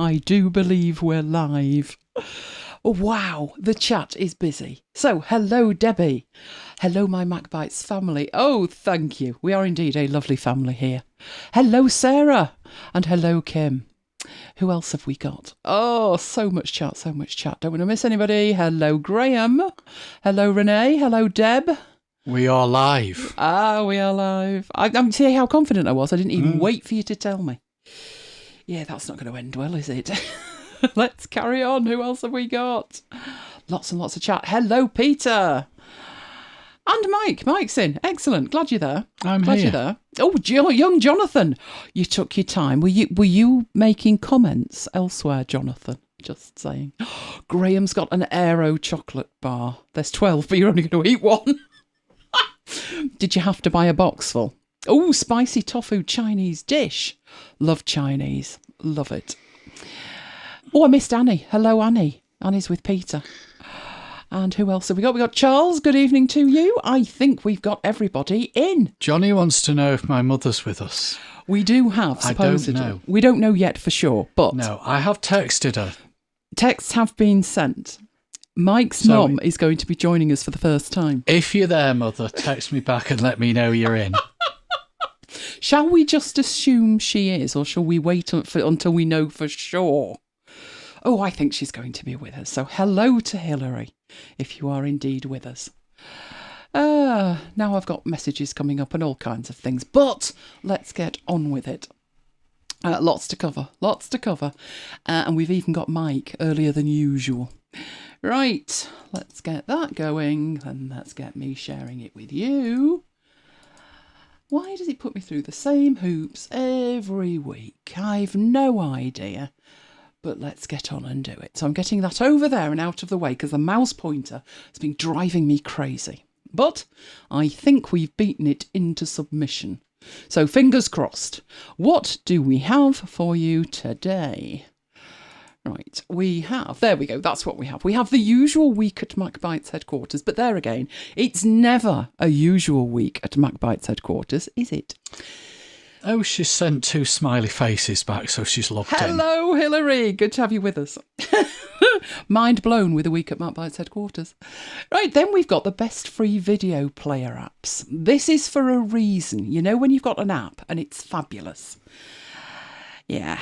I do believe we're live. Oh, wow, the chat is busy. So, hello, Debbie. Hello, my MacBites family. Oh, thank you. We are indeed a lovely family here. Hello, Sarah. And hello, Kim. Who else have we got? Oh, so much chat, so much chat. Don't want to miss anybody. Hello, Graham. Hello, Renee. Hello, Deb. We are live. Ah, we are live. I'm see how confident I was. I didn't even wait for you to tell me. Yeah, that's not going to end well, is it? Let's carry on. Who else have we got? Lots and lots of chat. Hello, Peter. And Mike. Mike's in. Excellent. Glad you're there. Glad you're there. Oh, young Jonathan. You took your time. Were you making comments elsewhere, Jonathan? Just saying. Graham's got an Aero chocolate bar. There's 12, but you're only going to eat one. Did you have to buy a box full? Oh, spicy tofu Chinese dish. Love Chinese. Love it. Oh, I missed Annie. Hello, Annie. Annie's with Peter. And who else have we got? We got Charles. Good evening to you. I think we've got everybody in. Johnny wants to know if my mother's with us. We do have, supposedly. I don't know. We don't know yet for sure, but... No, I have texted her. Texts have been sent. Mike's mum is going to be joining us for the first time. If you're there, Mother, text me back and let me know you're in. Shall we just assume she is, or shall we wait until we know for sure? Oh, I think she's going to be with us. So hello to Hilary, if you are indeed with us. Now I've got messages coming up and all kinds of things, but let's get on with it. Lots to cover. And we've even got Mike earlier than usual. Right, let's get that going, and let's get me sharing it with you. Why does it put me through the same hoops every week? I've no idea, but let's get on and do it. So I'm getting that over there and out of the way because the mouse pointer has been driving me crazy. But I think we've beaten it into submission. So fingers crossed. What do we have for you today? Right, there we go, that's what we have. We have the usual week at MacBites headquarters, but there again, it's never a usual week at MacBites headquarters, is it? Oh, she's sent 2 smiley faces back, so she's logged in. Hello, Hilary, good to have you with us. Mind blown with a week at MacBites headquarters. Right, then we've got the best free video player apps. This is for a reason. You know when you've got an app and it's fabulous? Yeah.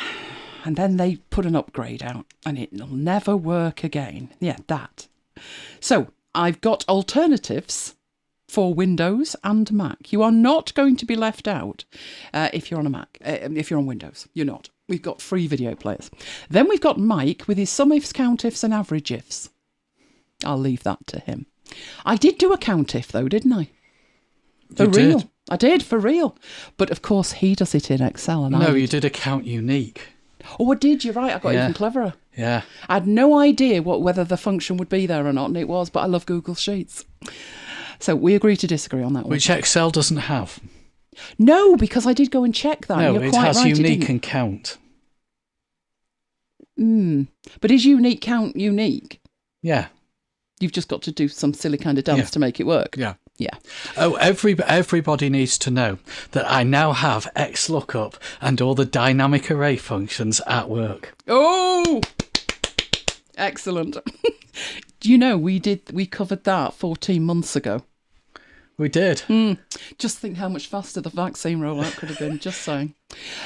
And then they put an upgrade out and it'll never work again. Yeah, that. So I've got alternatives for Windows and Mac. You are not going to be left out if you're on a Mac. If you're on Windows, you're not. We've got free video players. Then we've got Mike with his SUMIFS, COUNTIFS and AVERAGEIFS. I'll leave that to him. I did do a COUNTIF though, didn't I? For real. Did. I did, for real. But of course he does it in Excel. And no, you did a count unique. Oh, I did, you're right. I got even cleverer. Yeah. I had no idea whether the function would be there or not, and it was, but I love Google Sheets. So we agree to disagree on that one. Which Excel doesn't have. No, because I did go and check that. No, it has right, unique and count. But is unique count unique? Yeah. You've just got to do some silly kind of dance to make it work. Yeah. Yeah. Oh, everybody needs to know that I now have XLOOKUP and all the dynamic array functions at work. Oh, excellent. Do you know we covered that 14 months ago? We did. Just think how much faster the vaccine rollout could have been, just saying.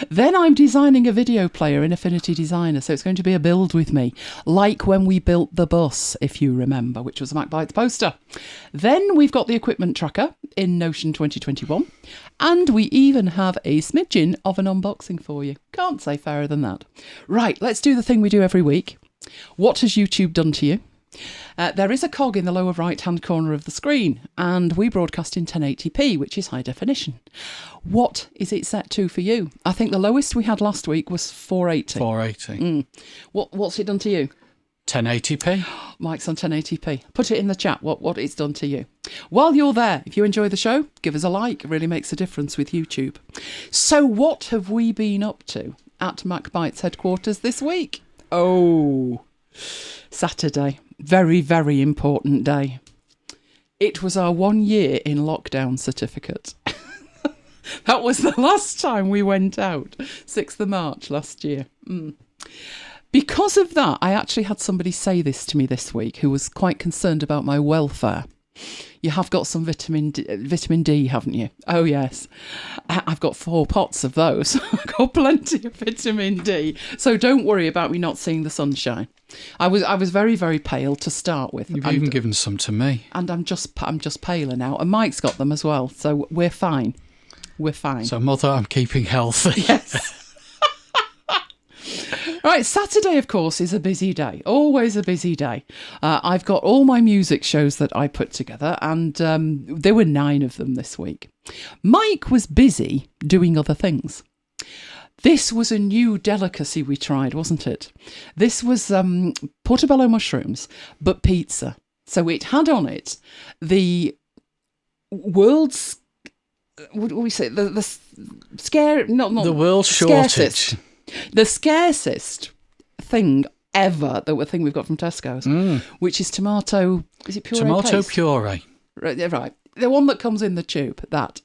Then I'm designing a video player in Affinity Designer, so it's going to be a build with me, like when we built the bus, if you remember, which was a MacBites poster. Then we've got the equipment tracker in Notion 2021, and we even have a smidgen of an unboxing for you. Can't say fairer than that. Right, let's do the thing we do every week. What has YouTube done to you? There is a cog in the lower right-hand corner of the screen, and we broadcast in 1080p, which is high definition. What is it set to for you? I think the lowest we had last week was 480. 480. What's it done to you? 1080p. Mike's on 1080p. Put it in the chat what it's done to you. While you're there, if you enjoy the show, give us a like. It really makes a difference with YouTube. So what have we been up to at MacBites headquarters this week? Oh, Saturday. Very, very important day. It was our 1 year in lockdown certificate. That was the last time we went out. 6th of March last year. Because of that, I actually had somebody say this to me this week who was quite concerned about my welfare. You have got some vitamin D, haven't you? Oh, yes. I've got 4 pots of those. I've got plenty of vitamin D. So don't worry about me not seeing the sunshine. I was very, very pale to start with. You've even given some to me. And I'm just paler now. And Mike's got them as well. So we're fine. We're fine. So, Mother, I'm keeping healthy. Yes. Right, Saturday, of course, is a busy day. Always a busy day. I've got all my music shows that I put together, and there were 9 of them this week. Mike was busy doing other things. This was a new delicacy we tried, wasn't it? This was portobello mushrooms, but pizza. So it had on it the world's... What do we say? The scare... Not the world's shortage. The scarcest thing ever, the thing we've got from Tesco's, which is tomato... Is it puree Tomato paste? puree. Right. The one that comes in the tube, that.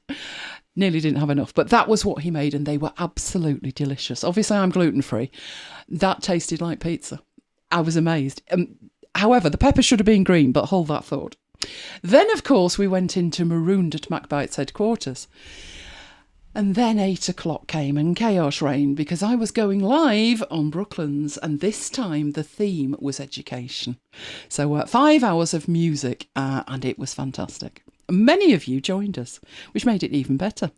Nearly didn't have enough, but that was what he made, and they were absolutely delicious. Obviously, I'm gluten-free. That tasted like pizza. I was amazed. However, the pepper should have been green, but hold that thought. Then, of course, we went into Marooned at MacBites headquarters. And then 8 o'clock came and chaos reigned because I was going live on Brooklands, and this time the theme was education. So 5 hours of music and it was fantastic. Many of you joined us, which made it even better.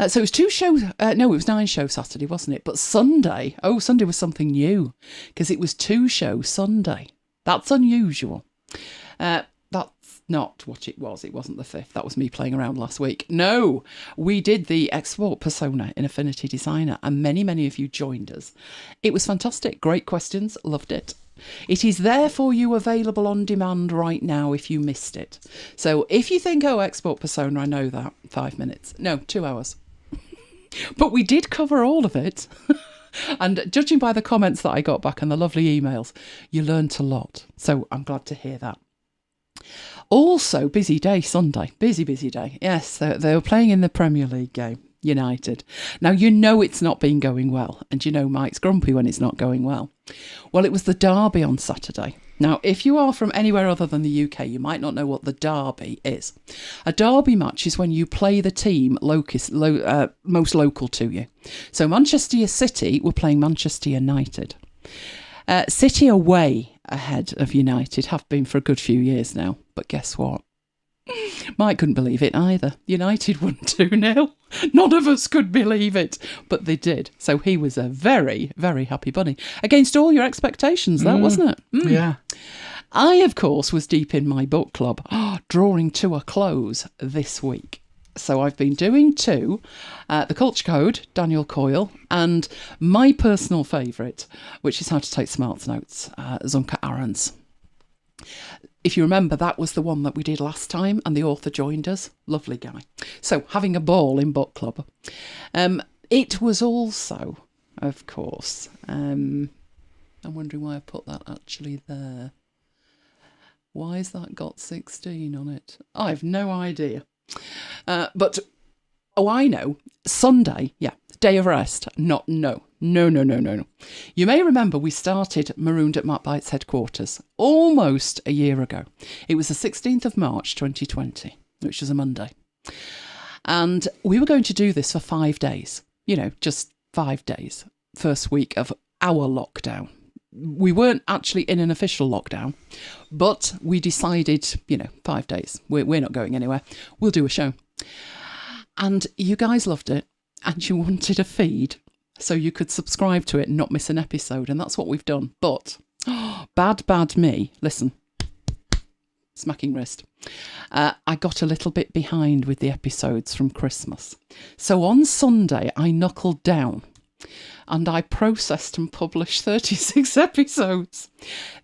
So it was 2 shows, it was 9 shows Saturday, wasn't it? But Sunday was something new because it was 2 shows Sunday. That's unusual. That's not what it was. It wasn't the 5th. That was me playing around last week. No, we did the export persona in Affinity Designer, and many, many of you joined us. It was fantastic. Great questions. Loved it. It is there for you, available on demand right now if you missed it. So if you think, export persona, I know that, 5 minutes. No, 2 hours. But we did cover all of it. And judging by the comments that I got back and the lovely emails, you learnt a lot. So I'm glad to hear that. Also, busy day Sunday. Busy day. Yes, they were playing in the Premier League game, United. Now, you know it's not been going well. And you know Mike's grumpy when it's not going well. Well, it was the derby on Saturday. Now, if you are from anywhere other than the UK, you might not know what the derby is. A derby match is when you play the team most local to you. So Manchester City were playing Manchester United. City away ahead of United, have been for a good few years now. But guess what? Mike couldn't believe it either. United won 2-0. None of us could believe it, but they did. So he was a very, very happy bunny. Against all your expectations, that wasn't it? Yeah. I, of course, was deep in my book club, drawing to a close this week. So I've been doing 2, The Culture Code, Daniel Coyle, and my personal favourite, which is How to Take Smart Notes, Zunka Ahrens. If you remember, that was the one that we did last time and the author joined us. Lovely guy. So, having a ball in book club. It was also, of course, I'm wondering why I put that actually there. Why has that got 16 on it? I have no idea. But, I know. Sunday, day of rest. No. You may remember we started Marooned at MacBites headquarters almost a year ago. It was the 16th of March 2020, which was a Monday. And we were going to do this for 5 days. Just 5 days. First week of our lockdown. We weren't actually in an official lockdown, but we decided, 5 days. We're not going anywhere. We'll do a show. And you guys loved it, and you wanted a feed so you could subscribe to it and not miss an episode, and that's what we've done. But, bad me, listen, smacking wrist. I got a little bit behind with the episodes from Christmas. So on Sunday, I knuckled down and I processed and published 36 episodes.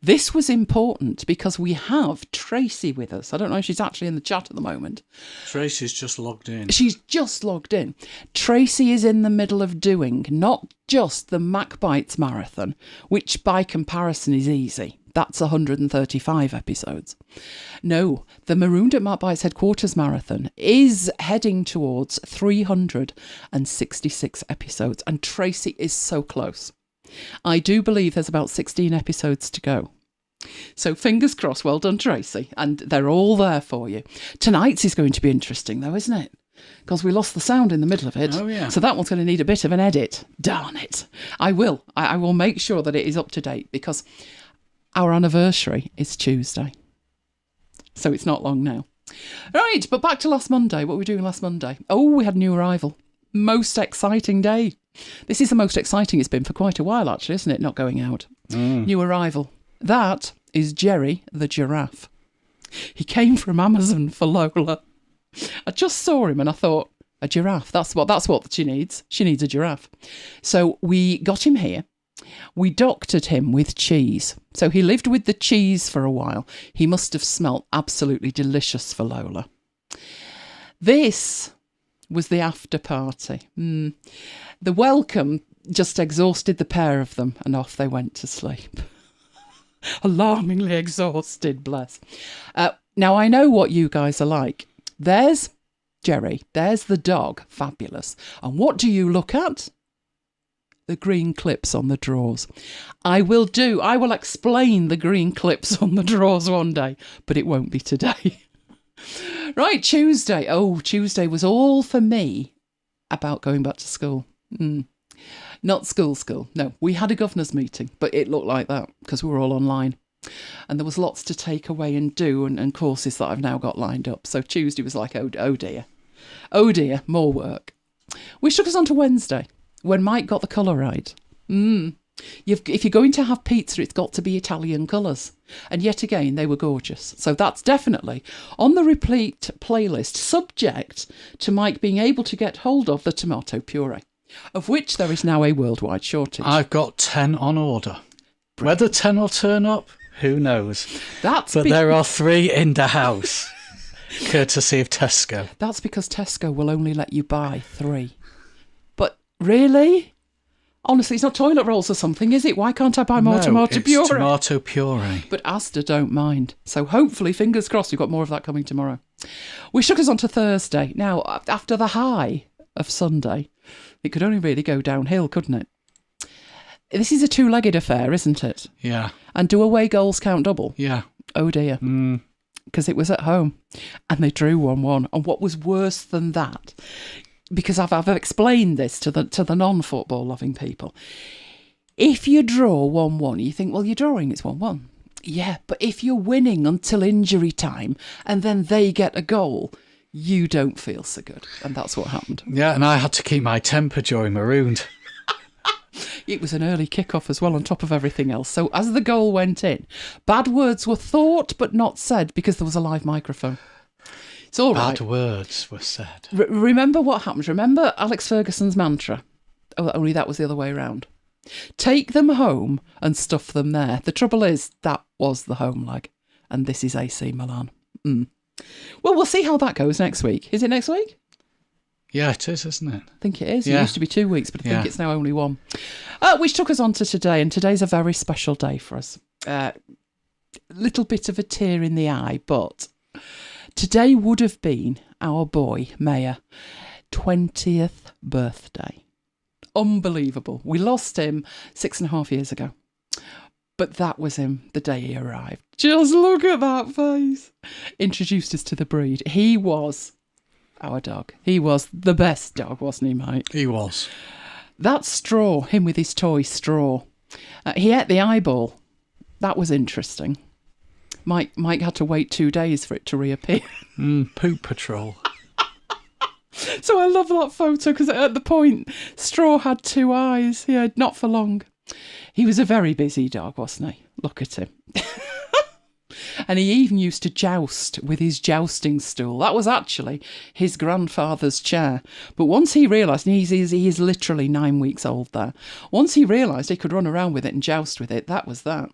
This was important because we have Tracy with us. I don't know if she's actually in the chat at the moment. Tracy's just logged in. She's just logged in. Tracy is in the middle of doing not just the MacBites marathon, which by comparison is easy. That's 135 episodes. No, the Marooned at MacBites headquarters marathon is heading towards 366 episodes, and Tracy is so close. I do believe there's about 16 episodes to go. So fingers crossed, well done, Tracy. And they're all there for you. Tonight's is going to be interesting, though, isn't it? Because we lost the sound in the middle of it. Oh, yeah. So that one's going to need a bit of an edit. Darn it. I will make sure that it is up to date, because our anniversary is Tuesday. So it's not long now. Right, but back to last Monday. What were we doing last Monday? Oh, we had a new arrival. Most exciting day. This is the most exciting it's been for quite a while, actually, isn't it? Not going out. New arrival. That is Jerry the giraffe. He came from Amazon for Lola. I just saw him and I thought, a giraffe, that's what she needs. She needs a giraffe. So we got him here. We doctored him with cheese. So he lived with the cheese for a while. He must have smelt absolutely delicious for Lola. This was the after party. The welcome just exhausted the pair of them, and off they went to sleep. Alarmingly exhausted, bless. Now, I know what you guys are like. There's Jerry. There's the dog. Fabulous. And what do you look at? The green clips on the drawers. I will explain the green clips on the drawers one day, but it won't be today. Right, Tuesday. Oh, Tuesday was all for me about going back to school. Not school. No, we had a governor's meeting, but it looked like that because we were all online. And there was lots to take away and do, and courses that I've now got lined up. So Tuesday was like, oh dear. Oh dear, more work. Which took us on to Wednesday, when Mike got the colour right. If you're going to have pizza, it's got to be Italian colours. And yet again, they were gorgeous. So that's definitely on the replete playlist, subject to Mike being able to get hold of the tomato puree, of which there is now a worldwide shortage. I've got 10 on order. Whether 10 will turn up, who knows? But there are 3 in the house, courtesy of Tesco. That's because Tesco will only let you buy 3. But really? Honestly, it's not toilet rolls or something, is it? Why can't I buy more tomato puree? It's tomato puree. But Asda don't mind. So hopefully, fingers crossed, we've got more of that coming tomorrow. Which took us on to Thursday. Now, after the high of Sunday, it could only really go downhill, couldn't it? This is a 2-legged affair, isn't it? Yeah. And do away goals count double? Yeah. Oh dear. Because it was at home and they drew 1-1. And what was worse than that, because I've explained this to the non-football loving people, if you draw 1-1, you think, well, you're drawing, it's 1-1. Yeah, but if you're winning until injury time and then they get a goal, you don't feel so good. And that's what happened. Yeah, and I had to keep my temper during Marooned. It was an early kickoff as well, on top of everything else. So as the goal went in, bad words were thought but not said because there was a live microphone. It's all right. Bad words were said. Remember what happened. Remember Alex Ferguson's mantra? Oh, only that was the other way around. Take them home and stuff them there. The trouble is, that was the home leg. And this is AC Milan. Well, we'll see how that goes next week. Is it next week? Yeah, it is, isn't it? I think it is. Yeah. It used to be 2 weeks, but I think it's now only 1. Which took us on to today, and today's a very special day for us. Little bit of a tear in the eye, but today would have been our boy, Maya, 20th birthday. Unbelievable. We lost him 6.5 years ago. But that was him the day he arrived. Just look at that face. Introduced us to the breed. He was our dog. He was the best dog, wasn't he, Mike? He was. That straw, him with his toy straw. He ate the eyeball. That was interesting. Mike had to wait 2 days for it to reappear. Poop patrol. So I love that photo because at the point, Straw had 2 eyes. Yeah, not for long. He was a very busy dog, wasn't he? Look at him. And he even used to joust with his jousting stool. That was actually his grandfather's chair. But once he realised, he is literally 9 weeks old there. Once he realised he could run around with it and joust with it, that was that.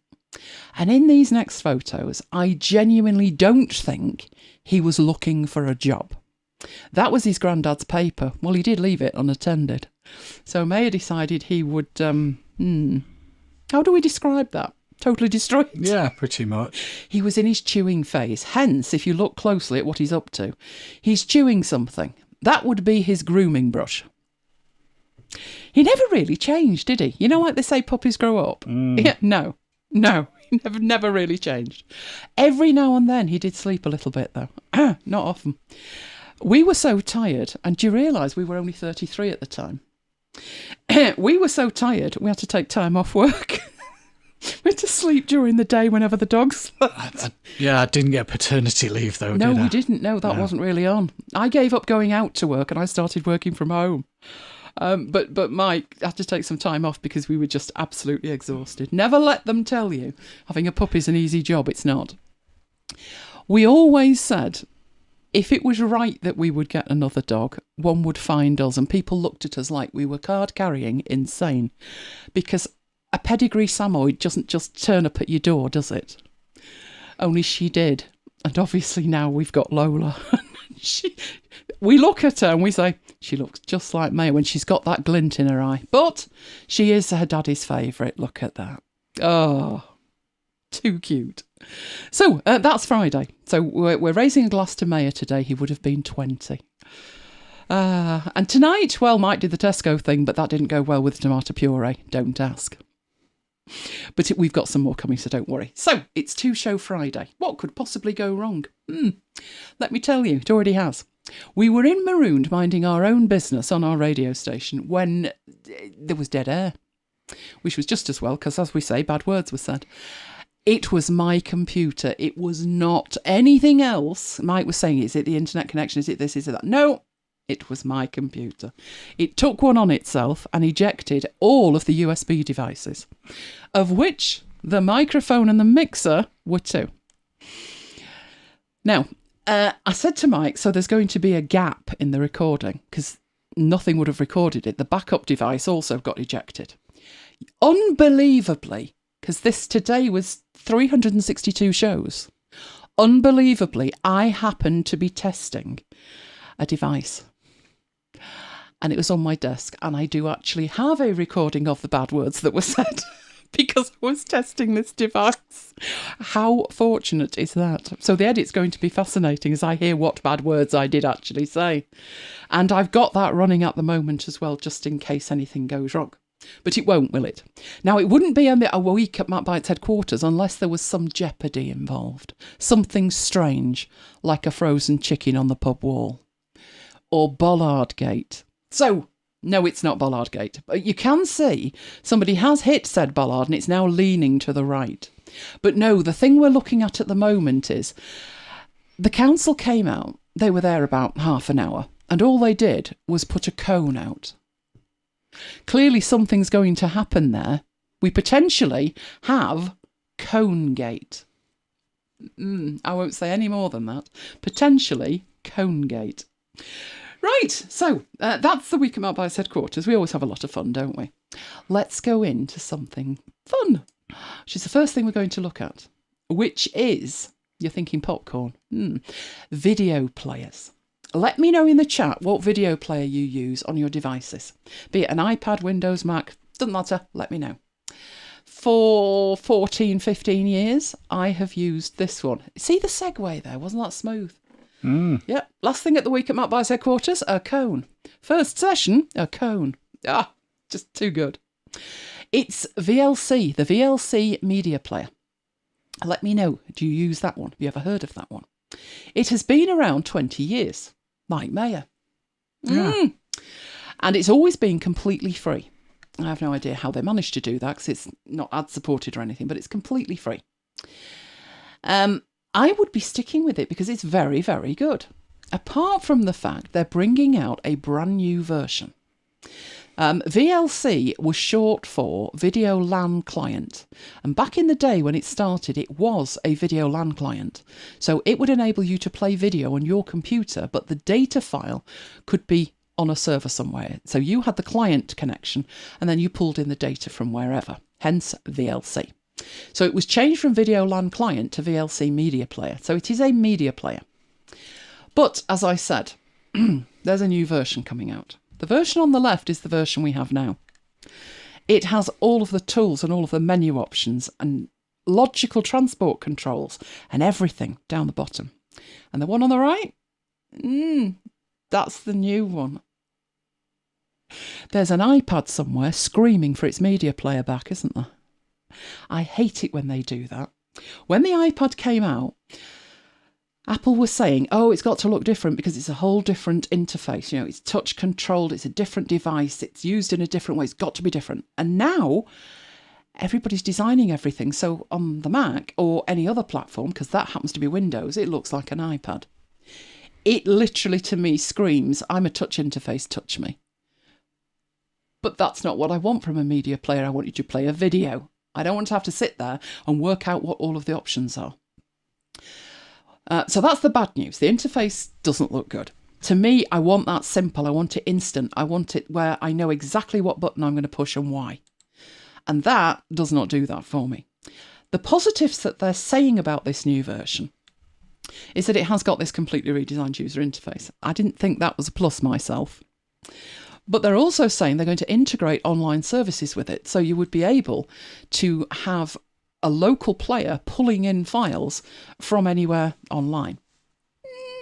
And in these next photos, I genuinely don't think he was looking for a job. That was his granddad's paper. Well, he did leave it unattended. So Maya decided he would, how do we describe that? Totally destroyed. Yeah, pretty much. He was in his chewing phase. Hence, if you look closely at what he's up to, he's chewing something. That would be his grooming brush. He never really changed, did he? You know, like they say puppies grow up? Yeah, no, he never really changed. Every now and then he did sleep a little bit, though. Not often. We were so tired, and do you realise we were only 33 at the time? We were so tired, we had to take time off work. We had to sleep during the day whenever the dogs slept. I didn't get paternity leave, though, No, did I? we didn't. No, that wasn't really on. I gave up going out to work, and I started working from home. But Mike had to take some time off because we were just absolutely exhausted. Never let them tell you having a puppy's an easy job. It's not. We always said if it was right that we would get another dog, one would find us, and people looked at us like we were card-carrying insane, because a pedigree Samoyed doesn't just turn up at your door, does it? Only she did. And obviously now we've got Lola. We look at her and we say, she looks just like Maya when she's got that glint in her eye. But she is her daddy's favourite. Look at that. Oh, too cute. So that's Friday. So we're raising a glass to Maya today. He would have been 20. And tonight, well, Mike did the Tesco thing, but that didn't go well with tomato puree. Don't ask. But we've got some more coming, so don't worry. So it's 2-show Friday. What could possibly go wrong? Let me tell you, it already has. We were in Marooned minding our own business on our radio station when there was dead air, which was just as well because, as we say, bad words were said. It was my computer. It was not anything else. Mike was saying, is it the internet connection? Is it this? Is it that? No, it was my computer. It took one on itself and ejected all of the USB devices, of which the microphone and the mixer were 2. Now, I said to Mike, so there's going to be a gap in the recording because nothing would have recorded it. The backup device also got ejected. Unbelievably, because this today was 362 shows. Unbelievably, I happened to be testing a device. And it was on my desk. And I do actually have a recording of the bad words that were said because I was testing this device. How fortunate is that? So the edit's going to be fascinating as I hear what bad words I did actually say. And I've got that running at the moment as well, just in case anything goes wrong. But it won't, will it? Now, it wouldn't be a week at MacBites headquarters unless there was some jeopardy involved. Something strange, like a frozen chicken on the pub wall. Or Bollardgate. So, no, it's not Bollardgate. But you can see somebody has hit said bollard and it's now leaning to the right. But no, the thing we're looking at the moment is the council came out. They were there about half an hour. And all they did was put a cone out. Clearly something's going to happen there. We potentially have Conegate. I won't say any more than that. Potentially Conegate. Right, so that's the week at MacBites headquarters. We always have a lot of fun, don't we? Let's go into something fun, which is the first thing we're going to look at, which is, you're thinking popcorn, video players. Let me know in the chat what video player you use on your devices. Be it an iPad, Windows, Mac, doesn't matter, let me know. For 14, 15 years, I have used this one. See the segue there? Wasn't that smooth? Yep. Last thing at the week at MacBites headquarters, a cone. First session, a cone. Just too good. It's VLC, the VLC media player. Let me know, do you use that one? Have you ever heard of that one? It has been around 20 years. Mike Mayer. And it's always been completely free. I have no idea how they managed to do that because it's not ad supported or anything, but it's completely free. I would be sticking with it because it's very, very good. Apart from the fact they're bringing out a brand new version. VLC was short for Video LAN Client. And back in the day when it started, it was a Video LAN client. So it would enable you to play video on your computer, but the data file could be on a server somewhere. So you had the client connection and then you pulled in the data from wherever, hence VLC. So it was changed from Video LAN Client to VLC Media Player. So it is a media player. But as I said, there's a new version coming out. The version on the left is the version we have now. It has all of the tools and all of the menu options and logical transport controls and everything down the bottom. And the one on the right? That's the new one. There's an iPad somewhere screaming for its media player back, isn't there? I hate it when they do that. When the iPad came out, Apple was saying, oh, it's got to look different because it's a whole different interface. You know, it's touch controlled, it's a different device, it's used in a different way, it's got to be different. And now everybody's designing everything. So on the Mac or any other platform, because that happens to be Windows, it looks like an iPad. It literally, to me, screams, I'm a touch interface, touch me. But that's not what I want from a media player. I want you to play a video. I don't want to have to sit there and work out what all of the options are. So that's the bad news. The interface doesn't look good. To me, I want that simple. I want it instant. I want it where I know exactly what button I'm going to push and why. And that does not do that for me. The positives that they're saying about this new version is that it has got this completely redesigned user interface. I didn't think that was a plus myself. But they're also saying they're going to integrate online services with it. So you would be able to have a local player pulling in files from anywhere online.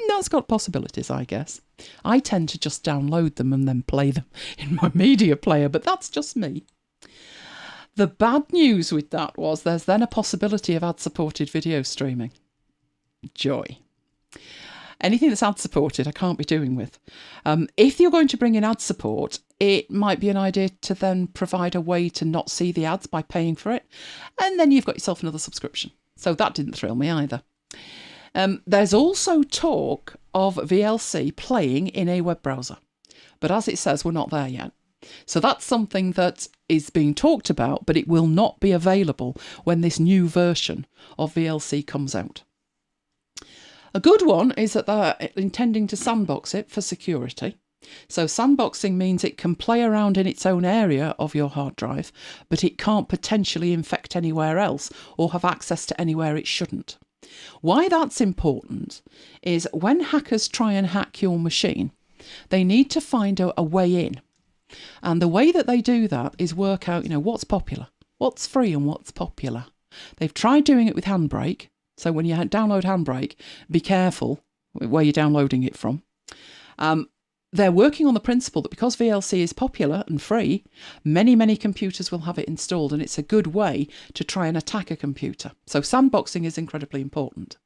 That's got possibilities, I guess. I tend to just download them and then play them in my media player, but that's just me. The bad news with that was there's then a possibility of ad-supported video streaming. Joy. Anything that's ad-supported, I can't be doing with. If you're going to bring in ad support, it might be an idea to then provide a way to not see the ads by paying for it. And then you've got yourself another subscription. So that didn't thrill me either. There's also talk of VLC playing in a web browser. But as it says, we're not there yet. So that's something that is being talked about, but it will not be available when this new version of VLC comes out. A good one is that they're intending to sandbox it for security. So sandboxing means it can play around in its own area of your hard drive, but it can't potentially infect anywhere else or have access to anywhere it shouldn't. Why that's important is when hackers try and hack your machine, they need to find a way in. And the way that they do that is work out, what's popular, what's free and what's popular. They've tried doing it with Handbrake. So when you download Handbrake, be careful where you're downloading it from. They're working on the principle that because VLC is popular and free, many, many computers will have it installed, and it's a good way to try and attack a computer. So sandboxing is incredibly important.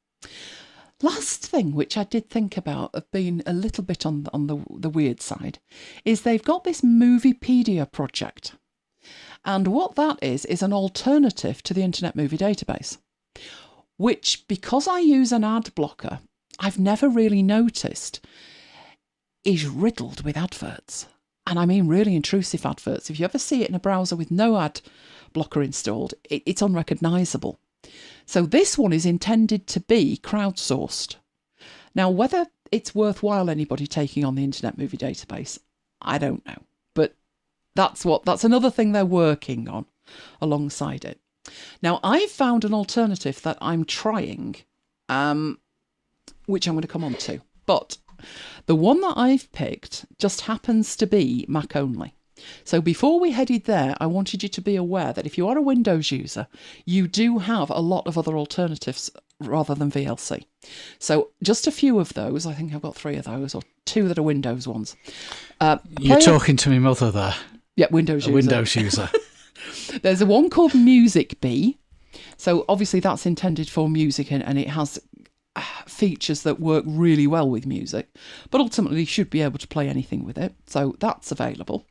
Last thing, which I did think about of being a little bit on the weird side, is they've got this Moviepedia project. And what that is an alternative to the Internet Movie Database, which, because I use an ad blocker, I've never really noticed is riddled with adverts. And I mean really intrusive adverts. If you ever see it in a browser with no ad blocker installed, it's unrecognisable. So this one is intended to be crowdsourced. Now, whether it's worthwhile anybody taking on the Internet Movie Database, I don't know. But that's another thing they're working on alongside it. Now, I've found an alternative that I'm trying, which I'm going to come on to. But the one that I've picked just happens to be Mac only. So before we headed there, I wanted you to be aware that if you are a Windows user, you do have a lot of other alternatives rather than VLC. So just a few of those. I think I've got 3 of those, or 2 that are Windows ones. You're talking to me mother there. Yeah, Windows user. Windows user. There's a one called Music Bee. So obviously that's intended for music, and it has features that work really well with music, but ultimately you should be able to play anything with it. So that's available.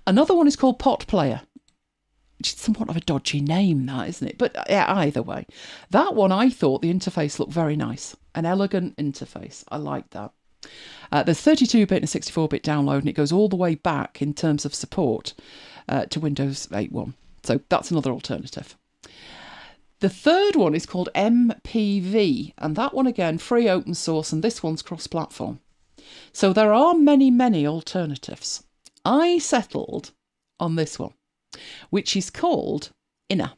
Another one is called Pot Player, which is somewhat of a dodgy name, that, isn't it? But yeah, either way, that one I thought the interface looked very nice, an elegant interface. I like that. There's 32-bit and 64-bit download, and it goes all the way back in terms of support to Windows 8.1. So that's another alternative. The third one is called MPV, and that one again, free open source, and this one's cross-platform. So there are many, many alternatives. I settled on this one, which is called IINA.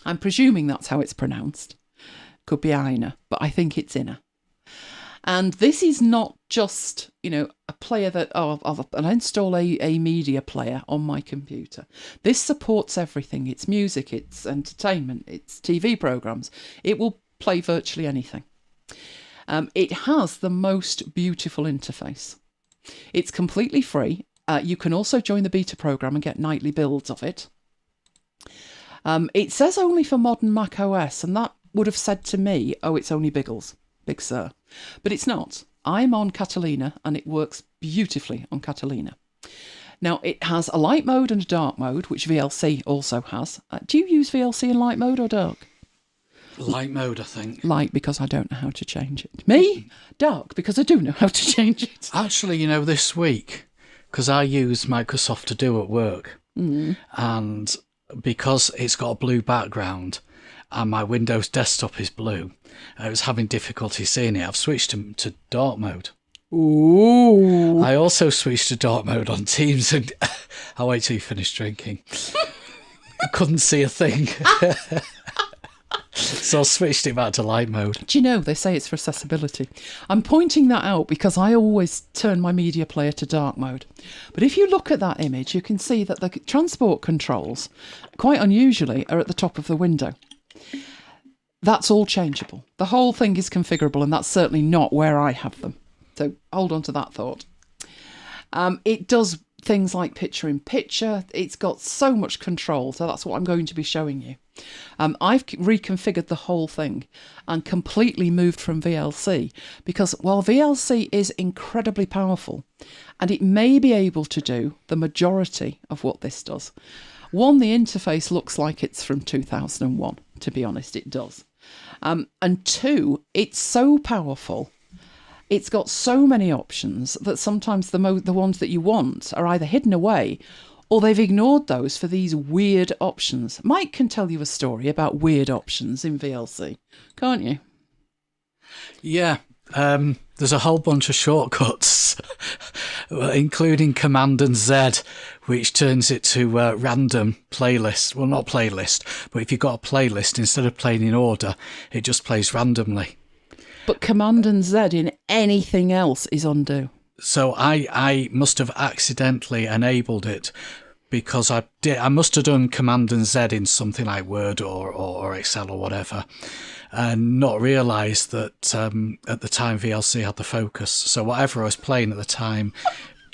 I'm presuming that's how it's pronounced. Could be IINA, but I think it's IINA. And this is not just, a player that, I'll install a media player on my computer. This supports everything. It's music, it's entertainment, it's TV programs. It will play virtually anything. It has the most beautiful interface. It's completely free. You can also join the beta program and get nightly builds of it. It says only for modern Mac OS, and that would have said to me, oh, it's only Biggles, Big Sur. But it's not. I'm on Catalina, and it works beautifully on Catalina. Now, it has a light mode and a dark mode, which VLC also has. Do you use VLC in light mode or dark? Light mode, I think. Light, because I don't know how to change it. Me? Dark, because I do know how to change it. Actually, you know, this week, because I use Microsoft To Do at work, and because it's got a blue background and my Windows desktop is blue, I was having difficulty seeing it. I've switched to dark mode. Ooh. I also switched to dark mode on Teams, and I'll wait till you finish drinking. I couldn't see a thing. So I switched it back to light mode. Do you know, they say it's for accessibility. I'm pointing that out because I always turn my media player to dark mode. But if you look at that image, you can see that the transport controls, quite unusually, are at the top of the window. That's all changeable. The whole thing is configurable, and that's certainly not where I have them. So hold on to that thought. It does things like picture-in-picture. It's got so much control, so that's what I'm going to be showing you. I've reconfigured the whole thing and completely moved from VLC because while VLC is incredibly powerful and it may be able to do the majority of what this does, one, the interface looks like it's from 2001, to be honest, it does. And two, it's so powerful. It's got so many options that sometimes the ones that you want are either hidden away or they've ignored those for these weird options. Mike can tell you a story about weird options in VLC, can't you? Yeah, there's a whole bunch of shortcuts, including Command and Z, which turns it to random playlist. Well, not playlist, but if you've got a playlist, instead of playing in order, it just plays randomly. But Command and Z in anything else is undo. So I must have accidentally enabled it because I must have done Command and Z in something like Word or Excel or whatever, and not realised that at the time VLC had the focus. So whatever I was playing at the time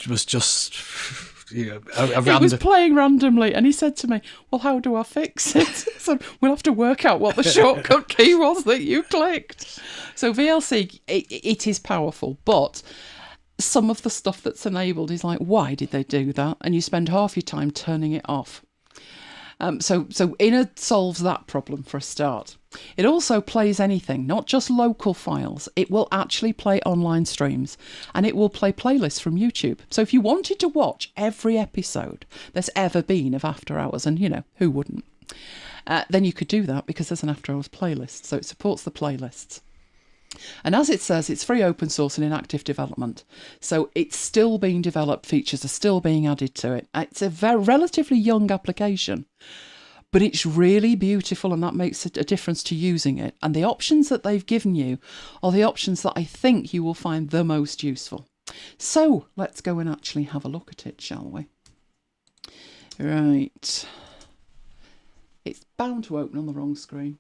was just a random. It was playing randomly, and he said to me, "Well, how do I fix it?" So we'll have to work out what the shortcut key was that you clicked. So VLC, it is powerful, but some of the stuff that's enabled is like, why did they do that? And you spend half your time turning it off. So IINA solves that problem for a start. It also plays anything, not just local files. It will actually play online streams, and it will play playlists from YouTube. So if you wanted to watch every episode there's ever been of After Hours, and you know, who wouldn't, then you could do that because there's an After Hours playlist. So it supports the playlists. And as it says, it's free, open source and in active development. So it's still being developed, features are still being added to it. It's a relatively young application, but it's really beautiful, and that makes a difference to using it. And the options that they've given you are the options that I think you will find the most useful. So let's go and actually have a look at it, shall we? Right. It's bound to open on the wrong screen.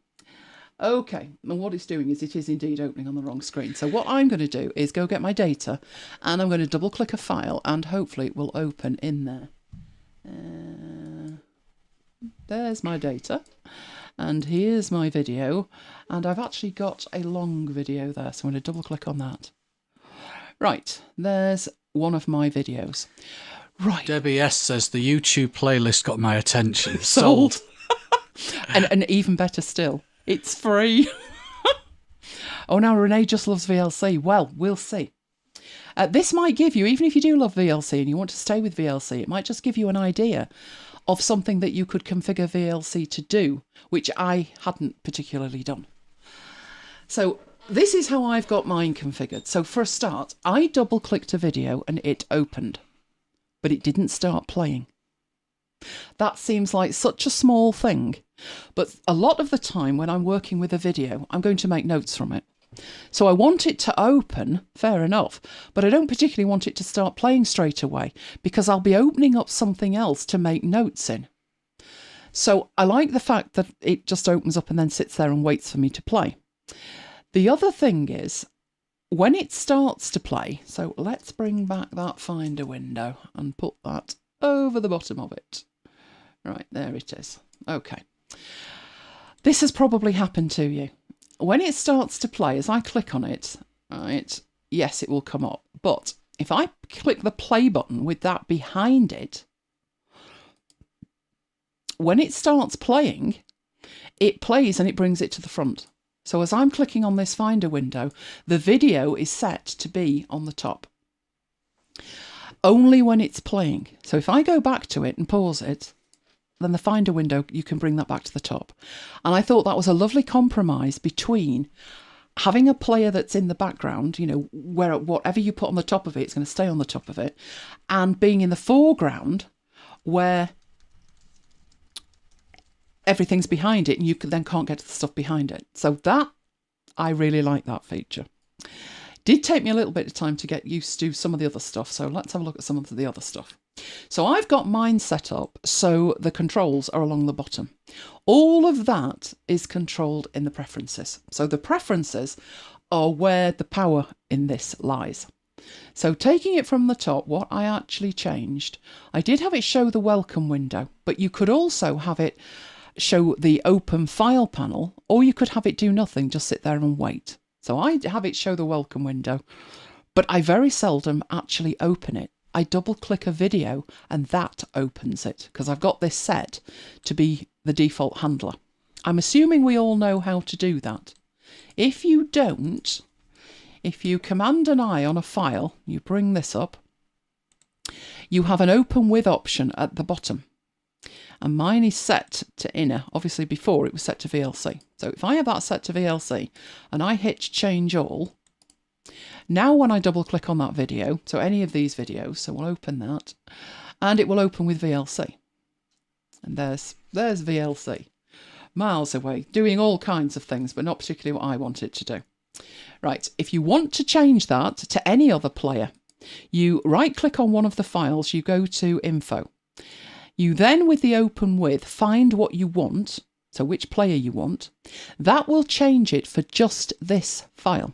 Okay, and what it's doing is it is indeed opening on the wrong screen. So what I'm going to do is go get my data, and I'm going to double click a file, and hopefully it will open in there. There's my data, and here's my video, and I've actually got a long video there, so I'm going to double click on that. Right, there's one of my videos. Right. Debbie S says the YouTube playlist got my attention. Sold. and even better still, it's free. Oh, now Renee just loves VLC. Well, we'll see. This might give you, even if you do love VLC and you want to stay with VLC, it might just give you an idea of something that you could configure VLC to do, which I hadn't particularly done. So this is how I've got mine configured. So for a start, I double-clicked a video and it opened, but it didn't start playing. That seems like such a small thing, but a lot of the time when I'm working with a video, I'm going to make notes from it. So I want it to open, fair enough, but I don't particularly want it to start playing straight away because I'll be opening up something else to make notes in. So I like the fact that it just opens up and then sits there and waits for me to play. The other thing is, when it starts to play, so let's bring back that Finder window and put that over the bottom of it. Right, there it is. Okay. This has probably happened to you. When it starts to play, as I click on it, right, yes, it will come up. But if I click the play button with that behind it, when it starts playing, it plays and it brings it to the front. So as I'm clicking on this Finder window, the video is set to be on the top. Only when it's playing. So if I go back to it and pause it, then the Finder window, you can bring that back to the top. And I thought that was a lovely compromise between having a player that's in the background, you know, where whatever you put on the top of it, it's going to stay on the top of it, and being in the foreground where everything's behind it and you then can't get to the stuff behind it. So that, I really like that feature. Did take me a little bit of time to get used to some of the other stuff, so let's have a look at some of the other stuff. So I've got mine set up so the controls are along the bottom. All of that is controlled in the preferences. So the preferences are where the power in this lies. So taking it from the top, what I actually changed, I did have it show the welcome window, but you could also have it show the open file panel, or you could have it do nothing, just sit there and wait. So I have it show the welcome window, but I very seldom actually open it. I double click a video and that opens it because I've got this set to be the default handler. I'm assuming we all know how to do that. If you don't, if you Command and I on a file, you bring this up, you have an open with option at the bottom. And mine is set to IINA. Obviously before it was set to VLC. So if I have that set to VLC and I hit change all, now when I double click on that video, so any of these videos, so we'll open that, and it will open with VLC. And there's VLC. Miles away, doing all kinds of things, but not particularly what I want it to do. Right, if you want to change that to any other player, you right click on one of the files, you go to info. You then, with the open with, find what you want, so which player you want. That will change it for just this file.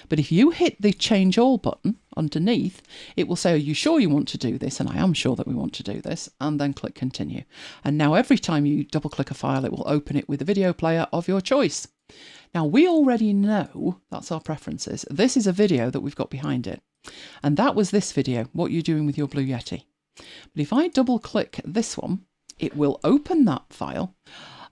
But if you hit the change all button underneath, it will say, are you sure you want to do this? And I am sure that we want to do this, and then click continue. And now every time you double click a file, it will open it with the video player of your choice. Now we already know, that's our preferences. This is a video that we've got behind it. And that was this video, what you're doing with your Blue Yeti. But if I double click this one, it will open that file.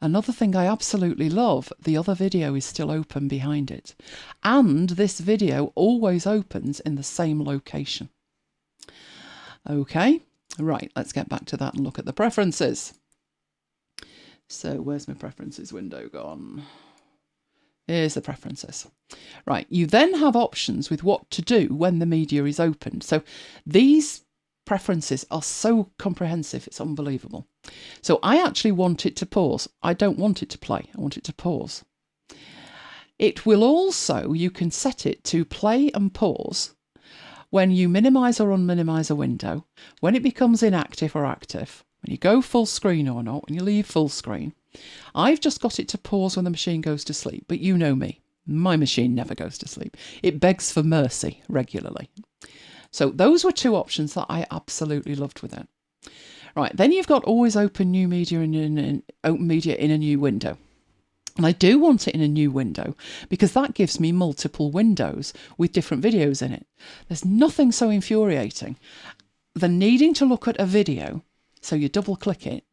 Another thing I absolutely love, the other video is still open behind it. And this video always opens in the same location. Okay, right, let's get back to that and look at the preferences. So where's my preferences window gone? Here's the preferences. Right, you then have options with what to do when the media is opened. So these preferences are so comprehensive, it's unbelievable. So I actually want it to pause. I don't want it to play, I want it to pause. It will also, you can set it to play and pause when you minimise or unminimise a window, when it becomes inactive or active, when you go full screen or not, when you leave full screen. I've just got it to pause when the machine goes to sleep, but you know me, my machine never goes to sleep. It begs for mercy regularly. So those were two options that I absolutely loved with it. Right, then you've got always open new media open media in a new window. And I do want it in a new window because that gives me multiple windows with different videos in it. There's nothing so infuriating than needing to look at a video, so you double click it,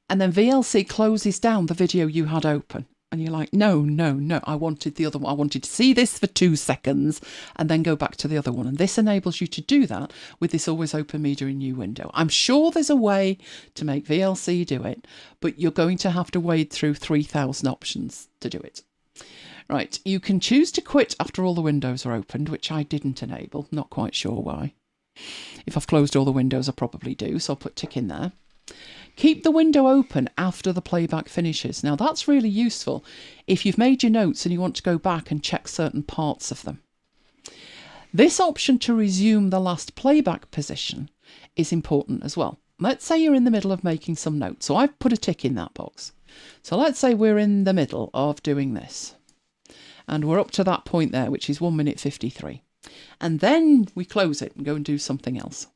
and then VLC closes down the video you had open. And you're like, no, no, no, I wanted the other one. I wanted to see this for 2 seconds and then go back to the other one. And this enables you to do that with this always open media in new window. I'm sure there's a way to make VLC do it, but you're going to have to wade through 3,000 options to do it. Right, you can choose to quit after all the windows are opened, which I didn't enable, not quite sure why. If I've closed all the windows, I probably do, so I'll put tick in there. Keep the window open after the playback finishes. Now that's really useful if you've made your notes and you want to go back and check certain parts of them. This option to resume the last playback position is important as well. Let's say you're in the middle of making some notes. So I've put a tick in that box. So let's say we're in the middle of doing this. And we're up to that point there, which is 1 minute 53. And then we close it and go and do something else.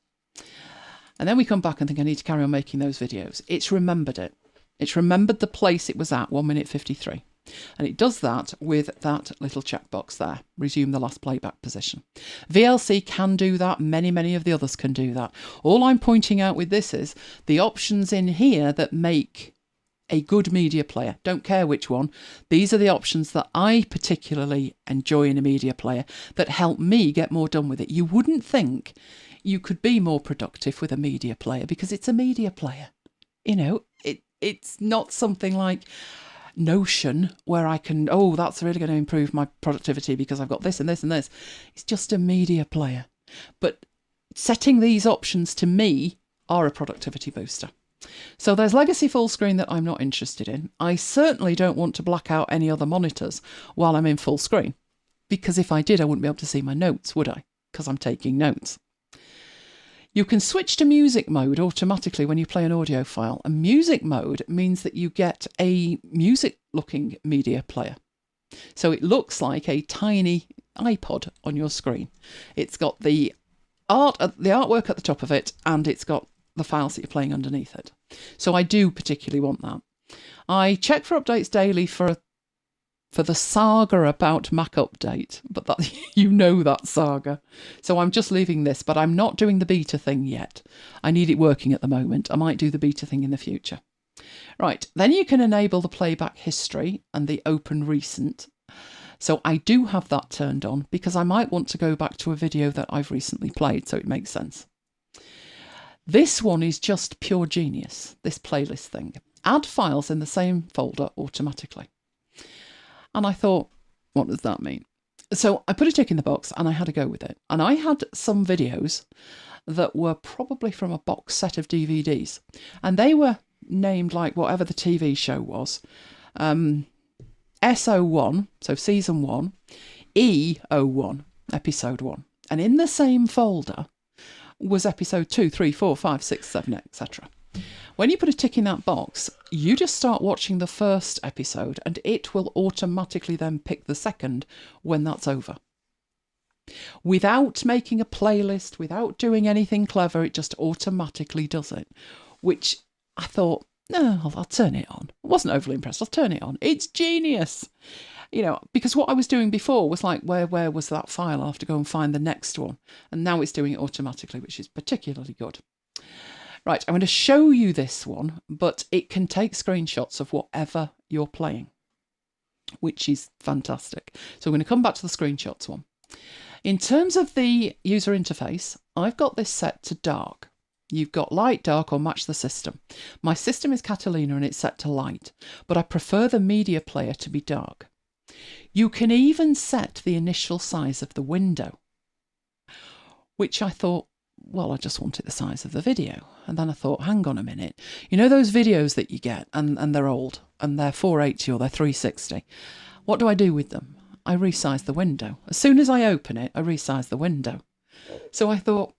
And then we come back and think, I need to carry on making those videos. It's remembered it. It's remembered the place it was at, 1 minute 53. And it does that with that little checkbox there, resume the last playback position. VLC can do that. Many of the others can do that. All I'm pointing out with this is the options in here that make a good media player. Don't care which one. These are the options that I particularly enjoy in a media player that help me get more done with it. You wouldn't think you could be more productive with a media player because it's a media player. You know, it's not something like Notion where I can, oh, that's really going to improve my productivity because I've got this and this and this. It's just a media player. But setting these options to me are a productivity booster. So there's legacy full screen that I'm not interested in. I certainly don't want to black out any other monitors while I'm in full screen, because if I did, I wouldn't be able to see my notes, would I? Because I'm taking notes. You can switch to music mode automatically when you play an audio file. And music mode means that you get a music-looking media player. So it looks like a tiny iPod on your screen. It's got the artwork at the top of it, and it's got the files that you're playing underneath it. So I do particularly want that. I check for updates daily for the saga about Mac Update, but that you know that saga. So I'm just leaving this, but I'm not doing the beta thing yet. I need it working at the moment. I might do the beta thing in the future. Right, then you can enable the playback history and the open recent. So I do have that turned on because I might want to go back to a video that I've recently played, so it makes sense. This one is just pure genius, this playlist thing. Add files in the same folder automatically. And I thought, what does that mean? So I put a tick in the box and I had a go with it. And I had some videos that were probably from a box set of DVDs. And they were named like whatever the TV show was. S01, so season 1, E01, episode 1. And in the same folder was episode 2, 3, 4, 5, 6, 7, etc. When you put a tick in that box, you just start watching the first episode and it will automatically then pick the second when that's over. Without making a playlist, without doing anything clever, it just automatically does it. Which I thought, no, I'll turn it on. I wasn't overly impressed. I'll turn it on. It's genius. You know, because what I was doing before was like, where was that file? I'll have to go and find the next one. And now it's doing it automatically, which is particularly good. Right, I'm going to show you this one, but it can take screenshots of whatever you're playing, which is fantastic. So I'm going to come back to the screenshots one. In terms of the user interface, I've got this set to dark. You've got light, dark, or match the system. My system is Catalina and it's set to light, but I prefer the media player to be dark. You can even set the initial size of the window, which I thought, well, I just want it the size of the video. And then I thought, hang on a minute. You know those videos that you get and they're old and they're 480 or they're 360. What do I do with them? I resize the window. As soon as I open it, I resize the window. So I thought,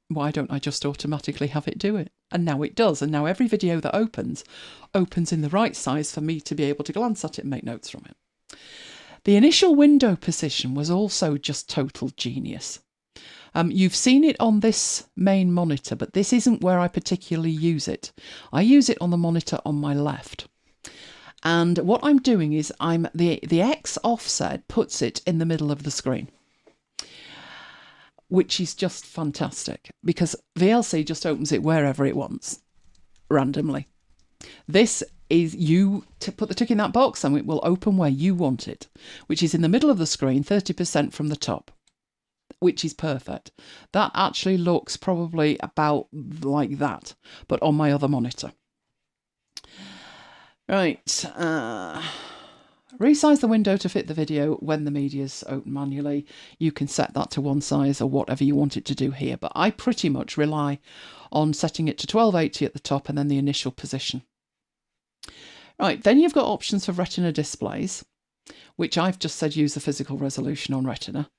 why don't I just automatically have it do it? And now it does. And now every video that opens in the right size for me to be able to glance at it and make notes from it. The initial window position was also just total genius. You've seen it on this main monitor, but this isn't where I particularly use it. I use it on the monitor on my left. And what I'm doing is the X offset puts it in the middle of the screen, which is just fantastic because VLC just opens it wherever it wants, randomly. This is you to put the tick in that box and it will open where you want it, which is in the middle of the screen, 30% from the top, which is perfect. That actually looks probably about like that, but on my other monitor. Right, resize the window to fit the video when the media's open manually. You can set that to one size or whatever you want it to do here, but I pretty much rely on setting it to 1280 at the top and then the initial position. Right, then you've got options for Retina displays, which I've just said use the physical resolution on Retina.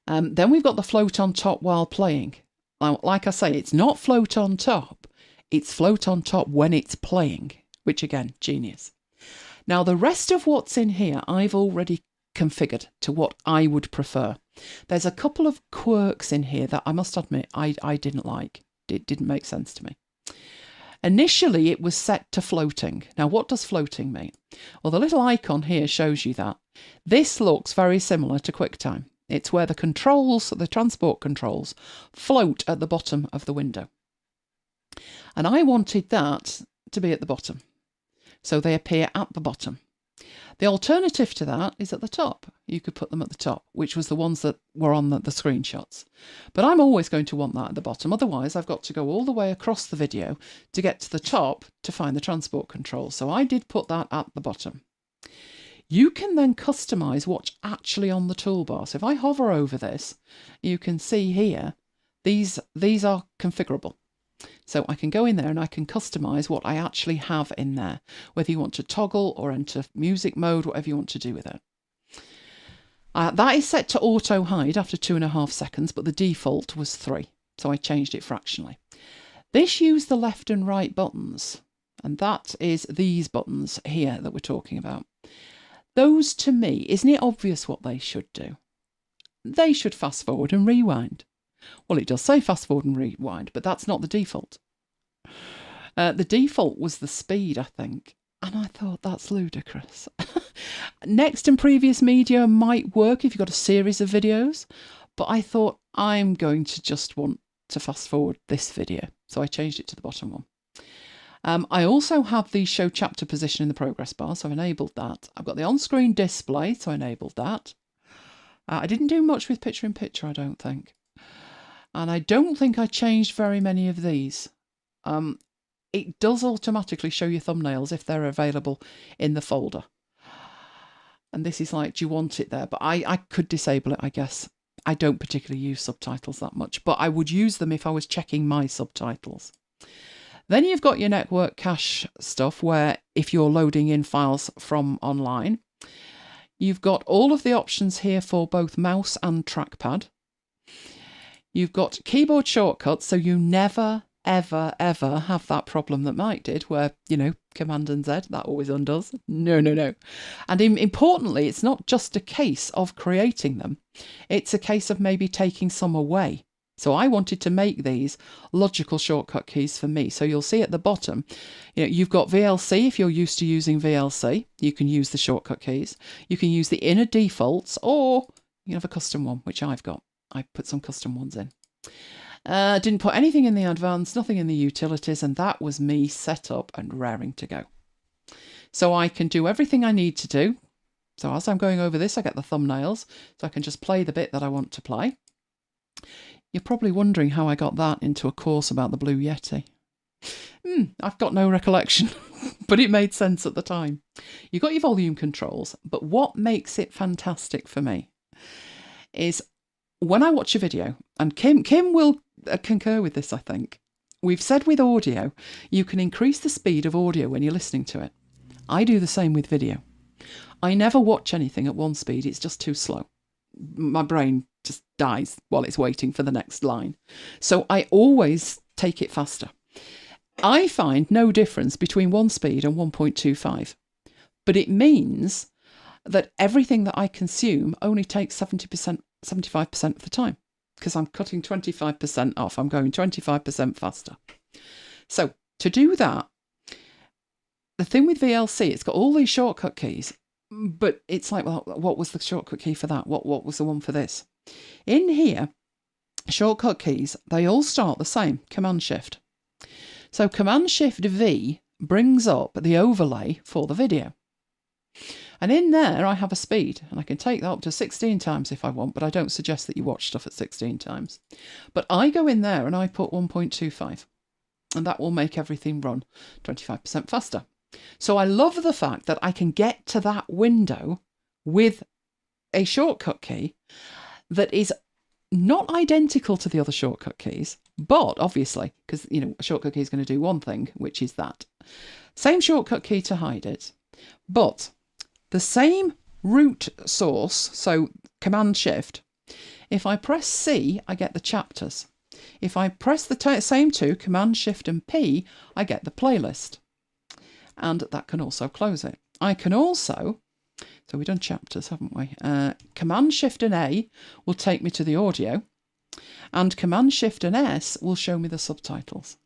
Then we've got the float on top while playing. Now, like I say, it's not float on top, it's float on top when it's playing, which again, genius. Now, the rest of what's in here, I've already configured to what I would prefer. There's a couple of quirks in here that I must admit I didn't like. It didn't make sense to me. Initially, it was set to floating. Now, what does floating mean? Well, the little icon here shows you that. This looks very similar to QuickTime. It's where the controls, the transport controls, float at the bottom of the window. And I wanted that to be at the bottom. So they appear at the bottom. The alternative to that is at the top. You could put them at the top, which was the ones that were on the screenshots. But I'm always going to want that at the bottom. Otherwise, I've got to go all the way across the video to get to the top to find the transport control. So I did put that at the bottom. You can then customize what's actually on the toolbar. So if I hover over this, you can see here, these are configurable. So I can go in there and I can customize what I actually have in there, whether you want to toggle or enter music mode, whatever you want to do with it. That is set to auto hide after 2.5 seconds, but the default was 3. So I changed it fractionally. This used the left and right buttons, and that is these buttons here that we're talking about. Those, to me, isn't it obvious what they should do? They should fast forward and rewind. Well, it does say fast forward and rewind, but that's not the default. The default was the speed, I think. And I thought, that's ludicrous. Next and previous media might work if you've got a series of videos, but I thought I'm going to just want to fast forward this video. So I changed it to the bottom one. I also have the show chapter position in the progress bar, so I've enabled that. I've got the on-screen display, so I enabled that. I didn't do much with picture-in-picture, I don't think. And I don't think I changed very many of these. It does automatically show you thumbnails if they're available in the folder. And this is like, do you want it there? But I could disable it, I guess. I don't particularly use subtitles that much, but I would use them if I was checking my subtitles. Then you've got your network cache stuff, where if you're loading in files from online, you've got all of the options here for both mouse and trackpad. You've got keyboard shortcuts, so you never, ever, ever have that problem that Mike did, where, you know, Command and Z, that always undoes. No, no, no. And importantly, it's not just a case of creating them. It's a case of maybe taking some away. So I wanted to make these logical shortcut keys for me. So you'll see at the bottom, you know, you've got VLC. If you're used to using VLC, you can use the shortcut keys. You can use the inner defaults, or you can have a custom one, which I've got. I put some custom ones in. Didn't put anything in the advanced, nothing in the utilities, and that was me set up and raring to go. So I can do everything I need to do. So as I'm going over this, I get the thumbnails, so I can just play the bit that I want to play. You're probably wondering how I got that into a course about the Blue Yeti. I've got no recollection, but it made sense at the time. You've got your volume controls, but what makes it fantastic for me is when I watch a video, and Kim will concur with this, I think. We've said with audio, you can increase the speed of audio when you're listening to it. I do the same with video. I never watch anything at one speed, it's just too slow. My brain just dies while it's waiting for the next line. So I always take it faster. I find no difference between one speed and 1.25, but it means that everything that I consume only takes 75% of the time, because I'm cutting 25% off. I'm going 25% faster. So to do that, the thing with VLC, it's got all these shortcut keys, but it's like, well, what was the shortcut key for that? What was the one for this? In here, shortcut keys, they all start the same, Command Shift. So Command Shift V brings up the overlay for the video. And in there, I have a speed, and I can take that up to 16 times if I want, but I don't suggest that you watch stuff at 16 times. But I go in there and I put 1.25, and that will make everything run 25% faster. So I love the fact that I can get to that window with a shortcut key that is not identical to the other shortcut keys, but obviously, because, you know, a shortcut key is going to do one thing, which is that. Same shortcut key to hide it, but the same root source, so Command Shift. If I press C, I get the chapters. If I press the same two, Command Shift and P, I get the playlist. And that can also close it. I can also So we've done chapters, haven't we? Command Shift and A will take me to the audio, and Command Shift and S will show me the subtitles.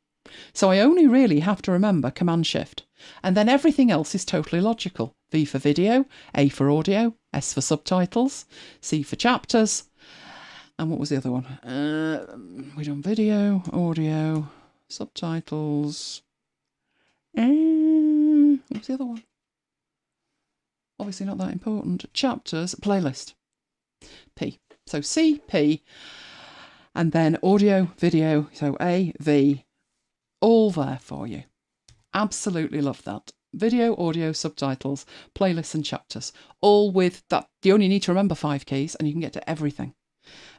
So I only really have to remember Command Shift, and then everything else is totally logical. V for video, A for audio, S for subtitles, C for chapters, and what was the other one? We done video, audio, subtitles. What was the other one? Obviously not that important. Chapters, playlist. P. So C, P, and then audio, video, so A, V, all there for you. Absolutely love that. Video, audio, subtitles, playlists and chapters. All with that. You only need to remember 5 keys and you can get to everything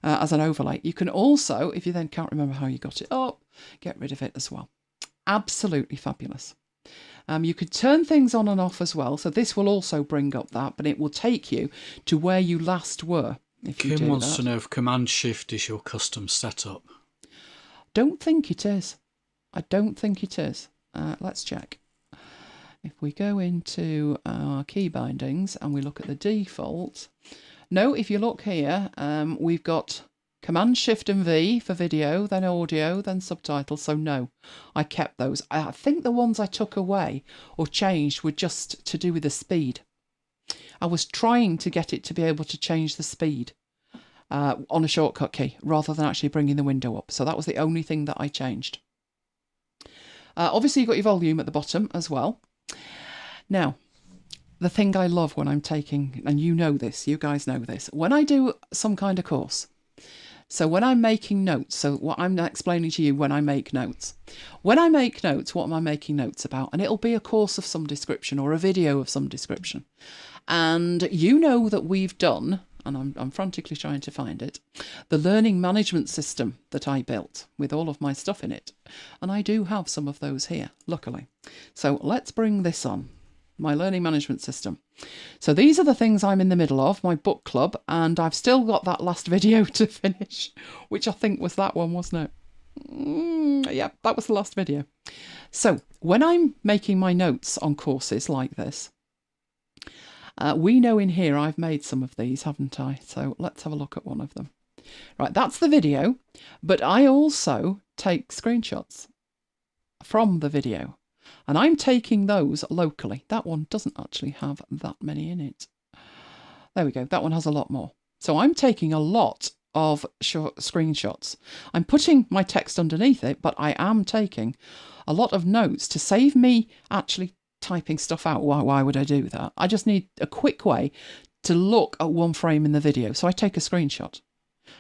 as an overlay. You can also, if you then can't remember how you got it up, get rid of it as well. Absolutely fabulous. You could turn things on and off as well. So this will also bring up that, but it will take you to where you last were. If you Kim do wants that. to know if Command Shift is your custom setup. Don't think it is. I don't think it is. Let's check. If we go into our key bindings and we look at the default, no, if you look here, we've got Command Shift and V for video, then audio, then subtitles. So no, I kept those. I think the ones I took away or changed were just to do with the speed. I was trying to get it to be able to change the speed on a shortcut key rather than actually bringing the window up. So that was the only thing that I changed. Obviously, you've got your volume at the bottom as well. Now, the thing I love when I'm taking, and you know this, you guys know this, when I do some kind of course, so when I'm making notes, so what I'm explaining to you when I make notes. When I make notes, what am I making notes about? And it'll be a course of some description or a video of some description. And you know that we've done, and I'm frantically trying to find it, the learning management system that I built with all of my stuff in it. And I do have some of those here, luckily. So let's bring this on. My learning management system. So these are the things I'm in the middle of, my book club, and I've still got that last video to finish, which I think was that one, wasn't it? Yeah, that was the last video. So when I'm making my notes on courses like this, we know in here I've made some of these, haven't I? So let's have a look at one of them. Right, that's the video, but I also take screenshots from the video. And I'm taking those locally. That one doesn't actually have that many in it. There we go. That one has a lot more. So I'm taking a lot of short screenshots. I'm putting my text underneath it, but I am taking a lot of notes to save me actually typing stuff out. Why would I do that? I just need a quick way to look at one frame in the video. So I take a screenshot.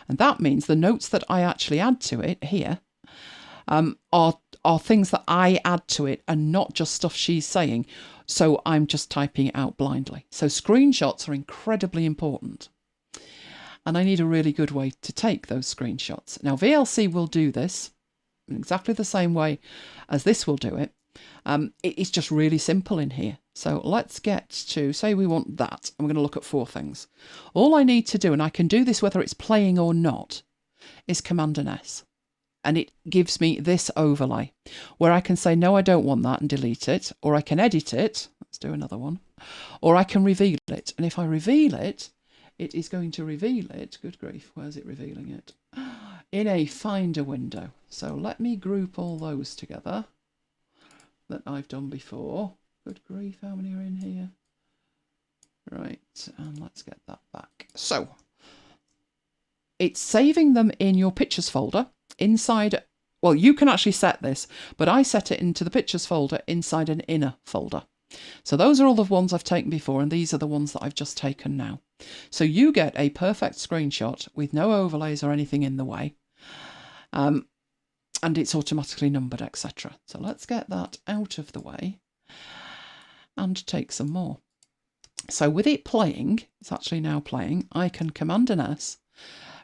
And that means the notes that I actually add to it here are things that I add to it and not just stuff she's saying. So I'm just typing it out blindly. So screenshots are incredibly important. And I need a really good way to take those screenshots. Now VLC will do this in exactly the same way as this will do it. It's just really simple in here. So let's get to, say we want that. I'm going to look at 4 things. All I need to do, and I can do this whether it's playing or not, is Command and S. And it gives me this overlay where I can say, no, I don't want that and delete it. Or I can edit it. Let's do another one. Or I can reveal it. And if I reveal it, it is going to reveal it. Good grief, where's it revealing it? In a Finder window. So let me group all those together that I've done before. Good grief, how many are in here? Right, and let's get that back. So it's saving them in your pictures folder inside. Well, you can actually set this, but I set it into the pictures folder inside an inner folder. So those are all the ones I've taken before, and these are the ones that I've just taken now. So you get a perfect screenshot with no overlays or anything in the way. And it's automatically numbered, etc. So let's get that out of the way and take some more. So with it playing, it's actually now playing, I can Command and S,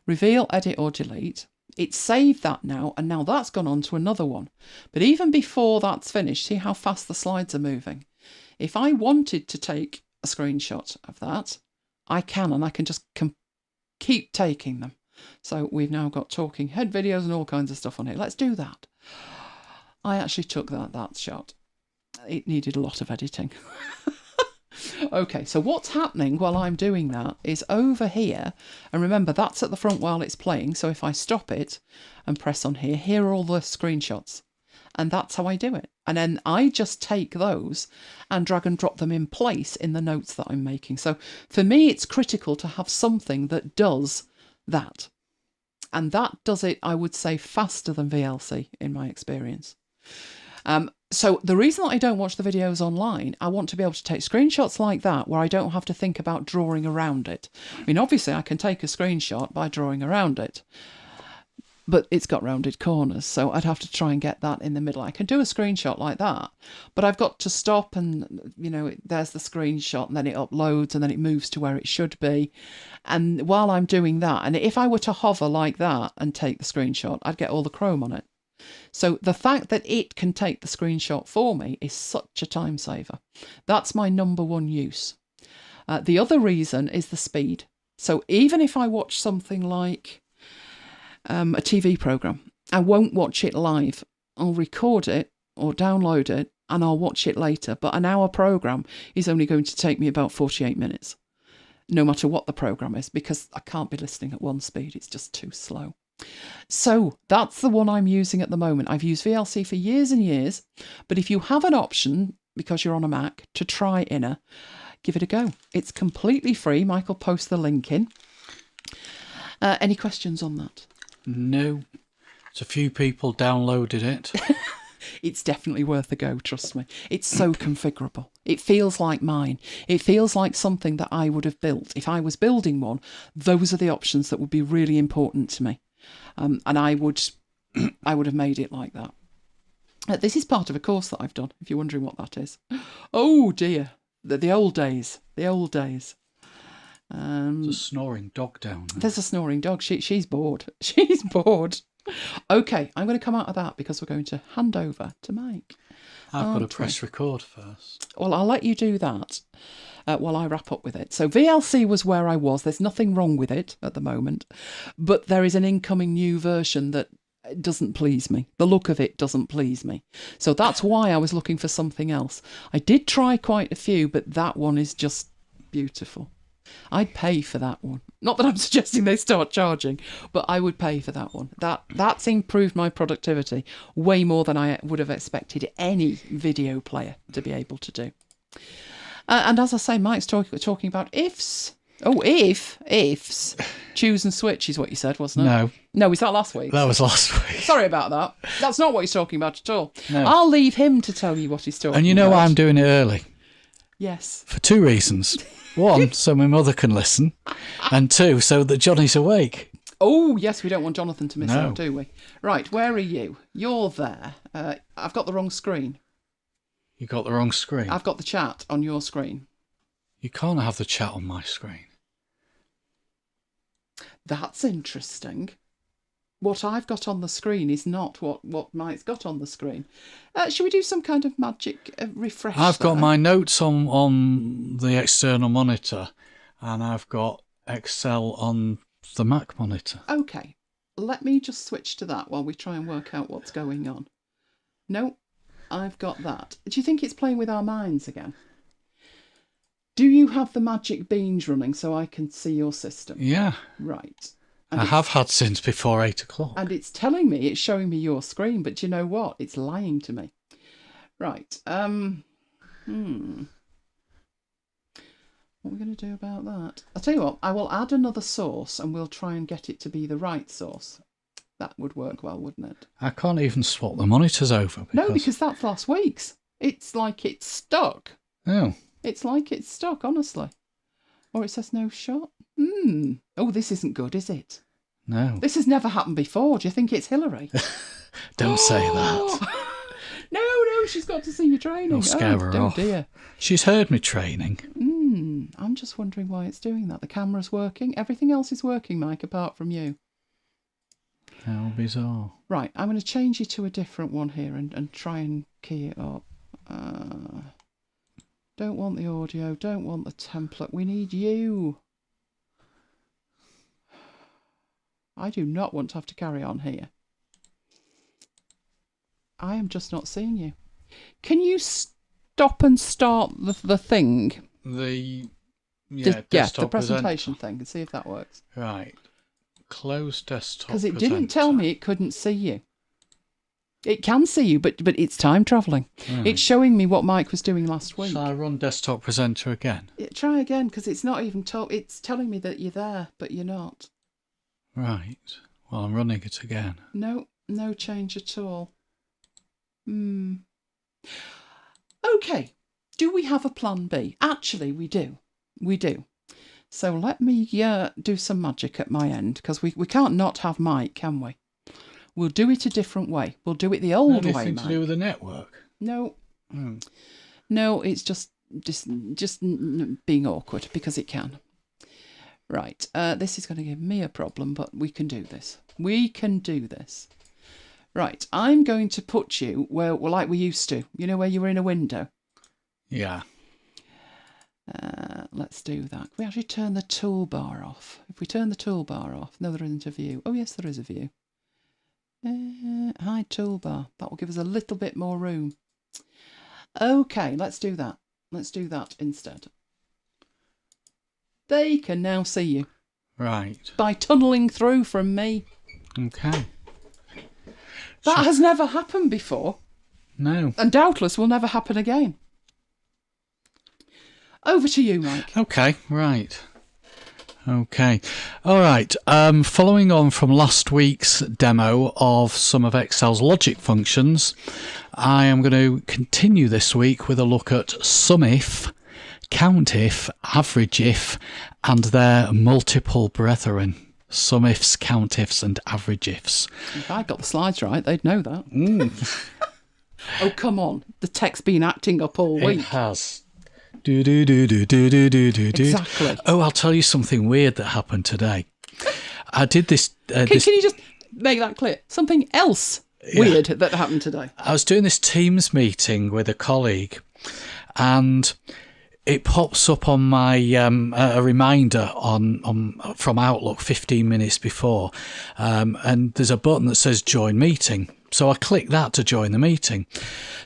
reveal, edit or delete. It's saved that now, and now that's gone on to another one. But even before that's finished, see how fast the slides are moving. If I wanted to take a screenshot of that, I can, and I can just keep taking them. So we've now got talking head videos and all kinds of stuff on here. Let's do that. I actually took that shot. It needed a lot of editing. Okay, so what's happening while I'm doing that is over here, and remember that's at the front while it's playing, so if I stop it and press on here are all the screenshots. And that's how I do it. And then I just take those and drag and drop them in place in the notes that I'm making. So for me, it's critical to have something that does that. And that does it, I would say, faster than VLC in my experience. So the reason that I don't watch the videos online, I want to be able to take screenshots like that where I don't have to think about drawing around it. I mean, obviously I can take a screenshot by drawing around it, but it's got rounded corners, so I'd have to try and get that in the middle. I can do a screenshot like that, but I've got to stop and, you know, there's the screenshot and then it uploads and then it moves to where it should be. And while I'm doing that, and if I were to hover like that and take the screenshot, I'd get all the chrome on it. So the fact that it can take the screenshot for me is such a time saver. That's my number one use. The other reason is the speed. So even if I watch something like a TV programme, I won't watch it live. I'll record it or download it and I'll watch it later. But an hour programme is only going to take me about 48 minutes, no matter what the programme is, because I can't be listening at one speed. It's just too slow. So that's the one I'm using at the moment. I've used VLC for years and years, but if you have an option, because you're on a Mac, to try IINA, give it a go. It's completely free. Michael post the link in. Any questions on that? No. There's a few people downloaded it. It's definitely worth a go, trust me. It's so configurable. It feels like mine. It feels like something that I would have built. If I was building one, those are the options that would be really important to me. And I would have made it like that. This is part of a course that I've done, if you're wondering what that is. Oh dear, the old days, the old days. There's a snoring dog down there. There's a snoring dog. She's bored. She's bored. Okay, I'm going to come out of that because we're going to hand over to Mike. I've got to press record first. Well, I'll let you do that while I wrap up with it. So VLC was where I was. There's nothing wrong with it at the moment, but there is an incoming new version that doesn't please me. The look of it doesn't please me. So that's why I was looking for something else. I did try quite a few, but that one is just beautiful. I'd pay for that one. Not that I'm suggesting they start charging, but I would pay for that one. That's improved my productivity way more than I would have expected any video player to be able to do. And as I say, Mike's talking about ifs. Oh, ifs. Choose and switch is what you said, wasn't it? No. No, was that last week? That was last week. Sorry about that. That's not what he's talking about at all. No. I'll leave him to tell you what he's talking about. And you know why I'm doing it early? Yes. For two reasons. One, so my mother can listen. And two, so that Johnny's awake. Oh, yes, we don't want Jonathan to miss out, do we? Right, where are you? You're there. I've got the wrong screen. You got the wrong screen? I've got the chat on your screen. You can't have the chat on my screen. That's interesting. What I've got on the screen is not what Mike's got on the screen. Should we do some kind of magic refresh? I've got my notes on the external monitor, and I've got Excel on the Mac monitor. Okay, let me just switch to that while we try and work out what's going on. No, I've got that. Do you think it's playing with our minds again? Do you have the magic beans running so I can see your system? Yeah. Right. I have had since before 8 o'clock. And it's telling me, it's showing me your screen, but you know what? It's lying to me. Right. What are we going to do about that? I'll tell you what, I will add another source and we'll try and get it to be the right source. That would work well, wouldn't it? I can't even swap the monitors over. No, because that's last week's. It's like it's stuck. Oh. It's like it's stuck, honestly. Or it says no shot. Oh, this isn't good, is it? No. This has never happened before. Do you think it's Hillary? Don't say that. No, she's got to see you training. I'll scare her off. Oh dear. She's heard me training. I'm just wondering why it's doing that. The camera's working. Everything else is working, Mike, apart from you. How bizarre. Right, I'm going to change you to a different one here and try and key it up. Don't want the audio, don't want the template. We need you. I do not want to have to carry on here. I am just not seeing you. Can you stop and start the thing? The The desktop presentation thing, and see if that works. Right. Close desktop. Because it didn't tell me it couldn't see you. It can see you, but it's time travelling. Right. It's showing me what Mike was doing last week. Shall I run desktop presenter again? Try again, because it's not even it's telling me that you're there, but you're not. Right. Well, I'm running it again. No change at all. Okay. Do we have a plan B? Actually, we do. We do. So let me do some magic at my end, because we can't not have Mike, can we? We'll do it a different way. We'll do it the old way, Anything Mike. to do with the network? No. No, it's just being awkward, because it can. Right. This is going to give me a problem, but we can do this. We can do this. Right. I'm going to put you where, like we used to. You know, where you were in a window? Yeah. Let's do that. Can we actually turn the toolbar off? If we turn the toolbar off, no, there isn't a view. Oh, yes, there is a view. Hide toolbar. That will give us a little bit more room. Okay, let's do that. Let's do that instead. They can now see you. Right. By tunnelling through from me. Okay. That has never happened before. No. And doubtless will never happen again. Over to you, Mike. Okay, right. Okay. All right. Following on from last week's demo of some of Excel's logic functions, I am going to continue this week with a look at SUMIF, COUNTIF, AVERAGEIFS, and their multiple brethren. SUMIFS, COUNTIFs, and AVERAGEIFS. If I got the slides right, they'd know that. Oh, come on. The tech's been acting up all week. It has. Do. Exactly. Oh, I'll tell you something weird that happened today. I did this. Can you just make that clear? Something else weird that happened today. I was doing this Teams meeting with a colleague, and it pops up on my a reminder from Outlook 15 minutes before, and there's a button that says join meeting. So I click that to join the meeting.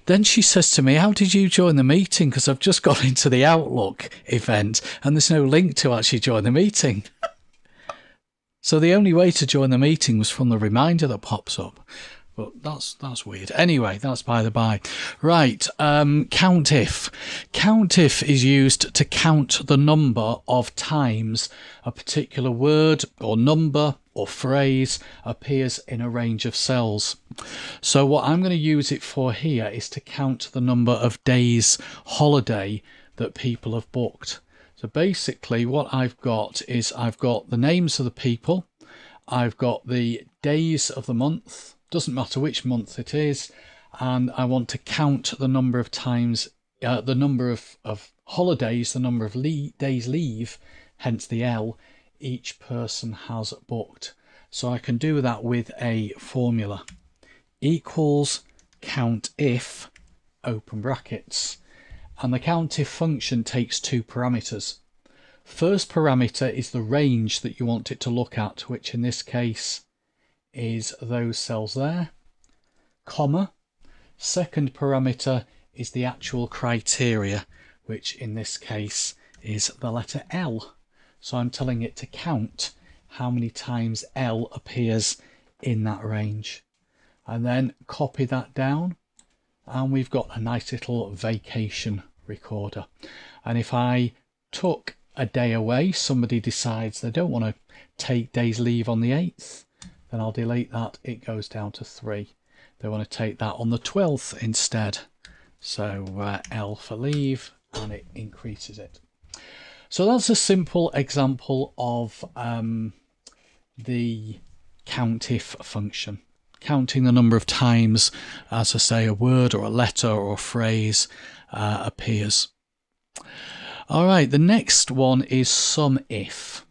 Then she says to me, how did you join the meeting? Because I've just got into the Outlook event and there's no link to actually join the meeting. So the only way to join the meeting was from the reminder that pops up. But that's weird. Anyway, that's by the by. Right, COUNTIF. COUNTIF is used to count the number of times a particular word or number or phrase appears in a range of cells. So what I'm going to use it for here is to count the number of days holiday that people have booked. So basically what I've got is I've got the names of the people, I've got the days of the month, doesn't matter which month it is, and I want to count the number of times, the number of holidays, the number of days leave, hence the L, each person has booked. So I can do that with a formula. Equals COUNTIF, open brackets. And the COUNTIF function takes two parameters. First parameter is the range that you want it to look at, which in this case is those cells there, comma. Second parameter is the actual criteria, which in this case is the letter L. So I'm telling it to count how many times L appears in that range. And then copy that down, and we've got a nice little vacation recorder. And if I took a day away, somebody decides they don't want to take days leave on the 8th, then I'll delete that. It goes down to 3. They want to take that on the 12th instead. So L for leave, and it increases it. So that's a simple example of the COUNTIF function. Counting the number of times, as I say, a word or a letter or a phrase appears. All right, the next one is SUMIF.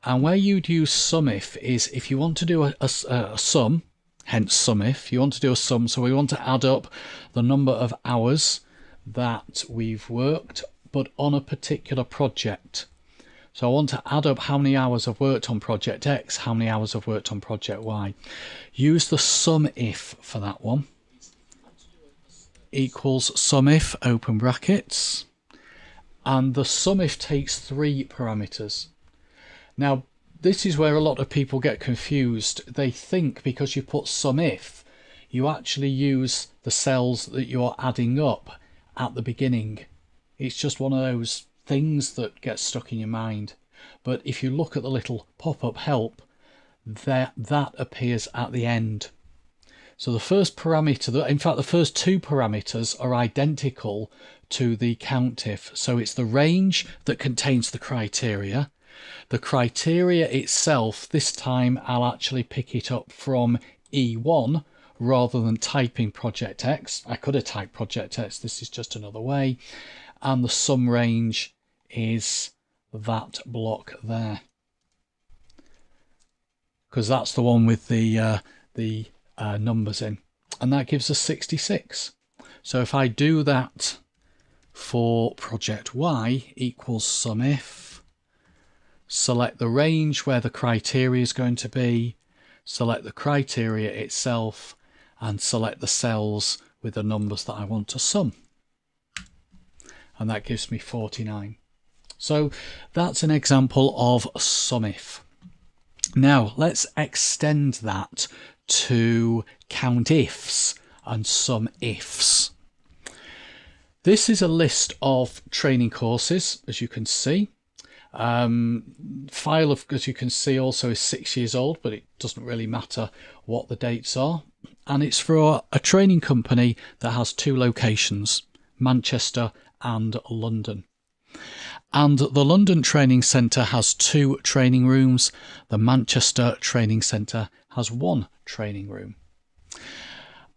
And where you'd use SUMIF is if you want to do a sum, hence SUMIF, you want to do a sum, so we want to add up the number of hours that we've worked, but on a particular project. So I want to add up how many hours I've worked on project X, how many hours I've worked on project Y. Use the SUMIF for that one. Equals SUMIF, open brackets. and the SUMIF takes 3 parameters. Now, this is where a lot of people get confused. They think because you put SUMIF, you actually use the cells that you're adding up at the beginning. It's just one of those things that gets stuck in your mind. But if you look at the little pop-up help, that appears at the end. So the first parameter, in fact the first 2 parameters are identical to the COUNTIF. So it's the range that contains the criteria. The criteria itself, this time I'll actually pick it up from E1 rather than typing Project X. I could have typed Project X, this is just another way. And the sum range is that block there, because that's the one with the numbers in, and that gives us 66. So if I do that for Project Y equals SUMIF, select the range where the criteria is going to be, select the criteria itself, and select the cells with the numbers that I want to sum, and that gives me 49. So that's an example of SUMIF. Now let's extend that to COUNTIFS and SUMIFS. This is a list of training courses, as you can see. File, as you can see, also is 6 years old, but it doesn't really matter what the dates are. And it's for a training company that has 2 locations, Manchester and London. And the London Training Centre has 2 training rooms. The Manchester Training Centre has 1 training room.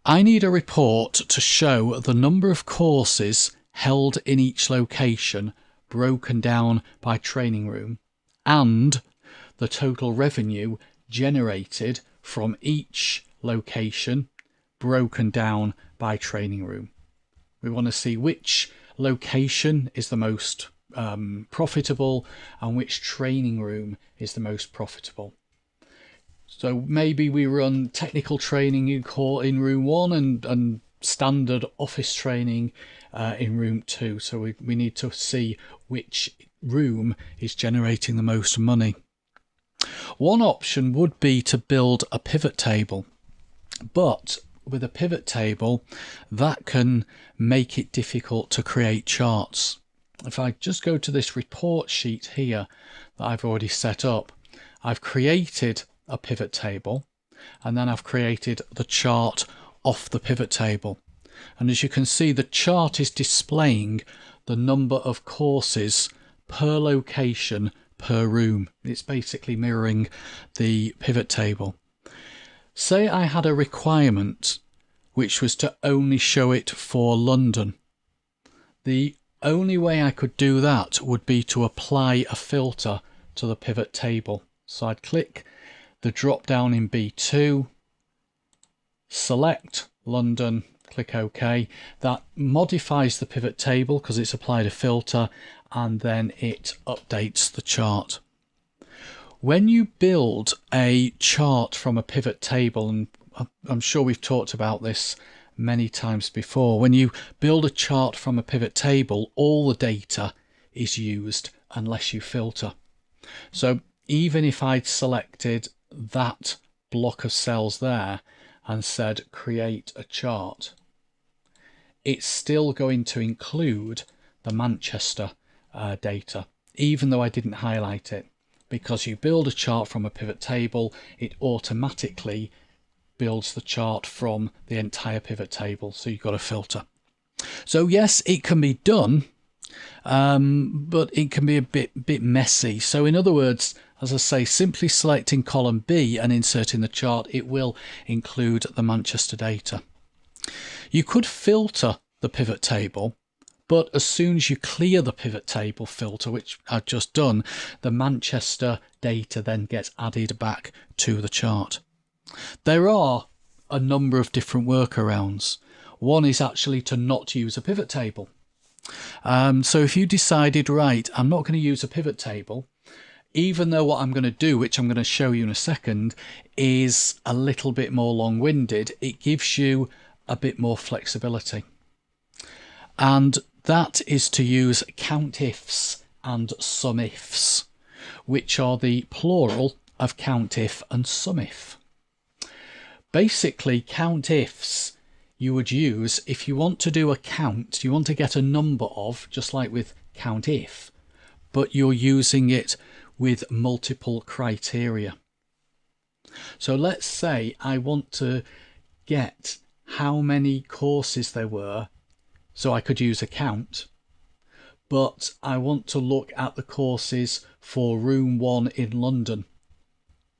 I need a report to show the number of courses held in each location broken down by training room and the total revenue generated from each location broken down by training room. We want to see which location is the most profitable and which training room is the most profitable. So maybe we run technical training in room 1 and standard office training in room 2. So we need to see which room is generating the most money. One option would be to build a pivot table, but with a pivot table that can make it difficult to create charts. If I just go to this report sheet here that I've already set up, I've created a pivot table and then I've created the chart off the pivot table. And as you can see, the chart is displaying the number of courses per location per room. It's basically mirroring the pivot table. Say I had a requirement which was to only show it for London. The only way I could do that would be to apply a filter to the pivot table. So I'd click the drop down in B2, select London, click OK. That modifies the pivot table because it's applied a filter, and then it updates the chart. When you build a chart from a pivot table, and I'm sure we've talked about this many times before, when you build a chart from a pivot table, all the data is used unless you filter. So even if I'd selected that block of cells there and said create a chart, it's still going to include the Manchester data, even though I didn't highlight it. Because you build a chart from a pivot table, it automatically builds the chart from the entire pivot table, so you've got a filter. So yes, it can be done, but it can be a bit messy. So in other words, as I say, simply selecting column B and inserting the chart, it will include the Manchester data. You could filter the pivot table, but as soon as you clear the pivot table filter, which I've just done, the Manchester data then gets added back to the chart. There are a number of different workarounds. One is actually to not use a pivot table. So if you decided, right, I'm not going to use a pivot table, even though what I'm going to do, which I'm going to show you in a second, is a little bit more long-winded, it gives you a bit more flexibility. And that is to use COUNTIFS and SUMIFS, which are the plural of COUNTIF and SUMIF. Basically, COUNTIFS you would use if you want to do a count, you want to get a number of, just like with COUNTIF, but you're using it with multiple criteria. So let's say I want to get how many courses there were, so I could use a count, but I want to look at the courses for room 1 in London.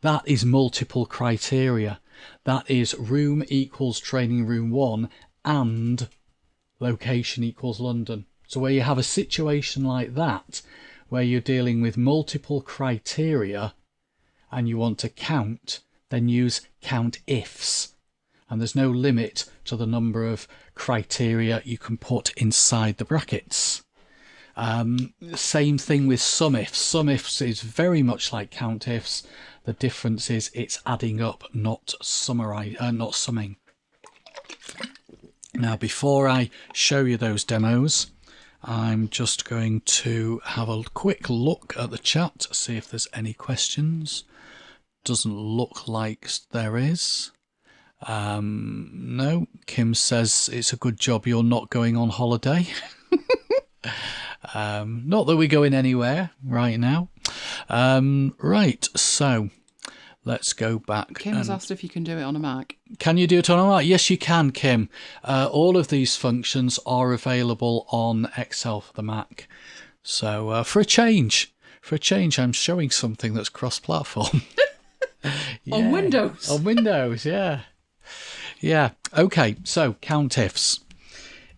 That is multiple criteria. That is room equals training room 1 and location equals London. So where you have a situation like that, where you're dealing with multiple criteria and you want to count, then use COUNTIFS. And there's no limit to the number of criteria you can put inside the brackets. Same thing with SUMIFS. SUMIFS is very much like COUNTIFS. The difference is it's adding up, not summing. Now, before I show you those demos, I'm just going to have a quick look at the chat to see if there's any questions. Doesn't look like there is. No, Kim says it's a good job you're not going on holiday. Not that we're going anywhere right now. Right, so let's go back. Kim has asked if you can do it on a Mac. Can you do it on a Mac? Yes, you can, Kim. All of these functions are available on Excel for the Mac. So for a change, I'm showing something that's cross-platform. Yeah. On Windows. On Windows, yeah. Yeah. Okay, so COUNTIFS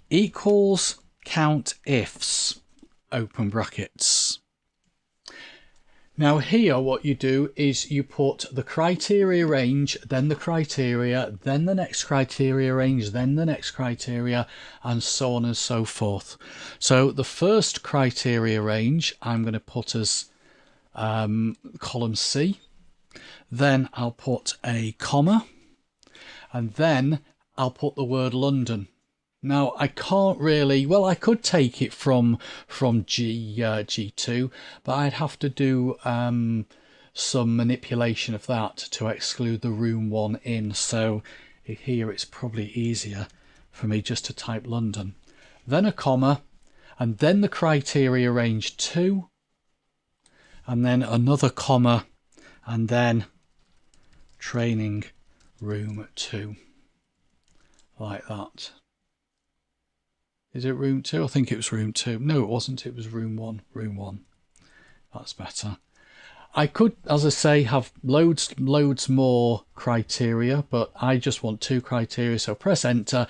equals COUNTIFS, open brackets. Now here what you do is you put the criteria range, then the criteria, then the next criteria range, then the next criteria, and so on and so forth. So the first criteria range I'm going to put as column C. Then I'll put a comma, and then I'll put the word London. Now I can't really, well, I could take it from G2, but I'd have to do some manipulation of that to exclude the room 1 in. So here it's probably easier for me just to type London, then a comma, and then the criteria range 2, and then another comma, and then training room 2, like that. Is it room 2? I think it was room 2. No, it wasn't. It was room 1. Room 1. That's better. I could, as I say, have loads more criteria, but I just want 2 criteria. So press enter,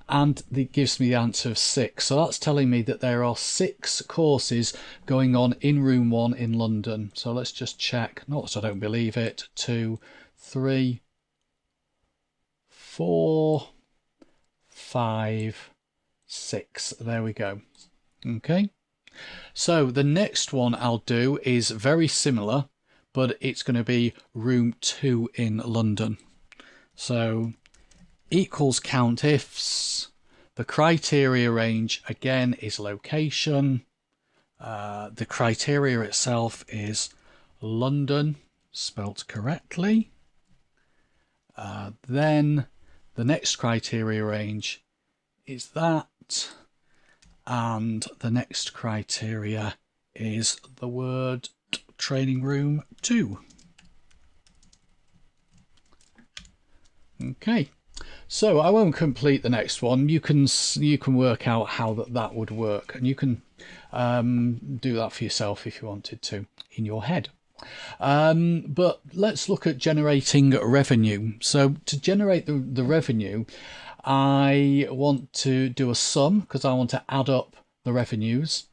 and it gives me the answer of 6. So that's telling me that there are 6 courses going on in room 1 in London. So let's just check. Not that I don't believe it. 2, 3, 4, 5, 6. There we go. Okay. So the next one I'll do is very similar, but it's going to be room 2 in London. So equals COUNTIFS. The criteria range again is location. The criteria itself is London, spelt correctly. Then the next criteria range is that, and the next criteria is the word training room 2. Okay, so I won't complete the next one. You can work out how that would work, and you can do that for yourself if you wanted to in your head. But let's look at generating revenue. So to generate the revenue, I want to do a sum because I want to add up the revenues,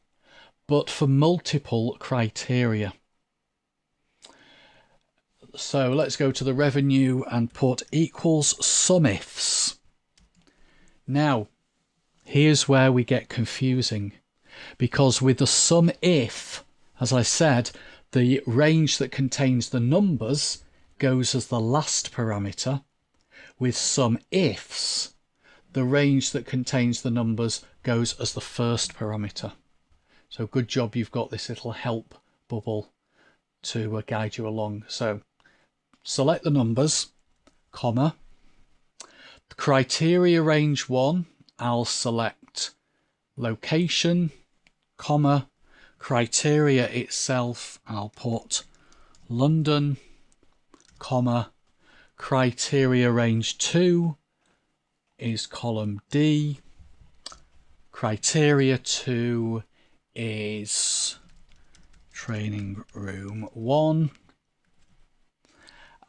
but for multiple criteria. So let's go to the revenue and put equals SUMIFS. Now, here's where we get confusing, because with the SUMIF, as I said, the range that contains the numbers goes as the last parameter. With SUMIFS, the range that contains the numbers goes as the first parameter. So good job you've got this little help bubble to guide you along. So select the numbers, comma, the criteria range 1, I'll select location, comma, criteria itself, I'll put London, comma, criteria range 2 is column D, criteria 2 is training room 1,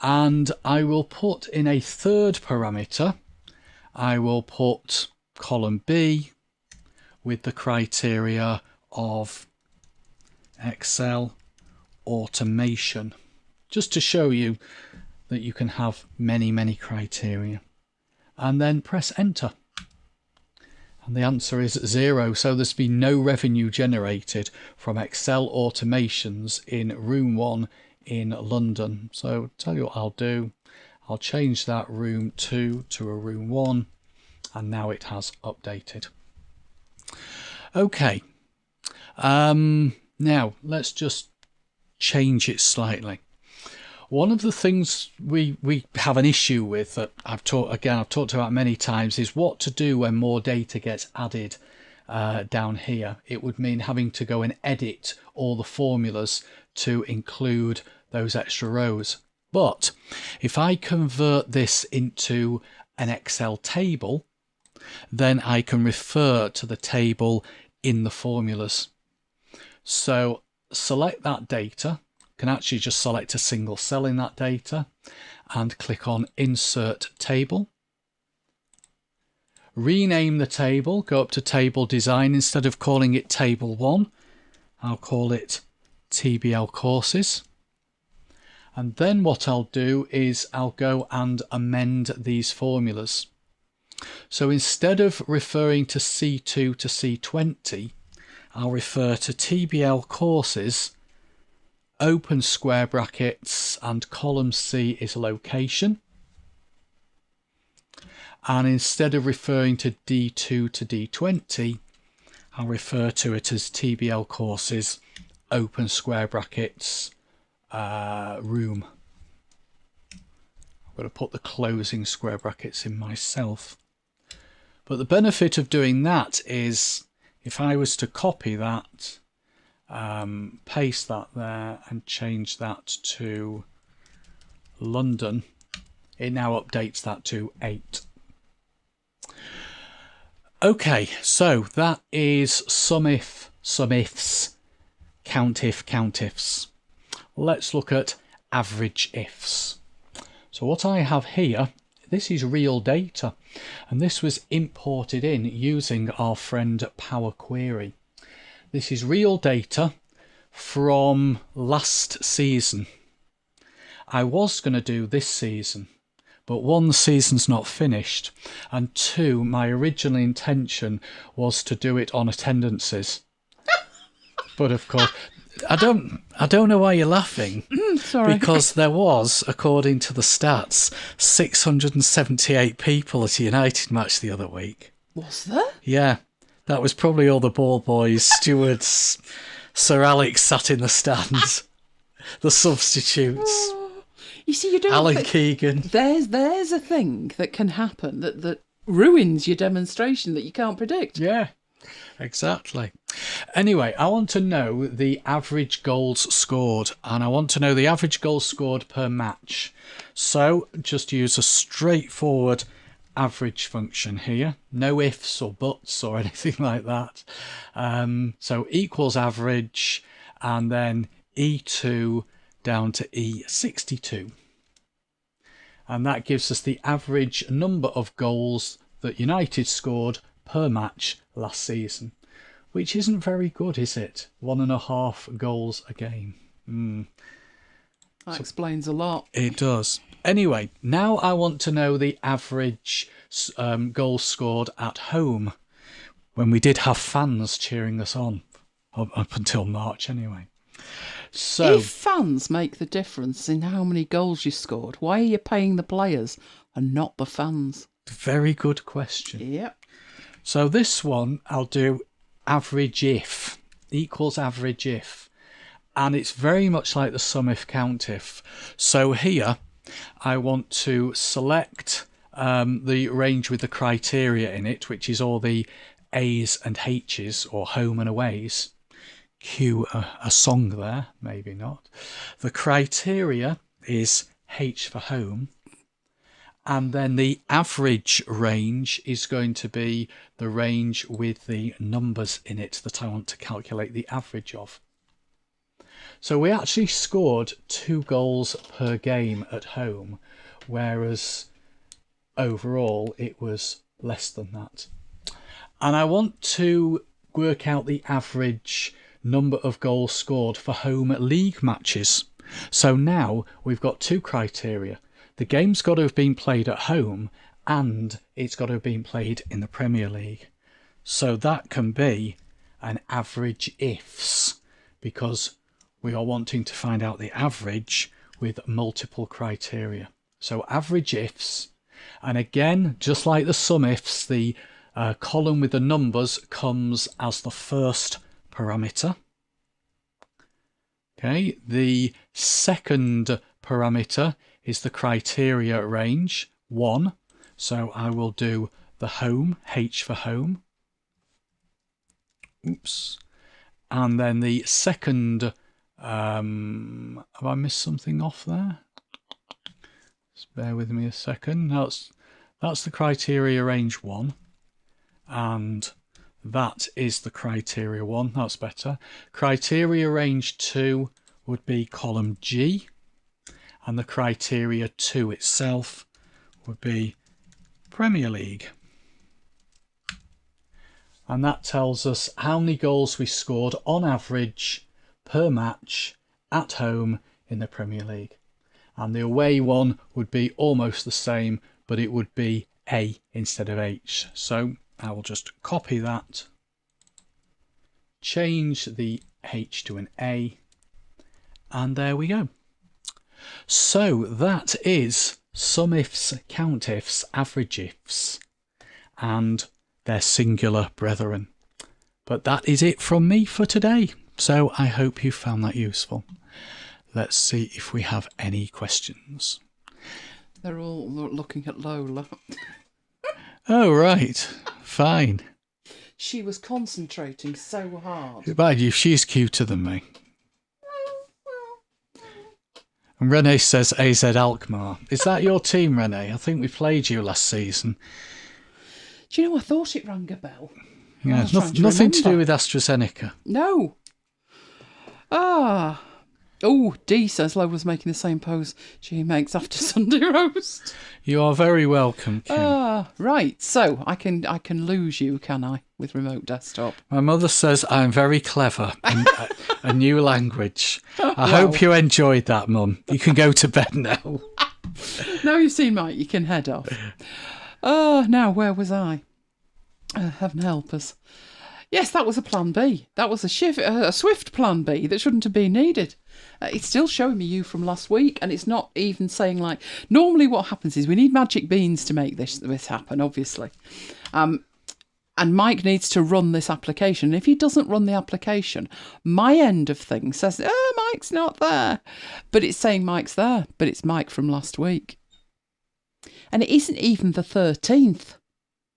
and I will put in a third parameter, I will put column B with the criteria of Excel automation, just to show you that you can have many criteria, and then press enter. And the answer is 0, so there's been no revenue generated from Excel automations in room 1 in London. So tell you what I'll do, I'll change that room 2 to a room 1, and now it has updated. Okay, now let's just change it slightly. One of the things we have an issue with that I've talked about many times is what to do when more data gets added down here. It would mean having to go and edit all the formulas to include those extra rows. But if I convert this into an Excel table, then I can refer to the table in the formulas. So select that data, can actually just select a single cell in that data and click on Insert Table. Rename the table, go up to Table Design. Instead of calling it Table 1, I'll call it TBL Courses. And then what I'll do is I'll go and amend these formulas. So instead of referring to C2 to C20, I'll refer to TBL Courses, open square brackets, and column C is location. And instead of referring to D2 to D20, I'll refer to it as TBL Courses, open square brackets, room. I'm going to put the closing square brackets in myself. But the benefit of doing that is if I was to copy that, paste that there and change that to London, it now updates that to 8. Okay, so that is SUMIFS, COUNTIFS. Let's look at AVERAGEIFS. So what I have here, this is real data, and this was imported in using our friend Power Query. This is real data from last season. I was going to do this season, but 1, the season's not finished, and 2, my original intention was to do it on attendances. But of course, I don't know why you're laughing. Sorry. Because there was, according to the stats, 678 people at a United match the other week. Was there? Yeah. That was probably all the ball boys, stewards, Sir Alex sat in the stands, the substitutes. You see, you don't. Alan Keegan. There's a thing that can happen that ruins your demonstration that you can't predict. Yeah, exactly. Anyway, I want to know the average goals scored, and I want to know the average goals scored per match. So just use a straightforward average function here, no ifs or buts or anything like that. So equals average, and then E2 down to E62, and that gives us the average number of goals that United scored per match last season, which isn't very good, is it? 1.5 goals a game. That explains a lot. It does. Anyway, now I want to know the average goals scored at home, when we did have fans cheering us on, up until March anyway. So, if fans make the difference in how many goals you scored, why are you paying the players and not the fans? Very good question. Yep. So this one, I'll do average if equals average if. And it's very much like the SUMIF COUNTIF. So here, I want to select the range with the criteria in it, which is all the A's and H's, or home and aways. Cue a song there, maybe not. The criteria is H for home. And then the average range is going to be the range with the numbers in it that I want to calculate the average of. So we actually scored 2 goals per game at home, whereas overall it was less than that. And I want to work out the average number of goals scored for home league matches. So now we've got 2 criteria. The game's got to have been played at home and it's got to have been played in the Premier League. So that can be an average ifs, because we are wanting to find out the average with multiple criteria. So average ifs, and again, just like the SUMIFS, the column with the numbers comes as the first parameter. Okay, the second parameter is the criteria range, 1. So I will do the home, H for home. Oops. And then the second, have I missed something off there? Just bear with me a second. That's the criteria range 1. And that is the criteria 1. That's better. Criteria range 2 would be column G. And the criteria 2 itself would be Premier League. And that tells us how many goals we scored on average per match at home in the Premier League. And the away one would be almost the same, but it would be A instead of H. So I will just copy that, change the H to an A, and there we go. So that is SUMIFS, COUNTIFS, AVERAGEIFS, and their singular brethren. But that is it from me for today. So I hope you found that useful. Let's see if we have any questions. They're all looking at Lola. Oh, right. Fine. She was concentrating so hard. But she's cuter than me. And Renee says AZ Alkmaar. Is that your team, Renee? I think we played you last season. Do you know, I thought it rang a bell. Yeah, nothing to do with AstraZeneca. No. Ah. Oh, Dee says Lola's making the same pose she makes after Sunday roast. You are very welcome, Kim. Ah, right. So I can lose you, can I, with remote desktop? My mother says I'm very clever. A new language. I hope you enjoyed that, Mum. You can go to bed now. Now you've seen Mike, you can head off. Now where was I? Heaven help us. Yes, that was a plan B. That was a swift plan B that shouldn't have been needed. It's still showing me you from last week, and it's not even saying like... Normally what happens is we need magic beans to make this happen, obviously. And Mike needs to run this application. And if he doesn't run the application, my end of things says, Mike's not there. But it's saying Mike's there, but it's Mike from last week. And it isn't even the 13th.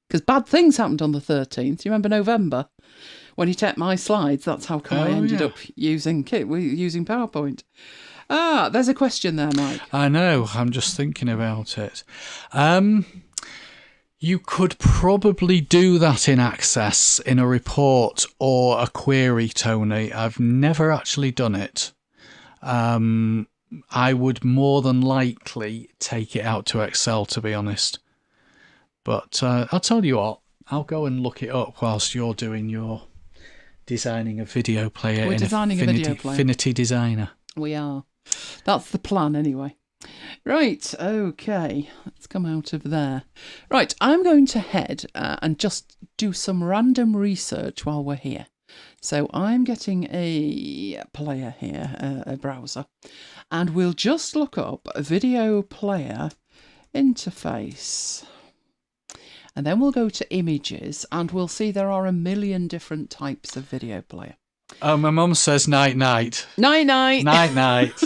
Because bad things happened on the 13th. Do you remember November? When he checked my slides, that's how come I ended up using PowerPoint. There's a question there, Mike. I know. I'm just thinking about it. You could probably do that in Access in a report or a query, Tony. I've never actually done it. I would more than likely take it out to Excel, to be honest. But I'll tell you what, I'll go and look it up whilst you're doing your designing a video player. We're designing a video player. Affinity Designer. We are. That's the plan anyway. Right, okay, let's come out of there. Right, I'm going to head and just do some random research while we're here. So I'm getting a player here, a browser, and we'll just look up a video player interface. And then we'll go to images and we'll see there are a million different types of video player. Oh, my mum says night night. Night night. Night night.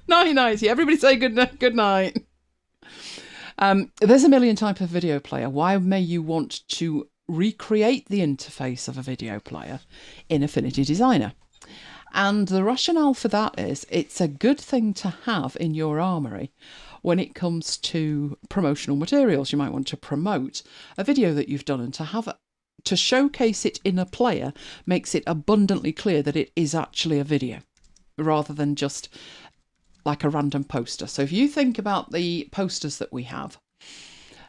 Night night. Yeah, everybody say good night. There's a million types of video player. Why may you want to recreate the interface of a video player in Affinity Designer? And the rationale for that is it's a good thing to have in your armoury when it comes to promotional materials. You might want to promote a video that you've done, and to showcase it in a player makes it abundantly clear that it is actually a video rather than just like a random poster. So if you think about the posters that we have,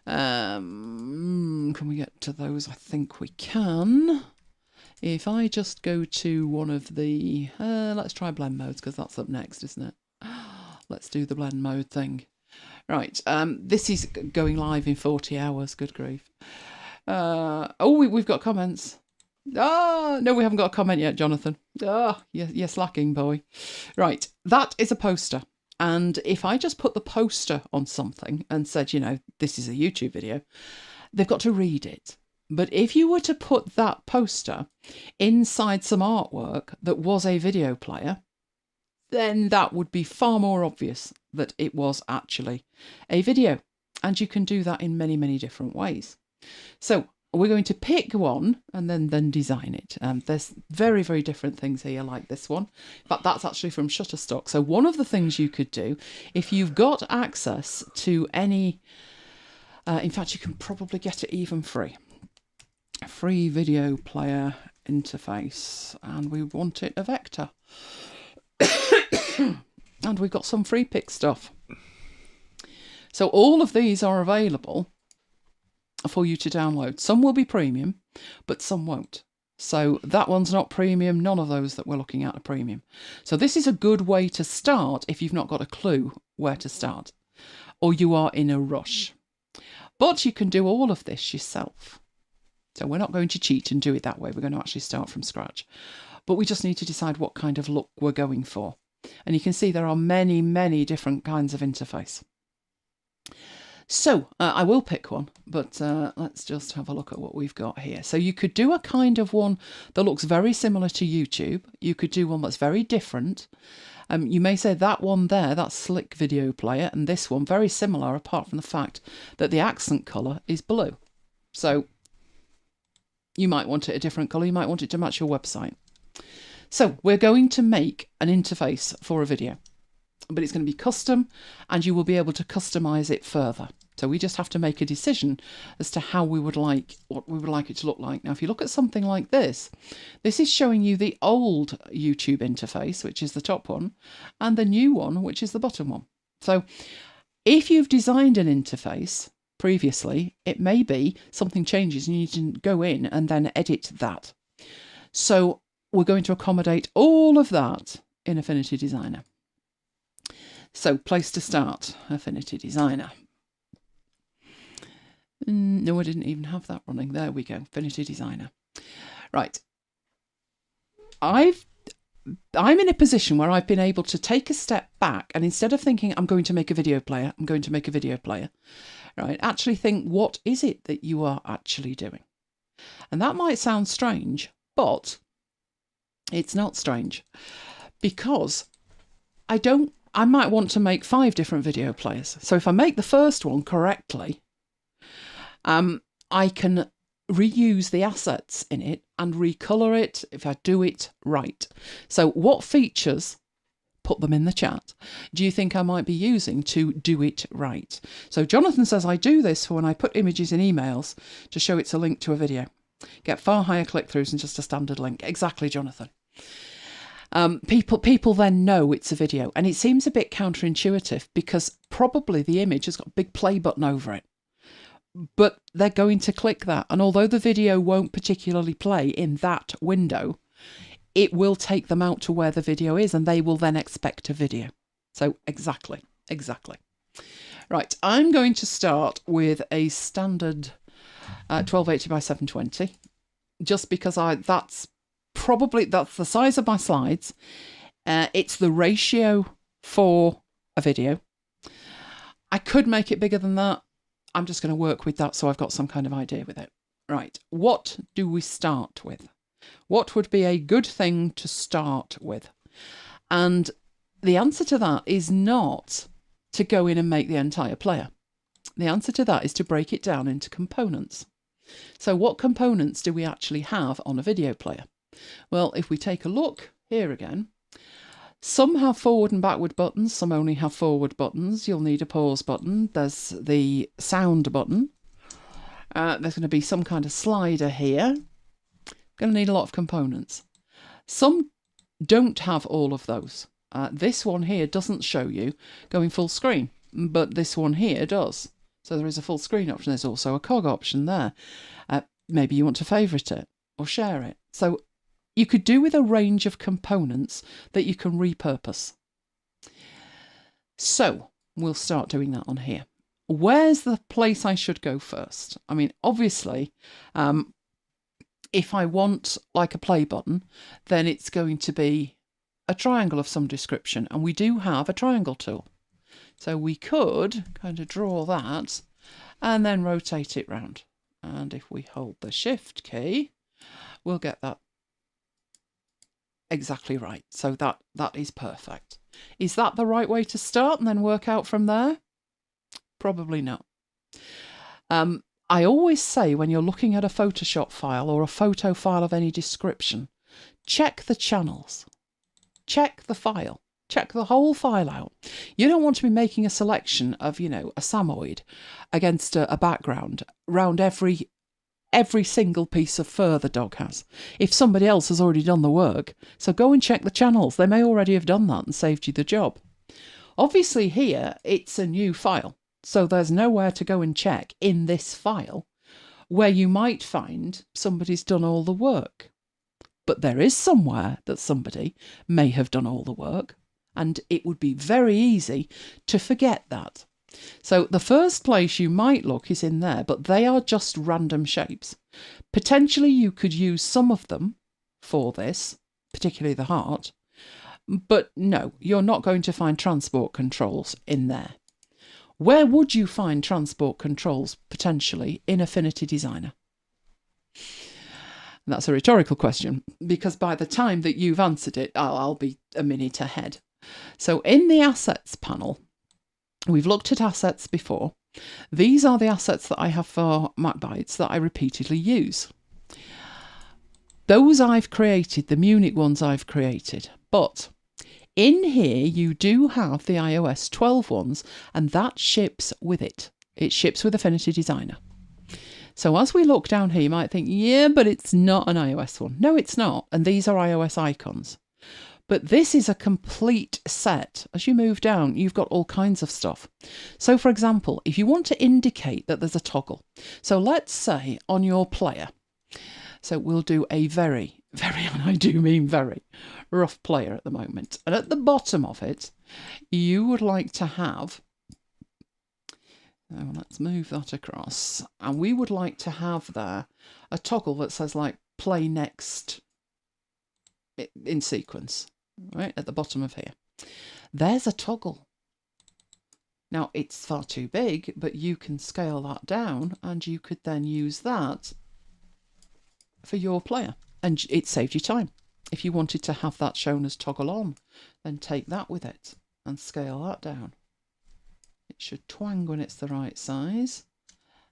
can we get to those? I think we can. If I just go to one of the, let's try blend modes because that's up next, isn't it? Let's do the blend mode thing. Right, this is going live in 40 hours, good grief. We've got comments. No, we haven't got a comment yet, Jonathan. You're slacking, boy. Right, that is a poster. And if I just put the poster on something and said, this is a YouTube video, they've got to read it. But if you were to put that poster inside some artwork that was a video player, then that would be far more obvious that it was actually a video. And you can do that in many, many different ways. So we're going to pick one and then design it. There's very, very different things here like this one. But that's actually from Shutterstock. So one of the things you could do, if you've got access to any, in fact, you can probably get it even free. Free video player interface, and we want it a vector. And we've got some free pick stuff. So all of these are available for you to download. Some will be premium, but some won't. So that one's not premium. None of those that we're looking at are premium. So this is a good way to start if you've not got a clue where to start, or you are in a rush. But you can do all of this yourself. So we're not going to cheat and do it that way. We're going to actually start from scratch. But we just need to decide what kind of look we're going for. And you can see there are many, many different kinds of interface. So I will pick one, but let's just have a look at what we've got here. So you could do a kind of one that looks very similar to YouTube. You could do one that's very different. You may say that one there, that's Slick Video Player, and this one very similar, apart from the fact that the accent colour is blue. So you might want it a different colour, you might want it to match your website. So we're going to make an interface for a video, but it's going to be custom and you will be able to customize it further. So we just have to make a decision as to how we would like, what we would like it to look like. Now, if you look at something like this, this is showing you the old YouTube interface, which is the top one, and the new one, which is the bottom one. So if you've designed an interface previously, it may be something changes and you need to go in and then edit that. So we're going to accommodate all of that in Affinity Designer. So place to start, Affinity Designer. No, I didn't even have that running. There we go, Affinity Designer. Right. I'm in a position where I've been able to take a step back and instead of thinking I'm going to make a video player, I'm going to make a video player, right? Actually think, what is it that you are actually doing? And that might sound strange, but it's not strange because I might want to make 5 different video players. So if I make the first one correctly, I can reuse the assets in it and recolor it if I do it right. So what features, put them in the chat, do you think I might be using to do it right? So Jonathan says I do this for when I put images in emails to show it's a link to a video. Get far higher click-throughs than just a standard link. Exactly, Jonathan. People then know it's a video, and it seems a bit counterintuitive because probably the image has got a big play button over it. But they're going to click that, and although the video won't particularly play in that window, it will take them out to where the video is, and they will then expect a video. So exactly. Right, I'm going to start with a standard 1280 by 720, just because that's the size of my slides. It's the ratio for a video. I could make it bigger than that. I'm just going to work with that so I've got some kind of idea with it. Right, what do we start with? What would be a good thing to start with? And the answer to that is not to go in and make the entire player. The answer to that is to break it down into components. So what components do we actually have on a video player? Well, if we take a look here again, some have forward and backward buttons, some only have forward buttons. You'll need a pause button. There's the sound button. There's going to be some kind of slider here. Going to need a lot of components. Some don't have all of those. This one here doesn't show you going full screen, but this one here does. So there is a full screen option. There's also a cog option there. Maybe you want to favourite it or share it. So you could do with a range of components that you can repurpose. So we'll start doing that on here. Where's the place I should go first? I mean, obviously, if I want like a play button, then it's going to be a triangle of some description. And we do have a triangle tool. So we could kind of draw that and then rotate it round. And if we hold the Shift key, we'll get that exactly right. So that is perfect. Is that the right way to start and then work out from there? Probably not. I always say when you're looking at a Photoshop file or a photo file of any description, check the channels, check the file, check the whole file out. You don't want to be making a selection of, you know, a Samoyed against a background around every single piece of fur the dog has, if somebody else has already done the work. So go and check the channels. They may already have done that and saved you the job. Obviously here, it's a new file. So there's nowhere to go and check in this file where you might find somebody's done all the work. But there is somewhere that somebody may have done all the work, and it would be very easy to forget that. So the first place you might look is in there, but they are just random shapes. Potentially you could use some of them for this, particularly the heart, but no, you're not going to find transport controls in there. Where would you find transport controls potentially in Affinity Designer? That's a rhetorical question, because by the time that you've answered it, I'll be a minute ahead. So in the Assets panel, we've looked at assets before. These are the assets that I have for MacBites that I repeatedly use. Those I've created, the Munich ones I've created, but in here you do have the iOS 12 ones, and that ships with it. It ships with Affinity Designer. So as we look down here, you might think, yeah, but it's not an iOS one. No, it's not. And these are iOS icons. But this is a complete set. As you move down, you've got all kinds of stuff. So for example, if you want to indicate that there's a toggle, so let's say on your player, so we'll do a very, and I do mean very, rough player at the moment. And at the bottom of it, you would like to have, let's move that across, and we would like to have there a toggle that says like play next in sequence, right at the bottom of here. There's a toggle. Now it's far too big, but you can scale that down and you could then use that for your player, and it saved you time. If you wanted to have that shown as toggle on, then take that with it and scale that down. It should twang when it's the right size,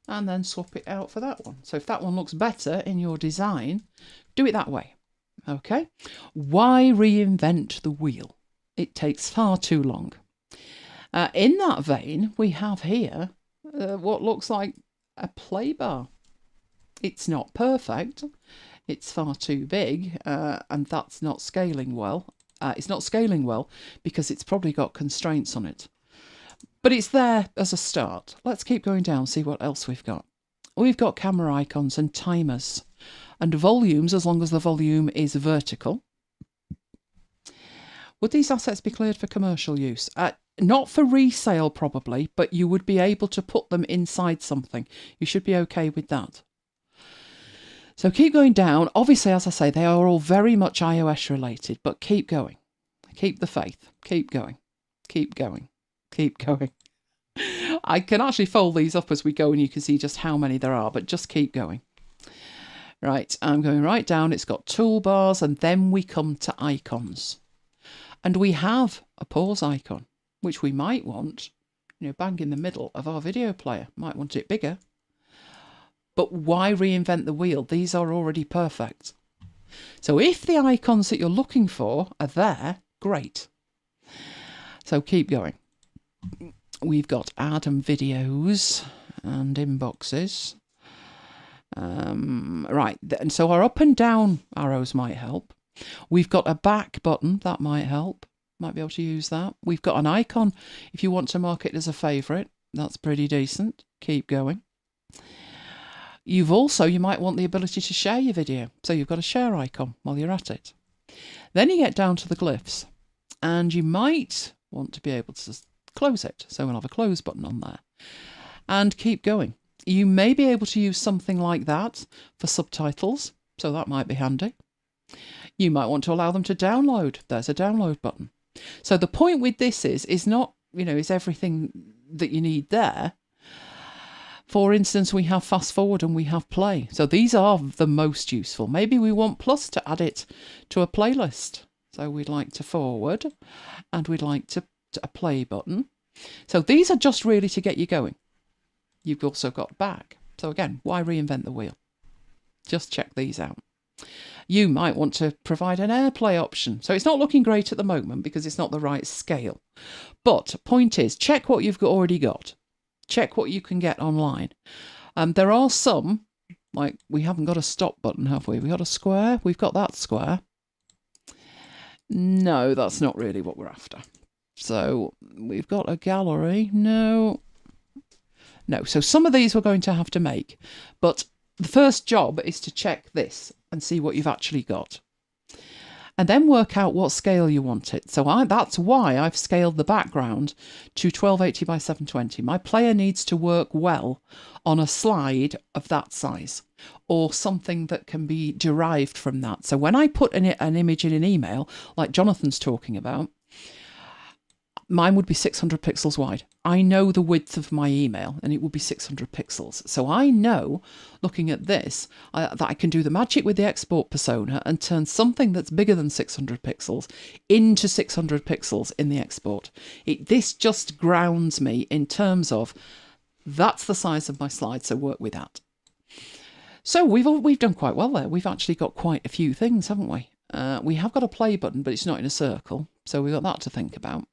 and then swap it out for that one. So if that one looks better in your design, do it that way. Okay? Why reinvent the wheel? It takes far too long. In that vein, we have here what looks like a play bar. It's not perfect. It's far too big, and that's not scaling well. It's not scaling well because it's probably got constraints on it. But it's there as a start. Let's keep going down, see what else we've got. We've got camera icons and timers and volumes, as long as the volume is vertical. Would these assets be cleared for commercial use? Not for resale probably, but you would be able to put them inside something. You should be okay with that. So keep going down. Obviously, as I say, they are all very much iOS related, but keep going. Keep the faith. Keep going. Keep going. Keep going. I can actually fold these up as we go and you can see just how many there are, but just keep going. Right, I'm going right down. It's got toolbars and then we come to icons. And we have a pause icon, which we might want, bang in the middle of our video player. Might want it bigger. But why reinvent the wheel? These are already perfect. So if the icons that you're looking for are there, great. So keep going. We've got add and videos and inboxes. Right, and so our up and down arrows might help. We've got a back button, that might help. Might be able to use that. We've got an icon if you want to mark it as a favourite. That's pretty decent. Keep going. You might want the ability to share your video. So you've got a share icon while you're at it. Then you get down to the glyphs and you might want to be able to close it. So we'll have a close button on there and keep going. You may be able to use something like that for subtitles. So that might be handy. You might want to allow them to download. There's a download button. So the point with this is not, is everything that you need there. For instance, we have fast forward and we have play. So these are the most useful. Maybe we want plus to add it to a playlist. So we'd like to forward and we'd like to a play button. So these are just really to get you going. You've also got back. So again, why reinvent the wheel? Just check these out. You might want to provide an AirPlay option. So it's not looking great at the moment because it's not the right scale. But point is, check what you've already got. Check what you can get online. There are some, like we haven't got a stop button, have we? We got a square. We've got that square. No, that's not really what we're after. So we've got a gallery. No. So some of these we're going to have to make. But the first job is to check this and see what you've actually got. And then work out what scale you want it. So that's why I've scaled the background to 1280 by 720. My player needs to work well on a slide of that size or something that can be derived from that. So when I put an image in an email, like Jonathan's talking about, mine would be 600 pixels wide. I know the width of my email and it would be 600 pixels. So I know, looking at this, that I can do the magic with the export persona and turn something that's bigger than 600 pixels into 600 pixels in the export. This just grounds me in terms of that's the size of my slide, so work with that. So we've done quite well there. We've actually got quite a few things, haven't we? We have got a play button, but it's not in a circle. So we've got that to think about.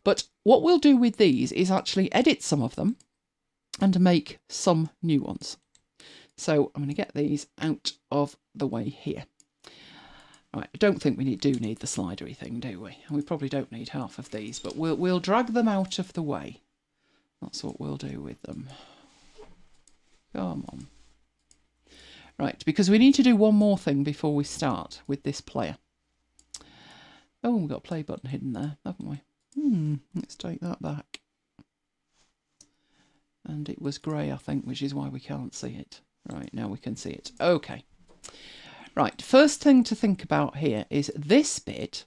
But what we'll do with these is actually edit some of them and make some new ones. So I'm going to get these out of the way here. Right, I don't think we do need the slidery thing, do we? And we probably don't need half of these, but we'll drag them out of the way. That's what we'll do with them. Come on. Right, because we need to do one more thing before we start with this player. Oh, we've got a play button hidden there, haven't we? Let's take that back. And it was grey, I think, which is why we can't see it. Right, now we can see it. Okay. Right, first thing to think about here is this bit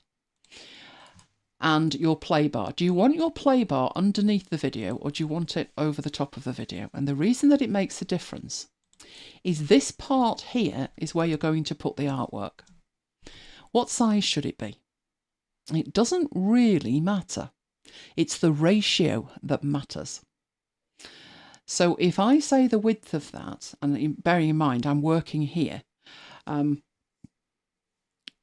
and your play bar. Do you want your play bar underneath the video or do you want it over the top of the video? And the reason that it makes a difference is this part here is where you're going to put the artwork. What size should it be? It doesn't really matter. It's the ratio that matters. So if I say the width of that, and bearing in mind I'm working here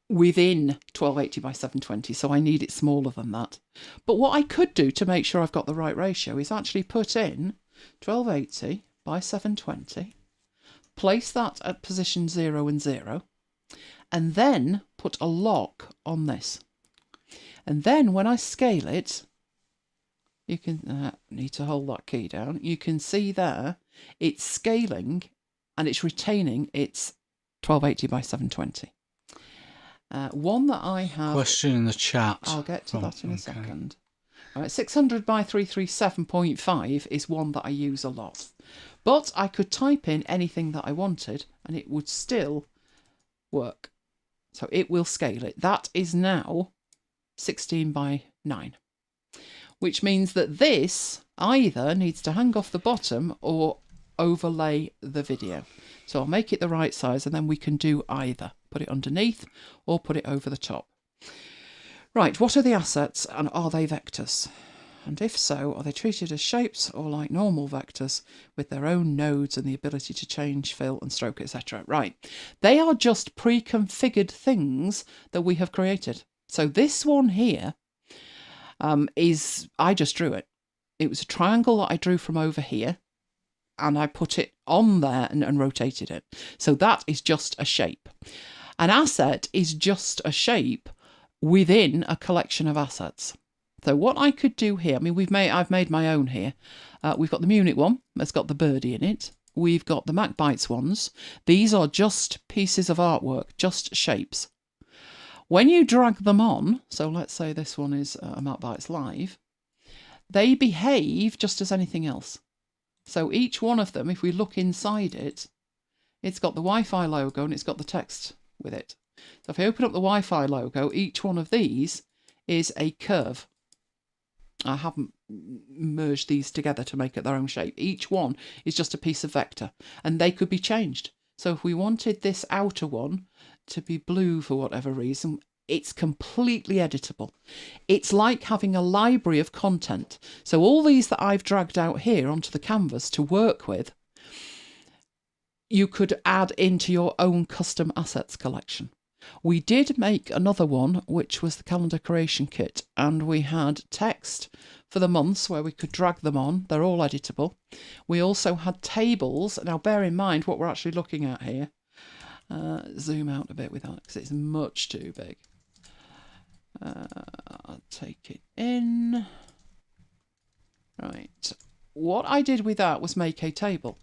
within 1280 by 720, so I need it smaller than that. But what I could do to make sure I've got the right ratio is actually put in 1280 by 720, place that at position 0 and 0, and then put a lock on this. And then when I scale it, you can need to hold that key down. You can see there it's scaling and it's retaining its 1280 by 720. One that I have... Question in the chat. I'll get to that in a second. All right, 600 by 337.5 is one that I use a lot. But I could type in anything that I wanted and it would still work. So it will scale it. That is now 16 by 9, which means that this either needs to hang off the bottom or overlay the video. So I'll make it the right size and then we can do either. Put it underneath or put it over the top. Right, what are the assets and are they vectors? And if so, are they treated as shapes or like normal vectors with their own nodes and the ability to change, fill and stroke, etc.? Right, they are just pre-configured things that we have created. So this one here I just drew it. It was a triangle that I drew from over here and I put it on there and rotated it. So that is just a shape. An asset is just a shape within a collection of assets. So what I could do here, I mean, I've made my own here. We've got the Munich one, that's got the birdie in it. We've got the MacBites ones. These are just pieces of artwork, just shapes. When you drag them on, so let's say this one is a MacBites Live, they behave just as anything else. So each one of them, if we look inside it, it's got the Wi-Fi logo and it's got the text with it. So if I open up the Wi-Fi logo, each one of these is a curve. I haven't merged these together to make it their own shape. Each one is just a piece of vector and they could be changed. So if we wanted this outer one to be blue for whatever reason, it's completely editable. It's like having a library of content. So all these that I've dragged out here onto the canvas to work with, you could add into your own custom assets collection. We did make another one, which was the calendar creation kit, and we had text for the months where we could drag them on. They're all editable. We also had tables. Now, bear in mind what we're actually looking at here. Zoom out a bit with that because it's much too big. I'll take it in. Right. What I did with that was make a table.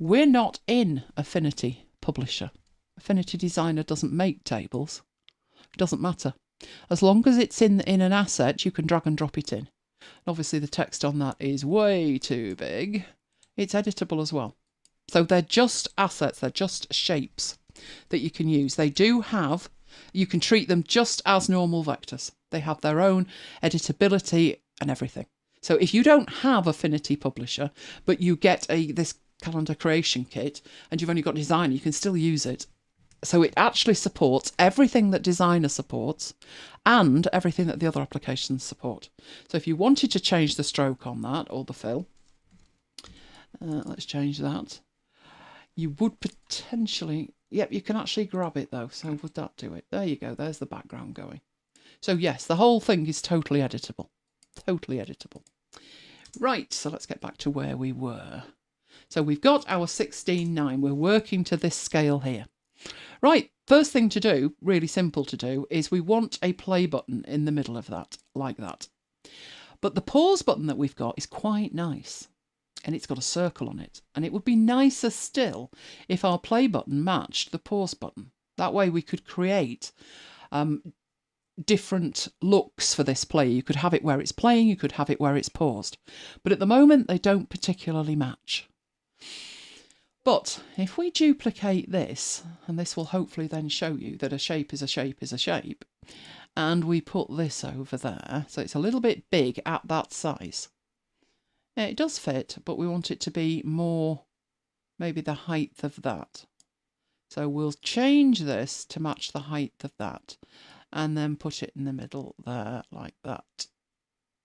We're not in Affinity Publisher. Affinity Designer doesn't make tables. It doesn't matter. As long as it's in an asset, you can drag and drop it in. Obviously, the text on that is way too big. It's editable as well. So they're just assets. They're just shapes that you can use. They do have, you can treat them just as normal vectors. They have their own editability and everything. So if you don't have Affinity Publisher, but you get this calendar creation kit and you've only got Designer, you can still use it. So it actually supports everything that Designer supports and everything that the other applications support. So if you wanted to change the stroke on that or the fill, let's change that. You would potentially, yep, you can actually grab it though. So would that do it? There you go. There's the background going. So yes, the whole thing is totally editable. Totally editable. Right, so let's get back to where we were. So we've got our 16:9. We're working to this scale here. Right, first thing to do, really simple to do, is we want a play button in the middle of that, like that. But the pause button that we've got is quite nice, and it's got a circle on it. And it would be nicer still if our play button matched the pause button. That way we could create different looks for this play. You could have it where it's playing, you could have it where it's paused. But at the moment, they don't particularly match. But if we duplicate this, and this will hopefully then show you that a shape is a shape is a shape, and we put this over there, so it's a little bit big at that size. Yeah, it does fit, but we want it to be more, maybe the height of that. So we'll change this to match the height of that, and then put it in the middle there, like that.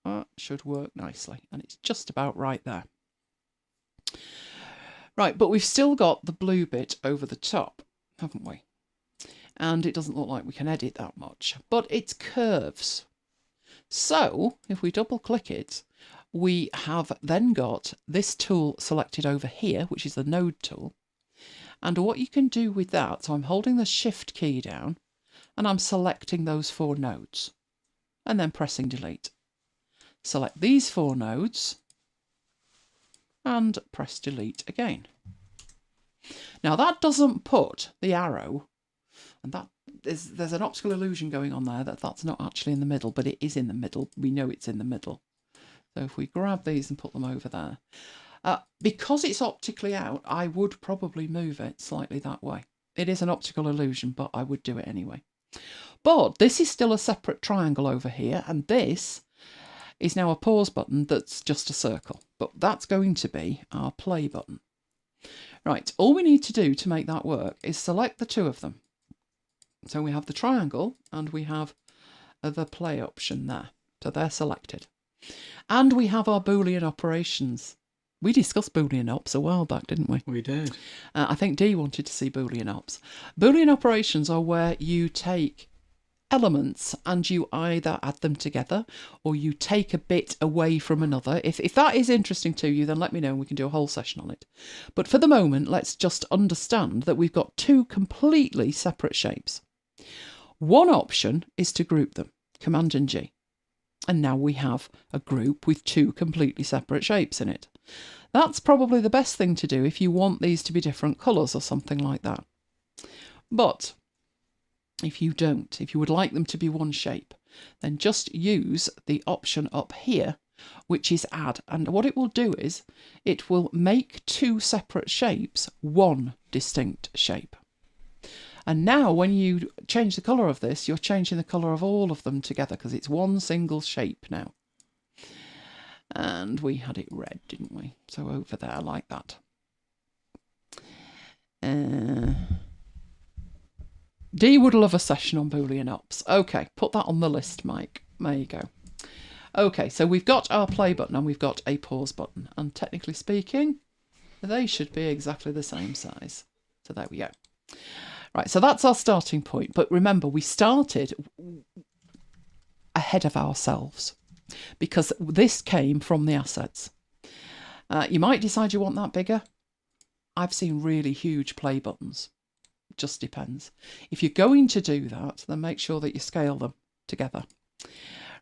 That should work nicely, and it's just about right there. Right, but we've still got the blue bit over the top, haven't we? And it doesn't look like we can edit that much, but it's curves. So if we double click it, we have then got this tool selected over here, which is the node tool. And what you can do with that, so I'm holding the shift key down and I'm selecting those 4 nodes and then pressing delete. Select these 4 nodes and press delete again. Now that doesn't put the arrow, and that there's an optical illusion going on there that's not actually in the middle, but it is in the middle. We know it's in the middle. So if we grab these and put them over there, because it's optically out, I would probably move it slightly that way. It is an optical illusion, but I would do it anyway. But this is still a separate triangle over here, and this is now a pause button that's just a circle, but that's going to be our play button. Right, all we need to do to make that work is select the two of them. So we have the triangle and we have the play option there. So they're selected. And we have our Boolean operations. We discussed Boolean ops a while back, didn't we? We did. I think Dee wanted to see Boolean ops. Boolean operations are where you take elements and you either add them together or you take a bit away from another. If that is interesting to you, then let me know and we can do a whole session on it. But for the moment, let's just understand that we've got two completely separate shapes. One option is to group them, Command and G. And now we have a group with two completely separate shapes in it. That's probably the best thing to do if you want these to be different colours or something like that. But if you don't, if you would like them to be one shape, then just use the option up here, which is add. And what it will do is it will make two separate shapes one distinct shape. And now when you change the colour of this, you're changing the colour of all of them together because it's one single shape now. And we had it red, didn't we? So over there like that. Dee would love a session on Boolean ops. Okay, put that on the list, Mike. There you go. Okay, so we've got our play button and we've got a pause button. And technically speaking, they should be exactly the same size. So there we go. Right, so that's our starting point. But remember, we started ahead of ourselves because this came from the assets. You might decide you want that bigger. I've seen really huge play buttons. Just depends. If you're going to do that, then make sure that you scale them together.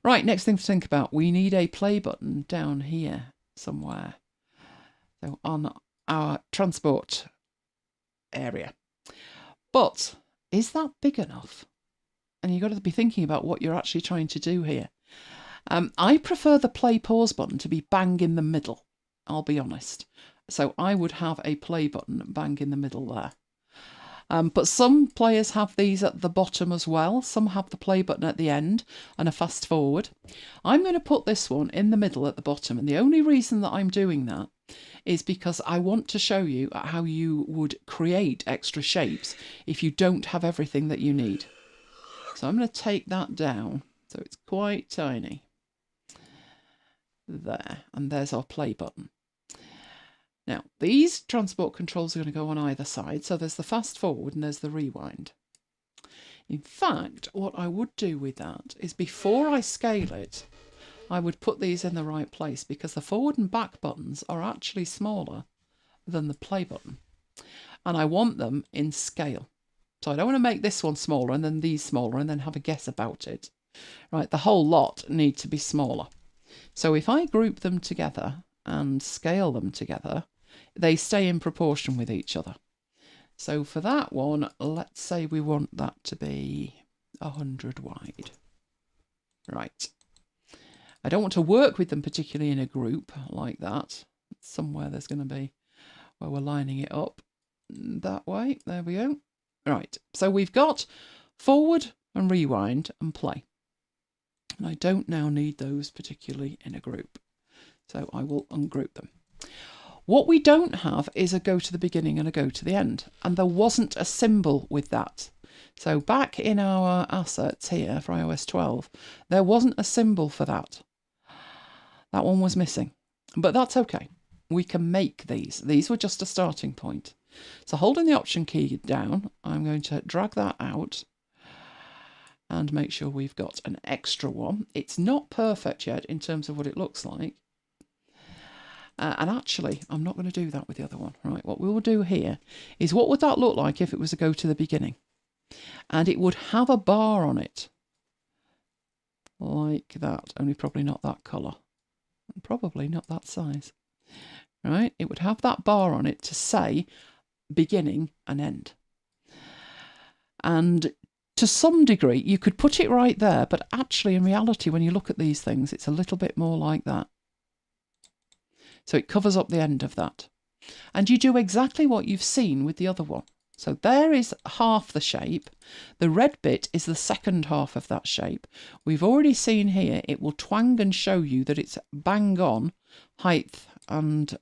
Right, next thing to think about, we need a play button down here somewhere. So on our transport area. But is that big enough? And you've got to be thinking about what you're actually trying to do here. I prefer the play pause button to be bang in the middle, I'll be honest. So I would have a play button bang in the middle there. But some players have these at the bottom as well. Some have the play button at the end and a fast forward. I'm going to put this one in the middle at the bottom. And the only reason that I'm doing that is because I want to show you how you would create extra shapes if you don't have everything that you need. So I'm going to take that down. So it's quite tiny. There. And there's our play button. Now, these transport controls are going to go on either side. So there's the fast forward and there's the rewind. In fact, what I would do with that is before I scale it, I would put these in the right place because the forward and back buttons are actually smaller than the play button. And I want them in scale. So I don't want to make this one smaller and then these smaller and then have a guess about it. Right, the whole lot need to be smaller. So if I group them together and scale them together, they stay in proportion with each other. So for that one, let's say we want that to be 100 wide. Right. I don't want to work with them particularly in a group like that. Somewhere there's going to be where we're lining it up that way. There we go. Right. So we've got forward and rewind and play. And I don't now need those particularly in a group. So I will ungroup them. What we don't have is a go to the beginning and a go to the end. And there wasn't a symbol with that. So back in our assets here for iOS 12, there wasn't a symbol for that. That one was missing. But that's okay. We can make these. These were just a starting point. So holding the Option key down, I'm going to drag that out and make sure we've got an extra one. It's not perfect yet in terms of what it looks like. And actually, I'm not going to do that with the other one. Right, what we will do here is what would that look like if it was a go to the beginning? And it would have a bar on it. Like that, only probably not that colour. Probably not that size. Right, it would have that bar on it to say beginning and end. And to some degree, you could put it right there, but actually in reality, when you look at these things, it's a little bit more like that. So it covers up the end of that. And you do exactly what you've seen with the other one. So there is half the shape. The red bit is the second half of that shape. We've already seen here it will twang and show you that it's bang on height and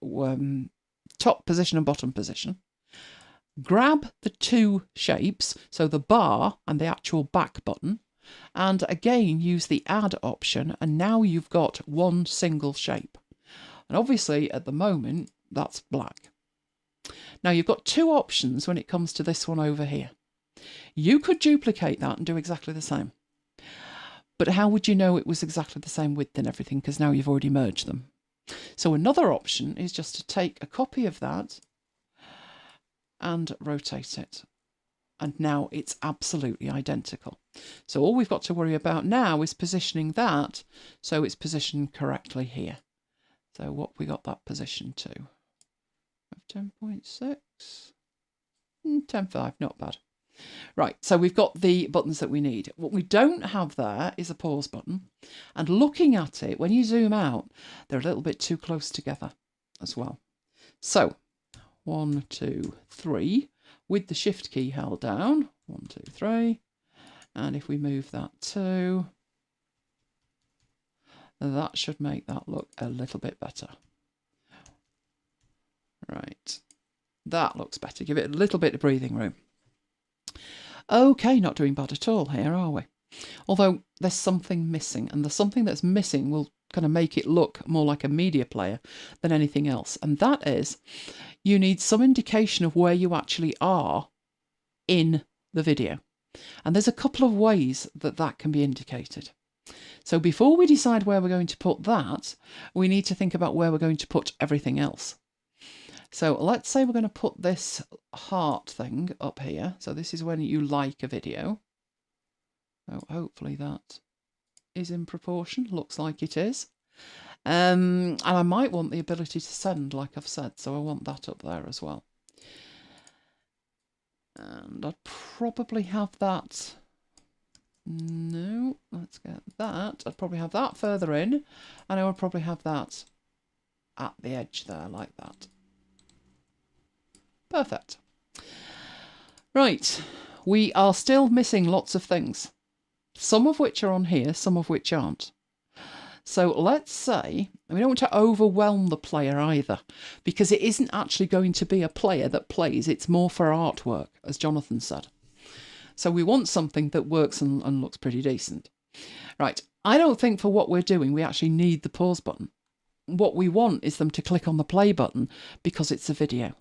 top position and bottom position. Grab the two shapes, so the bar and the actual back button, and again use the add option, and now you've got one single shape. And obviously at the moment that's black. Now you've got two options when it comes to this one over here. You could duplicate that and do exactly the same. But how would you know it was exactly the same width and everything, because now you've already merged them? So another option is just to take a copy of that and rotate it. And now it's absolutely identical. So all we've got to worry about now is positioning that so it's positioned correctly here. So what we got that position to? 10.6, 10.5, not bad. Right, so we've got the buttons that we need. What we don't have there is a pause button. And looking at it, when you zoom out, they're a little bit too close together as well. So 1, 2, 3, with the shift key held down. 1, 2, 3. And if we move that to, that should make that look a little bit better. Right, that looks better. Give it a little bit of breathing room. Okay, not doing bad at all here, are we? Although there's something missing, and the something that's missing will kind of make it look more like a media player than anything else. And that is, you need some indication of where you actually are in the video. And there's a couple of ways that that can be indicated. So before we decide where we're going to put that, we need to think about where we're going to put everything else. So let's say we're going to put this heart thing up here. So this is when you like a video. So hopefully that is in proportion. Looks like it is. And I might want the ability to send, like I've said. So I want that up there as well. And I'd probably have that. No, let's get that. I'd probably have that further in. And I would probably have that at the edge there, like that. Perfect. Right, we are still missing lots of things, some of which are on here, some of which aren't. So let's say, we don't want to overwhelm the player either, because it isn't actually going to be a player that plays, it's more for artwork, as Jonathan said. So we want something that works and looks pretty decent. Right, I don't think for what we're doing we actually need the pause button. What we want is them to click on the play button because it's a video.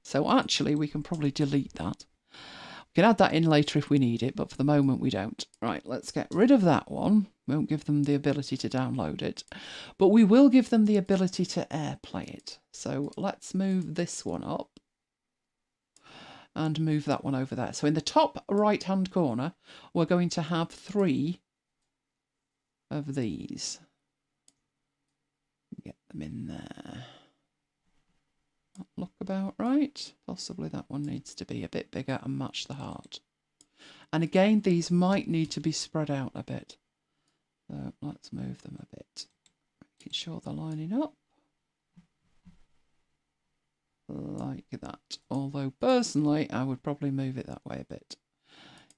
So actually we can probably delete that. We can add that in later if we need it, but for the moment we don't. Right, let's get rid of that one. We won't give them the ability to download it, but we will give them the ability to AirPlay it. So let's move this one up and move that one over there. So in the top right hand corner, we're going to have 3 of these. Get them in there. That look about right. Possibly that one needs to be a bit bigger and match the heart. And again, these might need to be spread out a bit. So let's move them a bit. Making sure they're lining up. Like that. Although personally, I would probably move it that way a bit.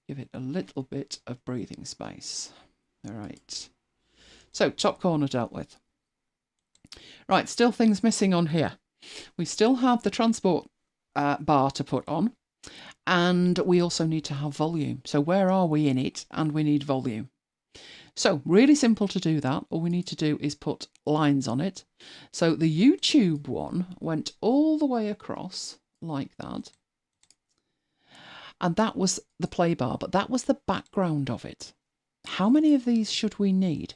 Give it a little bit of breathing space. All right. So top corner dealt with. Right, still things missing on here. We still have the transport bar to put on, and we also need to have volume. So where are we in it? And we need volume. So really simple to do that. All we need to do is put lines on it. So the YouTube one went all the way across like that. And that was the play bar, but that was the background of it. How many of these should we need?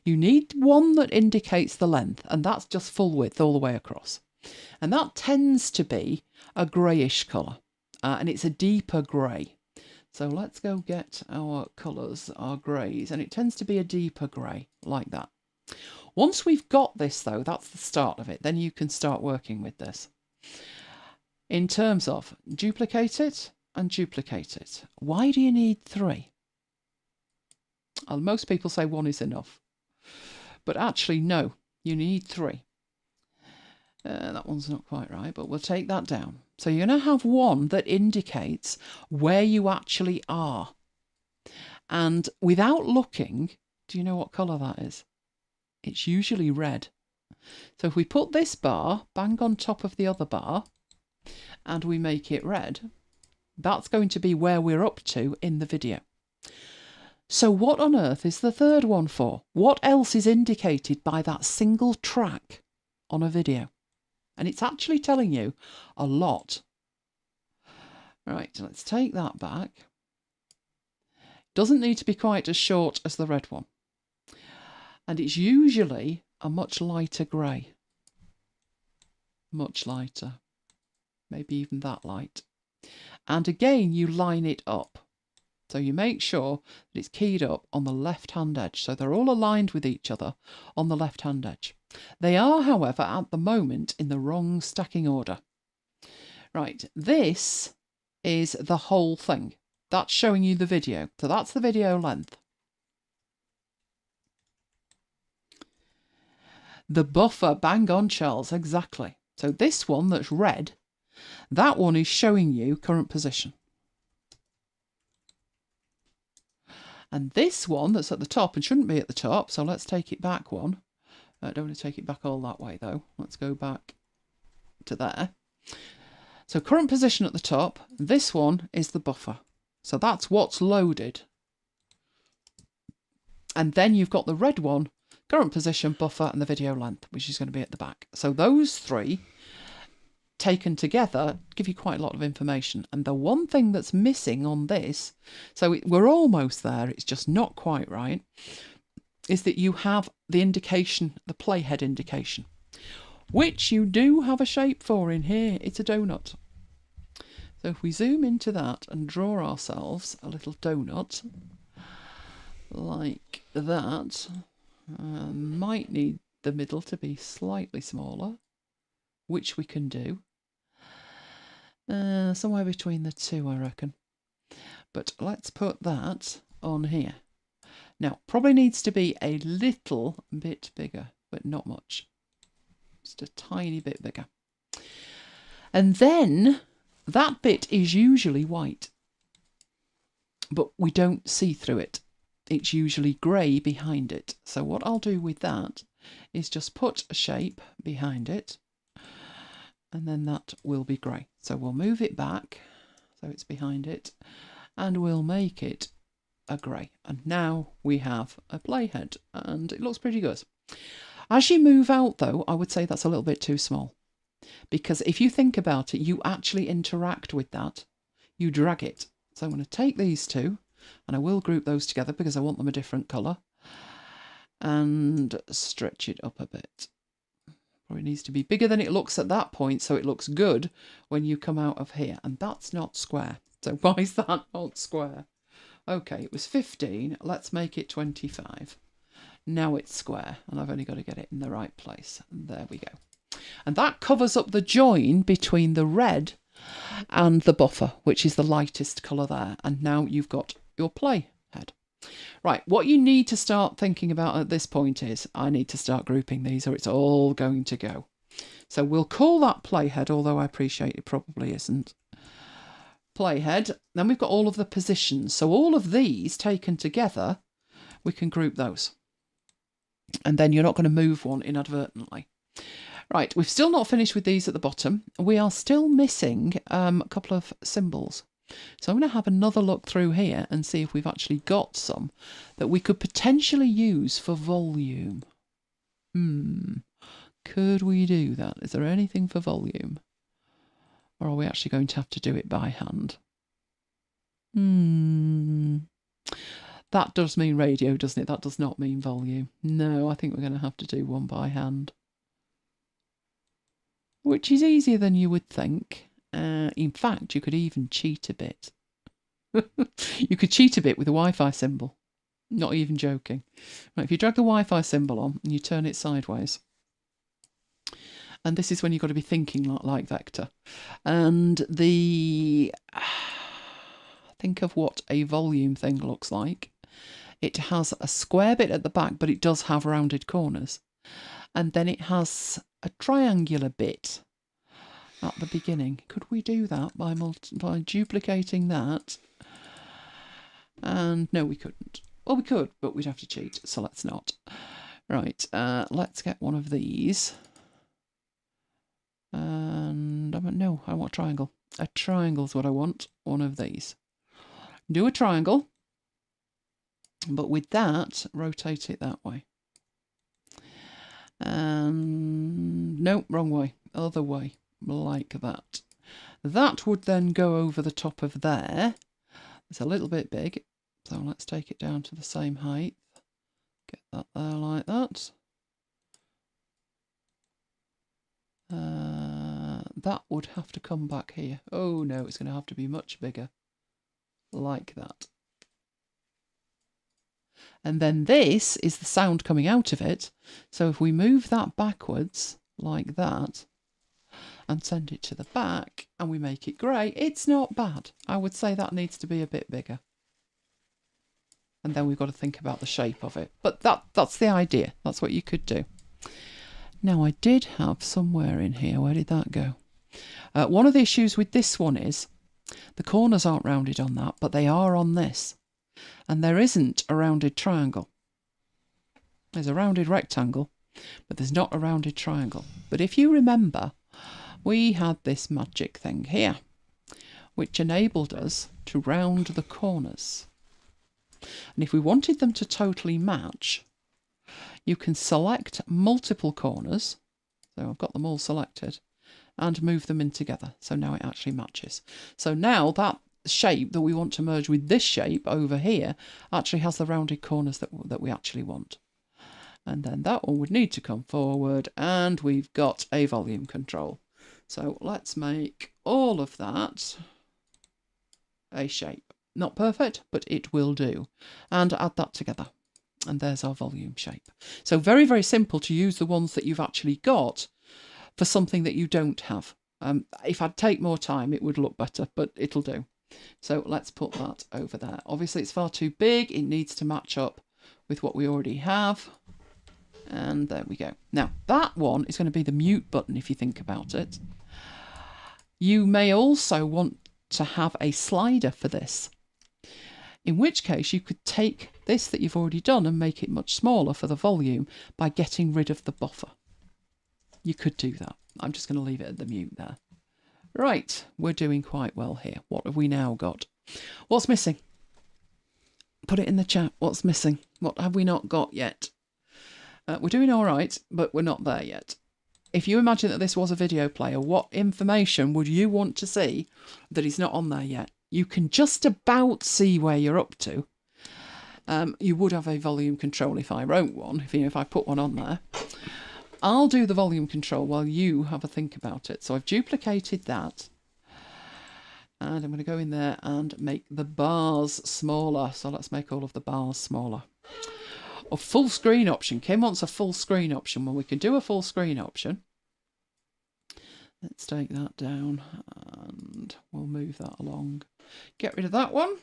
You need one that indicates the length, and that's just full width all the way across. And that tends to be a greyish colour, and it's a deeper grey. So let's go get our colours, our greys, and it tends to be a deeper grey, like that. Once we've got this though, that's the start of it, then you can start working with this. In terms of duplicate it and duplicate it. Why do you need 3? Well, most people say 1 is enough, but actually no, you need 3. That one's not quite right, but we'll take that down. So you're going to have one that indicates where you actually are. And without looking, do you know what colour that is? It's usually red. So if we put this bar bang on top of the other bar and we make it red, that's going to be where we're up to in the video. So what on earth is the third one for? What else is indicated by that single track on a video? And it's actually telling you a lot. Right, let's take that back. Doesn't need to be quite as short as the red one. And it's usually a much lighter grey. Much lighter. Maybe even that light. And again, you line it up. So you make sure that it's keyed up on the left-hand edge. So they're all aligned with each other on the left-hand edge. They are, however, at the moment in the wrong stacking order. Right, this is the whole thing. That's showing you the video. So that's the video length. The buffer, bang on, Charles, exactly. So this one that's red, that one is showing you current position. And this one that's at the top and shouldn't be at the top, so let's take it back one. I don't want to take it back all that way though. Let's go back to there. So current position at the top, this one is the buffer. So that's what's loaded. And then you've got the red one, current position, buffer, and the video length, which is going to be at the back. So those three taken together give you quite a lot of information. And the one thing that's missing on this, so we're almost there, it's just not quite right, is that you have the indication, the playhead indication, which you do have a shape for in here. It's a donut. So if we zoom into that and draw ourselves a little donut like that, might need the middle to be slightly smaller, which we can do. Somewhere between the two, I reckon. But let's put that on here. Now, probably needs to be a little bit bigger, but not much. Just a tiny bit bigger. And then that bit is usually white, but we don't see through it. It's usually grey behind it. So what I'll do with that is just put a shape behind it, and then that will be grey. So we'll move it back so it's behind it, and we'll make it a grey. And now we have a playhead, and it looks pretty good. As you move out though, I would say that's a little bit too small, because if you think about it, you actually interact with that. You drag it. So I'm going to take these two, and I will group those together because I want them a different colour, and stretch it up a bit. Probably needs to be bigger than it looks at that point, so it looks good when you come out of here. And that's not square. So why is that not square? Okay, it was 15. Let's make it 25. Now it's square, and I've only got to get it in the right place. And there we go. And that covers up the join between the red and the buffer, which is the lightest colour there. And now you've got your playhead. Right, what you need to start thinking about at this point is, I need to start grouping these or it's all going to go. So we'll call that playhead, although I appreciate it probably isn't. Playhead. Then we've got all of the positions. So all of these taken together, we can group those. And then you're not going to move one inadvertently. Right, we've still not finished with these at the bottom. We are still missing a couple of symbols. So I'm going to have another look through here and see if we've actually got some that we could potentially use for volume. Could we do that? Is there anything for volume? Or are we actually going to have to do it by hand? That does mean radio, doesn't it? That does not mean volume. No, I think we're going to have to do one by hand. Which is easier than you would think. In fact, you could even cheat a bit. You could cheat a bit with a Wi-Fi symbol. Not even joking. Right, if you drag the Wi-Fi symbol on and you turn it sideways, and this is when you've got to be thinking like vector. And think of what a volume thing looks like. It has a square bit at the back, but it does have rounded corners. And then it has a triangular bit at the beginning. Could we do that by duplicating that? And no, we couldn't. Well, we could, but we'd have to cheat, so let's not. Right, let's get one of these. And no, I want a triangle. A triangle's what I want. One of these. Do a triangle, but with that, rotate it that way. And no, wrong way. Other way, like that. That would then go over the top of there. It's a little bit big, so let's take it down to the same height. Get that there like that. That would have to come back here. Oh no, it's going to have to be much bigger. Like that. And then this is the sound coming out of it. So if we move that backwards like that and send it to the back and we make it grey, it's not bad. I would say that needs to be a bit bigger. And then we've got to think about the shape of it. But that's the idea. That's what you could do. Now I did have somewhere in here, where did that go? One of the issues with this one is the corners aren't rounded on that, but they are on this. And there isn't a rounded triangle. There's a rounded rectangle, but there's not a rounded triangle. But if you remember, we had this magic thing here, which enabled us to round the corners. And if we wanted them to totally match, you can select multiple corners. So I've got them all selected and move them in together. So now it actually matches. So now that shape that we want to merge with this shape over here actually has the rounded corners that we actually want. And then that one would need to come forward, and we've got a volume control. So let's make all of that a shape. Not perfect, but it will do. And add that together. And there's our volume shape. So very, very simple to use the ones that you've actually got for something that you don't have. If I'd take more time, it would look better, but it'll do. So let's put that over there. Obviously, it's far too big. It needs to match up with what we already have. And there we go. Now, that one is going to be the mute button, if you think about it. You may also want to have a slider for this, in which case you could take this that you've already done and make it much smaller for the volume by getting rid of the buffer. You could do that. I'm just going to leave it at the mute there. Right, we're doing quite well here. What have we now got? What's missing? Put it in the chat. What's missing? What have we not got yet? We're doing all right, but we're not there yet. If you imagine that this was a video player, what information would you want to see that is not on there yet? You can just about see where you're up to. You would have a volume control if I wrote one, if I put one on there. I'll do the volume control while you have a think about it. So I've duplicated that. And I'm going to go in there and make the bars smaller. So let's make all of the bars smaller. A full screen option. Kim wants a full screen option. Well, we can do a full screen option. Let's take that down and we'll move that along. Get rid of that one.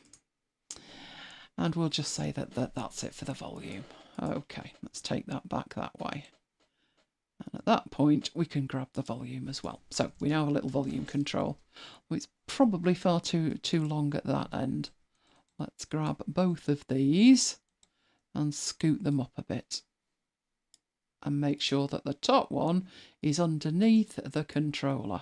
And we'll just say that's it for the volume. Okay, let's take that back that way. And at that point, we can grab the volume as well. So we now have a little volume control. It's probably far too long at that end. Let's grab both of these and scoot them up a bit. And make sure that the top one is underneath the controller.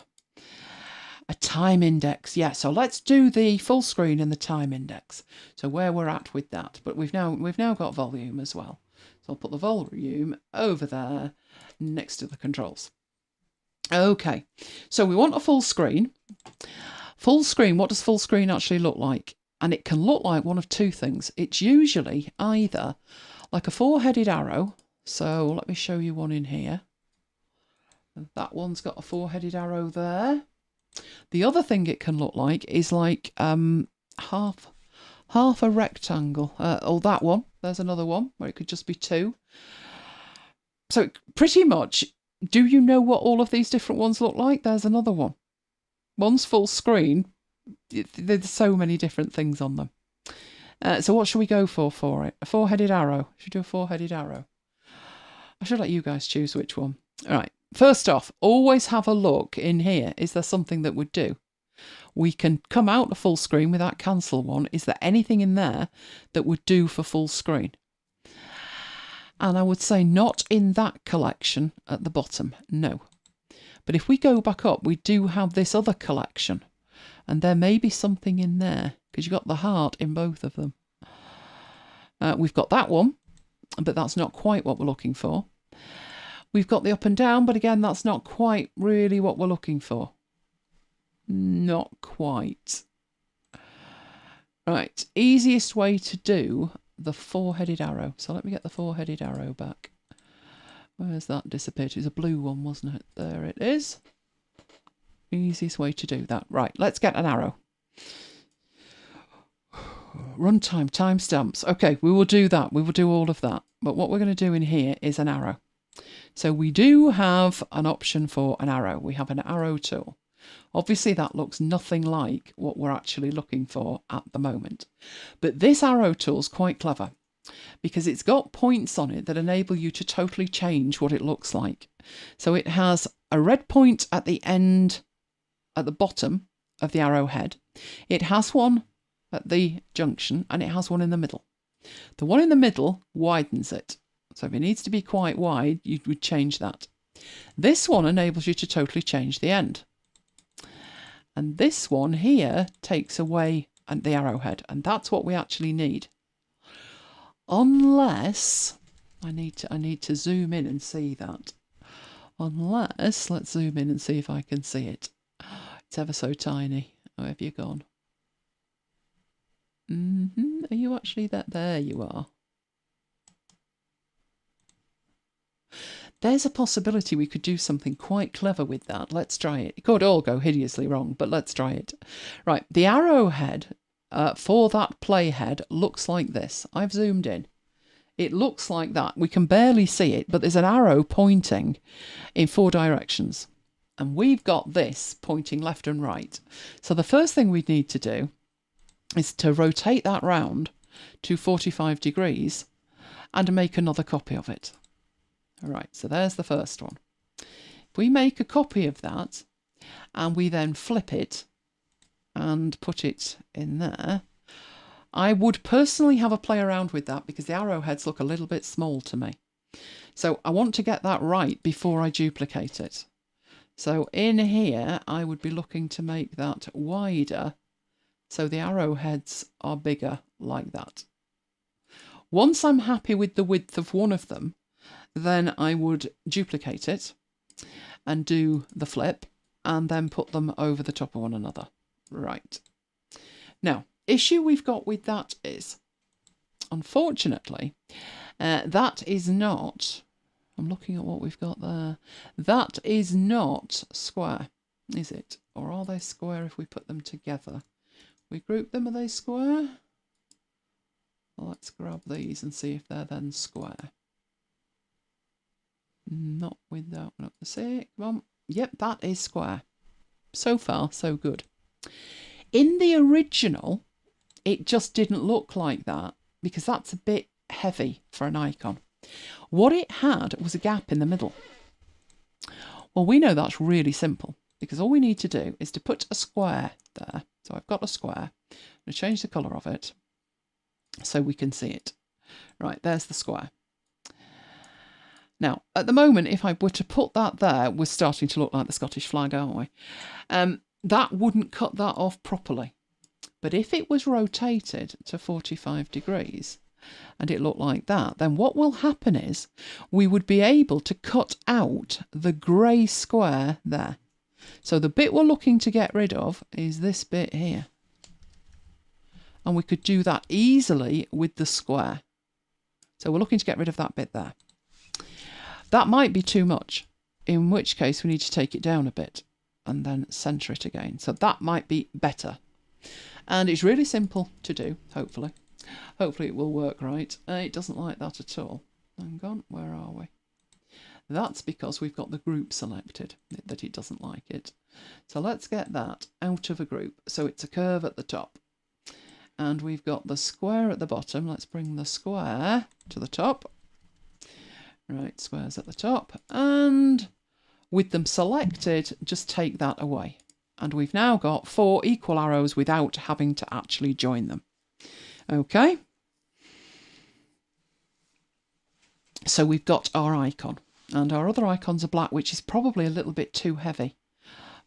A time index. Yeah, so let's do the full screen and the time index. So where we're at with that. But we've now got volume as well. So I'll put the volume over there next to the controls. Okay, so we want a full screen. Full screen, what does full screen actually look like? And it can look like one of two things. It's usually either like a four-headed arrow. So let me show you one in here. That one's got a four-headed arrow there. The other thing it can look like is like half a rectangle. Oh, that one. There's another one where it could just be two. So pretty much, do you know what all of these different ones look like? There's another one. One's full screen. There's so many different things on them. So what should we go for it? A four-headed arrow. Should we do a four-headed arrow? I should let you guys choose which one. All right, first off, always have a look in here. Is there something that would do? We can come out to full screen with that cancel one. Is there anything in there that would do for full screen? And I would say not in that collection at the bottom, no. But if we go back up, we do have this other collection. And there may be something in there, because you've got the heart in both of them. We've got that one, but that's not quite what we're looking for. We've got the up and down, but again, that's not quite really what we're looking for. Not quite. Right, easiest way to do the four-headed arrow. So let me get the four-headed arrow back. Where's that disappeared? It was a blue one, wasn't it? There it is. Easiest way to do that. Right, let's get an arrow. Runtime, timestamps. Okay, we will do that. We will do all of that. But what we're going to do in here is an arrow. So we do have an option for an arrow. We have an arrow tool. Obviously, that looks nothing like what we're actually looking for at the moment. But this arrow tool is quite clever because it's got points on it that enable you to totally change what it looks like. So it has a red point at the end, at the bottom of the arrowhead. It has one at the junction and it has one in the middle. The one in the middle widens it. So if it needs to be quite wide, you would change that. This one enables you to totally change the end. And this one here takes away the arrowhead, and that's what we actually need. Unless I need to zoom in and see that. Unless, let's zoom in and see if I can see it. It's ever so tiny. Where have you gone? Are you actually that? There you are. There's a possibility we could do something quite clever with that. Let's try it. It could all go hideously wrong, but let's try it. Right, the arrowhead for that playhead looks like this. I've zoomed in. It looks like that. We can barely see it, but there's an arrow pointing in 4 directions. And we've got this pointing left and right. So the first thing we need to do is to rotate that round to 45 degrees and make another copy of it. All right, so there's the first one. If we make a copy of that and we then flip it and put it in there, I would personally have a play around with that because the arrowheads look a little bit small to me. So I want to get that right before I duplicate it. So in here, I would be looking to make that wider so the arrowheads are bigger like that. Once I'm happy with the width of one of them, then I would duplicate it and do the flip and then put them over the top of one another. Right. Now, issue we've got with that is, unfortunately, that is not, I'm looking at what we've got there, that is not square, is it? Or are they square if we put them together? We group them, are they square? Well, let's grab these and see if they're then square. Not with that one up the C. Come on. Yep, that is square. So far, so good. In the original, it just didn't look like that because that's a bit heavy for an icon. What it had was a gap in the middle. Well, we know that's really simple because all we need to do is to put a square there. So I've got a square. I'm going to change the colour of it so we can see it. Right, there's the square. Now, at the moment, if I were to put that there, we're starting to look like the Scottish flag, aren't we? That wouldn't cut that off properly. But if it was rotated to 45 degrees and it looked like that, then what will happen is we would be able to cut out the grey square there. So the bit we're looking to get rid of is this bit here. And we could do that easily with the square. So we're looking to get rid of that bit there. That might be too much, in which case we need to take it down a bit and then centre it again. So that might be better. And it's really simple to do, hopefully. Hopefully it will work right. It doesn't like that at all. Hang on, where are we? That's because we've got the group selected, that it doesn't like it. So let's get that out of a group. So it's a curve at the top. And we've got the square at the bottom. Let's bring the square to the top. Right, squares at the top. And With them selected, just take that away. And we've now got 4 equal arrows without having to actually join them. Okay. So we've got our icon. And our other icons are black, which is probably a little bit too heavy.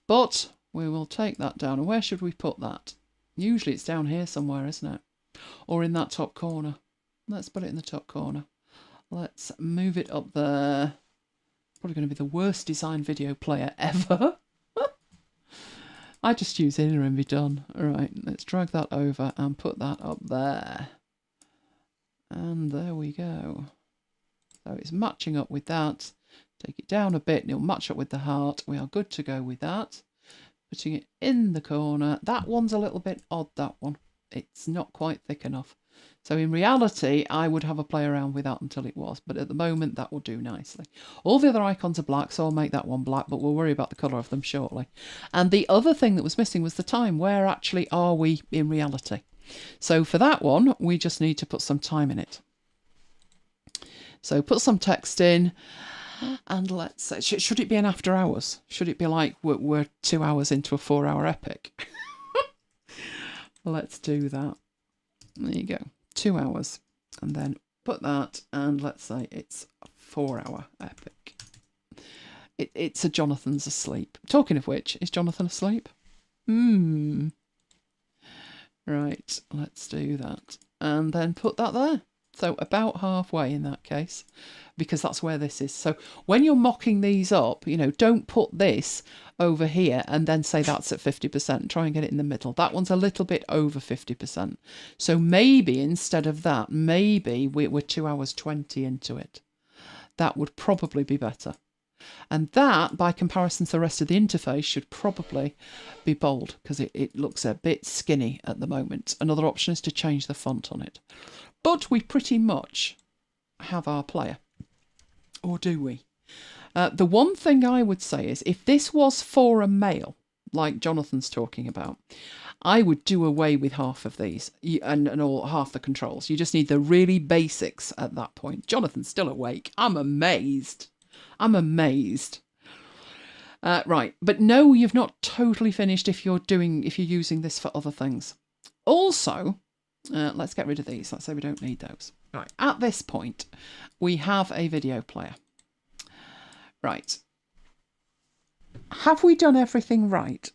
But we will take that down. And where should we put that? Usually it's down here somewhere, isn't it? Or in that top corner. Let's put it in the top corner. Let's move it up there. Probably going to be the worst design video player ever. I just use IINA and be done. All right, let's drag that over and put that up there. And there we go. So it's matching up with that. Take it down a bit and it'll match up with the heart. We are good to go with that. Putting it in the corner. That one's a little bit odd, that one. It's not quite thick enough. So in reality, I would have a play around with that until it was. But at the moment, that will do nicely. All the other icons are black, so I'll make that one black, but we'll worry about the colour of them shortly. And the other thing that was missing was the time. Where actually are we in reality? So for that one, we just need to put some time in it. So put some text in. And let's say, should it be an after hours? Should it be like we're 2 hours into a 4-hour epic? Let's do that. There you go. 2 hours. And then put that, and let's say it's a 4-hour epic. It's a Jonathan's asleep. Talking of which, is Jonathan asleep? Right, let's do that. And then put that there. So about halfway in that case, because that's where this is. So when you're mocking these up, you know, don't put this over here and then say that's at 50%. Try and get it in the middle. That one's a little bit over 50%. So maybe instead of that, maybe we're 2 hours 20 into it. That would probably be better. And that, by comparison to the rest of the interface, should probably be bold because it looks a bit skinny at the moment. Another option is to change the font on it. But we pretty much have our player. Or do we? The one thing I would say is if this was for a male, like Jonathan's talking about, I would do away with half of these and all half the controls. You just need the really basics at that point. Jonathan's still awake. I'm amazed. I'm amazed. Right, but no, you've not totally finished if you're using this for other things. Also, let's get rid of these. Let's say we don't need those. Right, at this point, we have a video player. Right. Have we done everything right?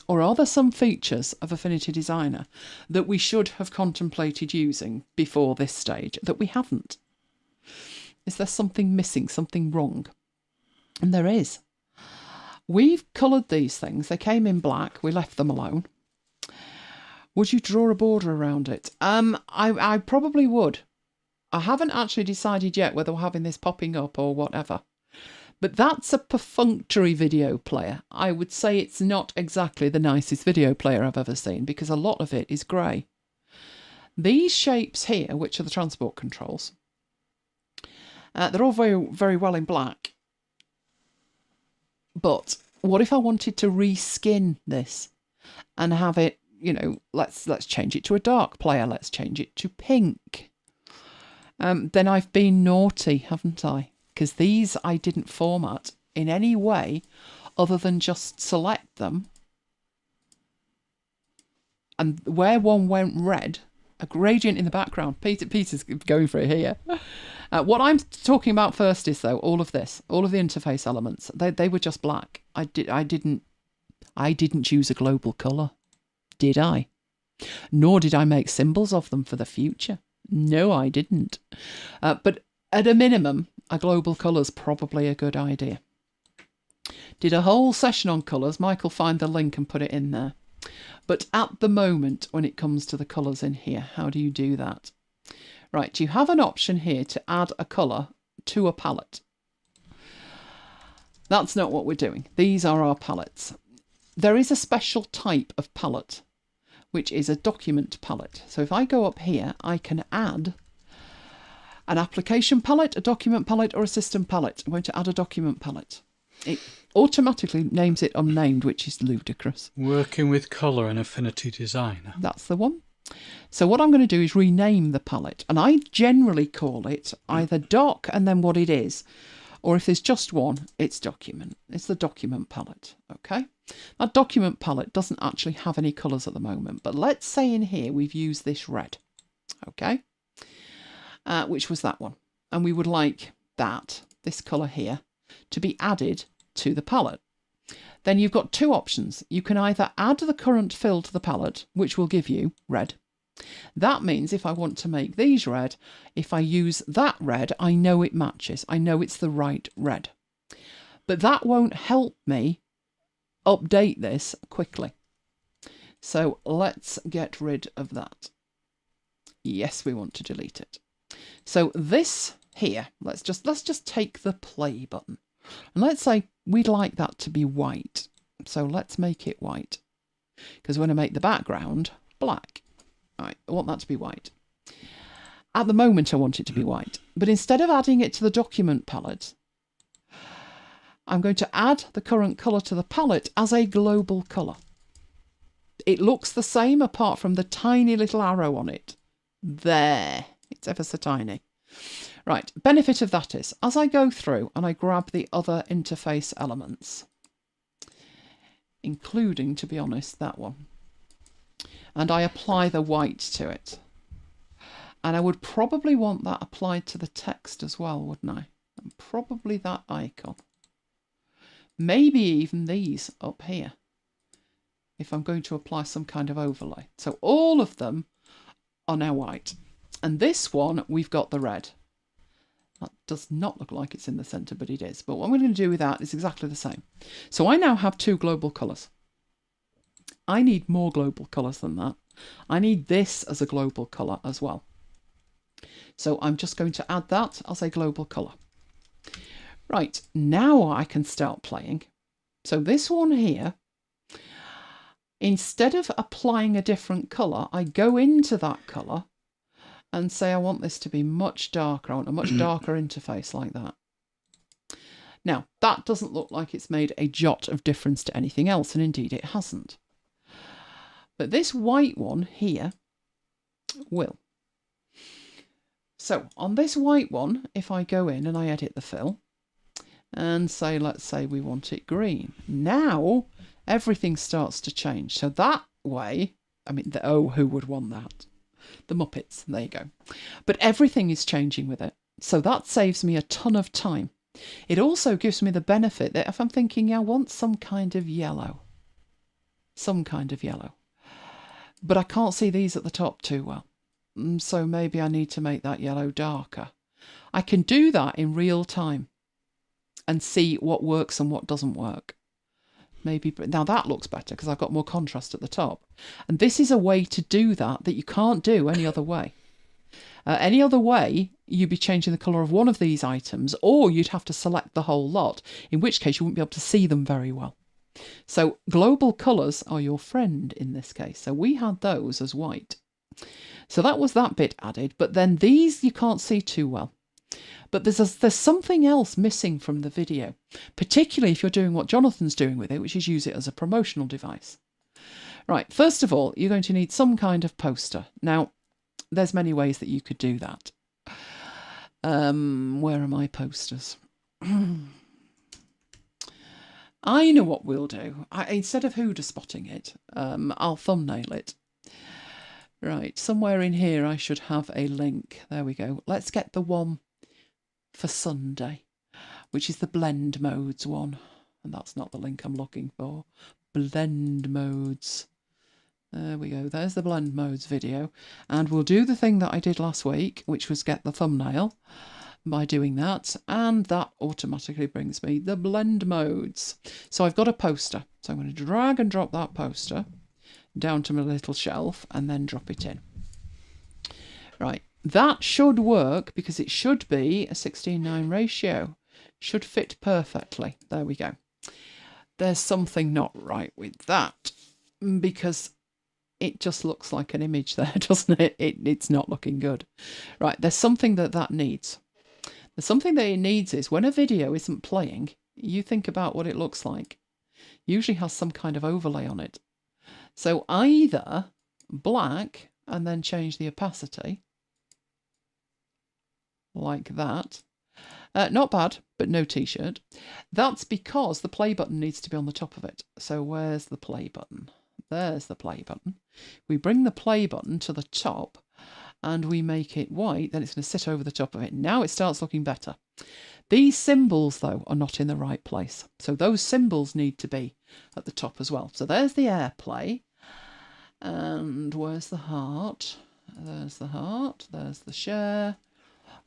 Or are there some features of Affinity Designer that we should have contemplated using before this stage that we haven't? Is there something missing, something wrong? And there is. We've coloured these things. They came in black. We left them alone. Would you draw a border around it? I probably would. I haven't actually decided yet whether we're having this popping up or whatever. But that's a perfunctory video player. I would say it's not exactly the nicest video player I've ever seen because a lot of it is grey. These shapes here, which are the transport controls, they're all very, very well in black. But what if I wanted to reskin this and have it, you know, let's change it to a dark player. Let's change it to pink. Then I've been naughty, haven't I? Because these I didn't format in any way other than just select them. And where one went red, a gradient in the background. Peter's going for it here. What I'm talking about first is, though, all of this, all of the interface elements, they were just black. I didn't choose a global colour, did I? Nor did I make symbols of them for the future. No, I didn't. But at a minimum, a global colour's probably a good idea. Did a whole session on colours. Michael, find the link and put it in there. But at the moment, when it comes to the colours in here, how do you do that? Right, you have an option here to add a colour to a palette. That's not what we're doing. These are our palettes. There is a special type of palette, which is a document palette. So if I go up here, I can add an application palette, a document palette, or a system palette. I'm going to add a document palette. It automatically names it unnamed, which is ludicrous. Working with colour in Affinity Designer. That's the one. So what I'm going to do is rename the palette, and I generally call it either doc and then what it is, Or if there's just one, it's document. It's the document palette, okay? That document palette doesn't actually have any colours at the moment, but let's say in here we've used this red, okay? Which was that one. And we would like that, this colour here, to be added to the palette. Then you've got two options. You can either add the current fill to the palette, which will give you red. That means if I want to make these red, if I use that red, I know it matches. I know it's the right red. But that won't help me update this quickly. So let's get rid of that. Yes, we want to delete it. So this here, let's just take the play button. And let's say we'd like that to be white. So let's make it white. Because we're going to make the background black. Right, I want that to be white. At the moment, I want it to be white. But instead of adding it to the document palette, I'm going to add the current colour to the palette as a global colour. It looks the same apart from the tiny little arrow on it. There. It's ever so tiny. Right, benefit of that is, as I go through and I grab the other interface elements, including, to be honest, that one, and I apply the white to it. And I would probably want that applied to the text as well, wouldn't I? And probably that icon. Maybe even these up here, if I'm going to apply some kind of overlay. So all of them are now white. And this one, we've got the red. That does not look like it's in the centre, but it is. But what I'm going to do with that is exactly the same. So I now have two global colours. I need more global colours than that. I need this as a global colour as well. So I'm just going to add that as a global colour. Right, now I can start playing. So this one here, instead of applying a different colour, I go into that colour and say I want this to be much darker. I want a much darker interface like that. Now, that doesn't look like it's made a jot of difference to anything else, and indeed it hasn't. But this white one here will. So on this white one, if I go in and I edit the fill and say, let's say we want it green. Now everything starts to change. So that way, I mean, who would want that? The Muppets, there you go. But everything is changing with it. So that saves me a ton of time. It also gives me the benefit that if I'm thinking, I want some kind of yellow. But I can't see these at the top too well. So maybe I need to make that yellow darker. I can do that in real time and see what works and what doesn't work. Maybe now that looks better because I've got more contrast at the top. And this is a way to do that you can't do any other way. Any other way, you'd be changing the colour of one of these items, or you'd have to select the whole lot, in which case you wouldn't be able to see them very well. So global colours are your friend in this case. So we had those as white. So that was that bit added, but then these you can't see too well. But there's something else missing from the video, particularly if you're doing what Jonathan's doing with it, which is use it as a promotional device. Right, first of all, you're going to need some kind of poster. Now, there's many ways that you could do that. Where are my posters? I know what we'll do. Instead of Huda spotting it, I'll thumbnail it. Right, somewhere in here I should have a link. There we go. Let's get the one for Sunday, which is the blend modes one. And that's not the link I'm looking for. Blend modes. There we go. There's the blend modes video. And we'll do the thing that I did last week, which was get the thumbnail by doing that. And that automatically brings me the blend modes. So I've got a poster. So I'm going to drag and drop that poster down to my little shelf and then drop it in. Right, that should work because it should be a 16:9 ratio. Should fit perfectly. There we go. There's something not right with that because it just looks like an image there, doesn't it? It's not looking good. Right, there's something that needs. The something that it needs is when a video isn't playing, you think about what it looks like. Usually has some kind of overlay on it. So either black and then change the opacity like that. Not bad, but no t-shirt. That's because the play button needs to be on the top of it. So where's the play button? There's the play button. We bring the play button to the top and we make it white, then it's going to sit over the top of it. Now it starts looking better. These symbols, though, are not in the right place. So those symbols need to be at the top as well. So there's the AirPlay. And where's the heart? There's the heart. There's the share.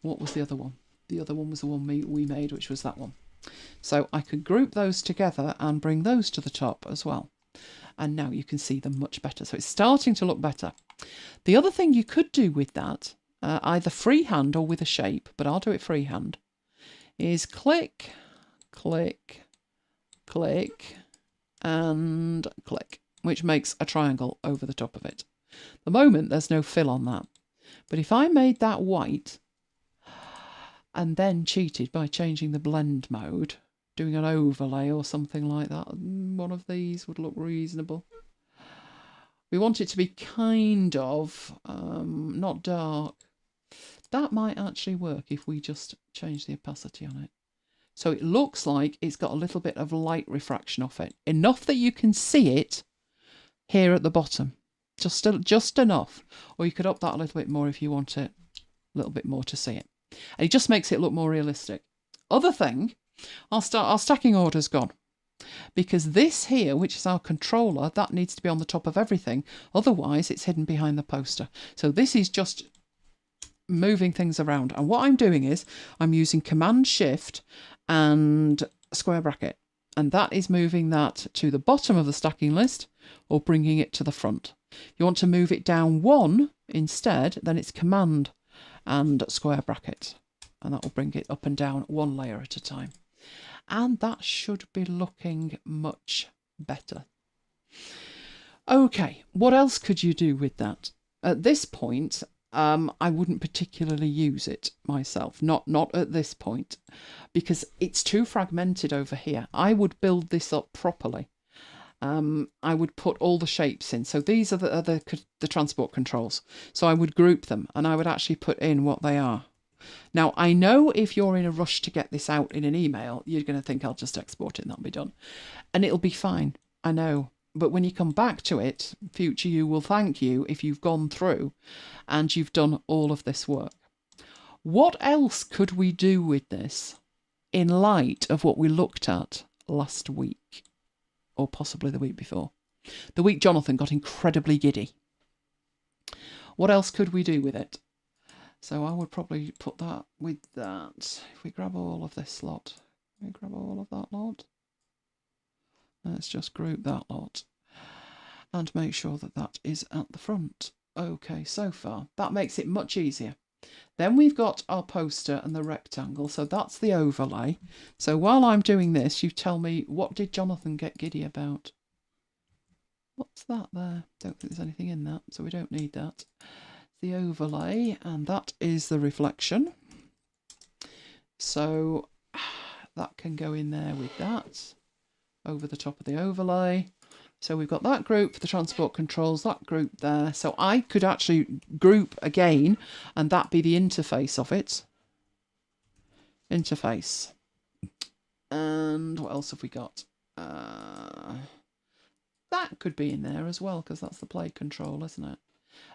What was the other one? The other one was the one we made, which was that one. So I could group those together and bring those to the top as well. And now you can see them much better. So it's starting to look better. The other thing you could do with that, either freehand or with a shape, but I'll do it freehand, is click, click, click, and click, which makes a triangle over the top of it. At the moment, there's no fill on that. But if I made that white and then cheated by changing the blend mode, doing an overlay or something like that, one of these would look reasonable. We want it to be kind of not dark. That might actually work if we just change the opacity on it. So it looks like it's got a little bit of light refraction off it. Enough that you can see it here at the bottom. Just enough. Or you could up that a little bit more if you want it a little bit more to see it. And it just makes it look more realistic. Other thing, our stacking order's gone. Because this here, which is our controller, that needs to be on the top of everything. Otherwise, it's hidden behind the poster. So this is just moving things around. And what I'm doing is I'm using Command Shift and square bracket. And that is moving that to the bottom of the stacking list or bringing it to the front. If you want to move it down one instead, then it's Command and square bracket. And that will bring it up and down one layer at a time. And that should be looking much better. Okay, what else could you do with that? At this point, I wouldn't particularly use it myself, not at this point, because it's too fragmented over here. I would build this up properly. I would put all the shapes in. So these are the transport controls. So I would group them and I would actually put in what they are. Now, I know if you're in a rush to get this out in an email, you're going to think I'll just export it and that'll be done. And it'll be fine. I know. But when you come back to it, future you will thank you if you've gone through and you've done all of this work. What else could we do with this in light of what we looked at last week? Or possibly the week before. The week Jonathan got incredibly giddy. What else could we do with it? So I would probably put that with that. If we grab all of this lot, we grab all of that lot. Let's just group that lot and make sure that that is at the front. Okay, so far that makes it much easier. Then we've got our poster and the rectangle, so that's the overlay. So while I'm doing this, you tell me, what did Jonathan get giddy about? What's that there? Don't think there's anything in that, so we don't need that. The overlay, and that is the reflection. So that can go in there with that, over the top of the overlay. So we've got that group for the transport controls, that group there. So I could actually group again, and that be the interface of it. Interface. And what else have we got? That could be in there as well, because that's the play control, isn't it?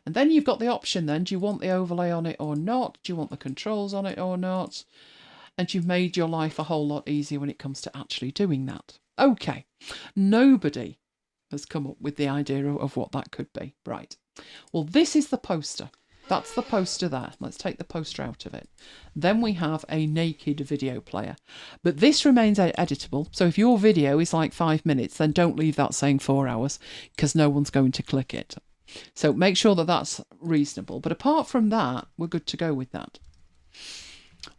And then you've got the option then, do you want the overlay on it or not? Do you want the controls on it or not? And you've made your life a whole lot easier when it comes to actually doing that. Okay, nobody has come up with the idea of what that could be. Right, well, this is the poster. That's the poster there. Let's take the poster out of it. Then we have a naked video player. But this remains editable. So if your video is like 5 minutes, then don't leave that saying 4 hours, because no one's going to click it. So make sure that that's reasonable. But apart from that, we're good to go with that.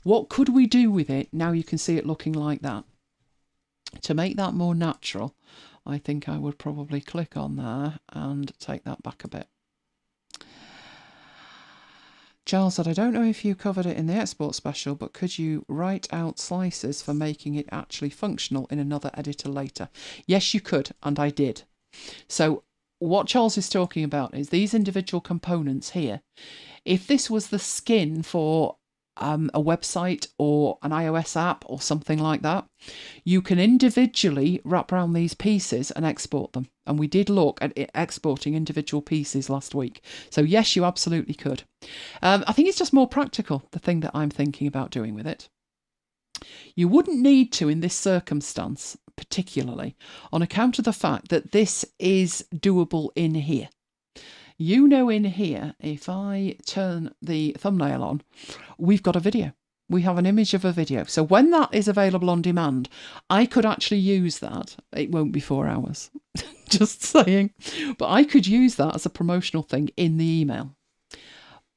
What could we do with it now you can see it looking like that? To make that more natural, I think I would probably click on there and take that back a bit. Charles said, I don't know if you covered it in the export special, but could you write out slices for making it actually functional in another editor later? Yes, you could, and I did. So what Charles is talking about is these individual components here. If this was the skin for a website or an iOS app or something like that, you can individually wrap around these pieces and export them. And we did look at exporting individual pieces last week. So yes, you absolutely could. I think it's just more practical, the thing that I'm thinking about doing with it. You wouldn't need to in this circumstance, particularly on account of the fact that this is doable in here. You know, in here, if I turn the thumbnail on, we've got a video. We have an image of a video. So when that is available on demand, I could actually use that. It won't be 4 hours, just saying. But I could use that as a promotional thing in the email.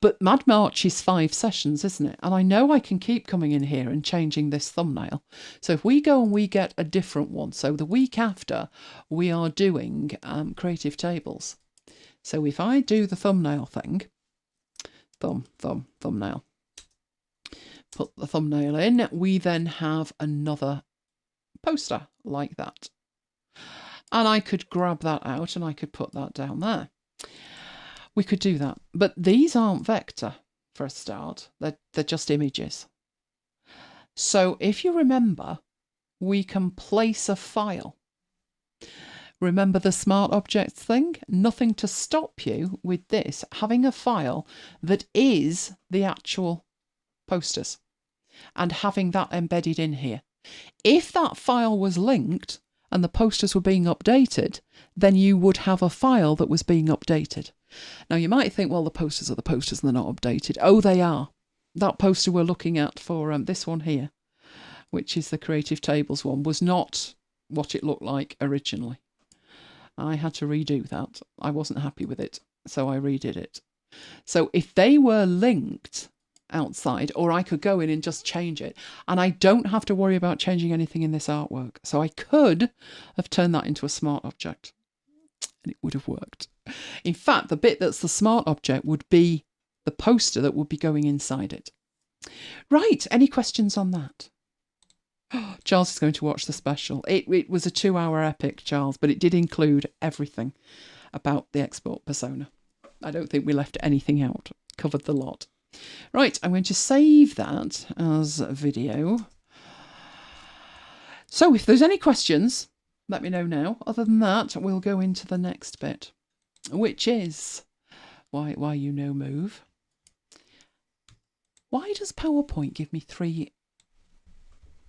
But Mad March is 5 sessions, isn't it? And I know I can keep coming in here and changing this thumbnail. So if we go and we get a different one, so the week after, we are doing creative tables. So if I do the thumbnail thing, thumbnail, put the thumbnail in, we then have another poster like that. And I could grab that out and I could put that down there. We could do that. But these aren't vector for a start. They're just images. So if you remember, we can place a file. Remember the smart objects thing? Nothing to stop you with this having a file that is the actual posters and having that embedded in here. If that file was linked and the posters were being updated, then you would have a file that was being updated. Now you might think, well, the posters are the posters and they're not updated. Oh, they are. That poster we're looking at for this one here, which is the Creative Tables one, was not what it looked like originally. I had to redo that. I wasn't happy with it, so I redid it. So if they were linked outside, or I could go in and just change it, and I don't have to worry about changing anything in this artwork. So I could have turned that into a smart object, and it would have worked. In fact, the bit that's the smart object would be the poster that would be going inside it. Right, any questions on that? Charles is going to watch the special. It was a 2-hour epic, Charles, but it did include everything about the export persona. I don't think we left anything out. Covered the lot. Right, I'm going to save that as a video. So if there's any questions, let me know now. Other than that, we'll go into the next bit, which is why you know move. Why does PowerPoint give me 3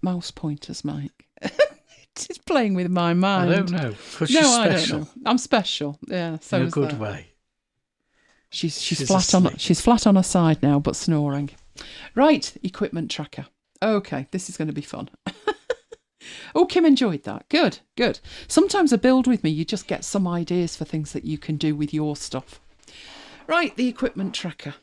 mouse pointers, Mike? It's playing with my mind. I don't know. Because no, she's I special. don't know. I'm special. Yeah, so in a is good that. way. She's flat on her side now, but snoring. Right, equipment tracker. Okay, this is going to be fun. Oh, Kim enjoyed that. Good, good. Sometimes a build with me, you just get some ideas for things that you can do with your stuff. Right, the equipment tracker.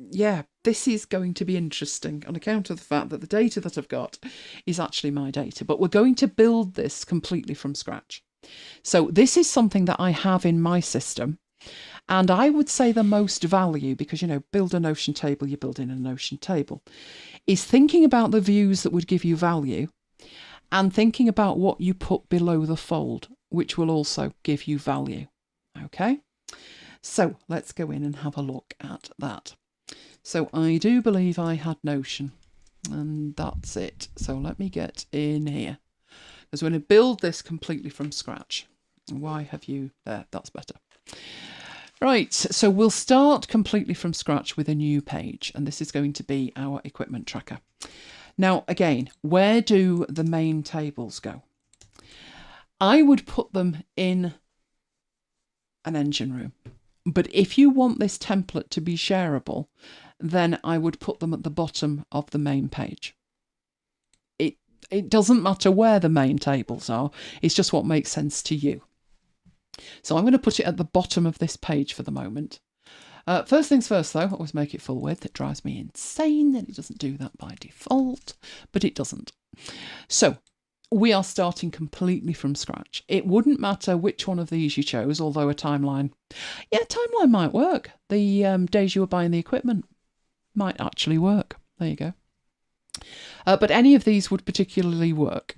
Yeah, this is going to be interesting on account of the fact that the data that I've got is actually my data, but we're going to build this completely from scratch. So this is something that I have in my system, and I would say the most value, because, you know, build a Notion table, you build in a Notion table, is thinking about the views that would give you value and thinking about what you put below the fold, which will also give you value. Okay, so let's go in and have a look at that. So I do believe I had Notion, and that's it. So let me get in here, because we're going to build this completely from scratch. Why have you there? That's better. Right, so we'll start completely from scratch with a new page, and this is going to be our equipment tracker. Now, again, where do the main tables go? I would put them in an engine room, but if you want this template to be shareable, then I would put them at the bottom of the main page. It doesn't matter where the main tables are, it's just what makes sense to you. So I'm going to put it at the bottom of this page for the moment. First things first, though, I always make it full width. It drives me insane that it doesn't do that by default, but it doesn't. So we are starting completely from scratch. It wouldn't matter which one of these you chose, although a timeline, yeah, timeline might work. The days you were buying the equipment might actually work. There you go. But any of these would particularly work.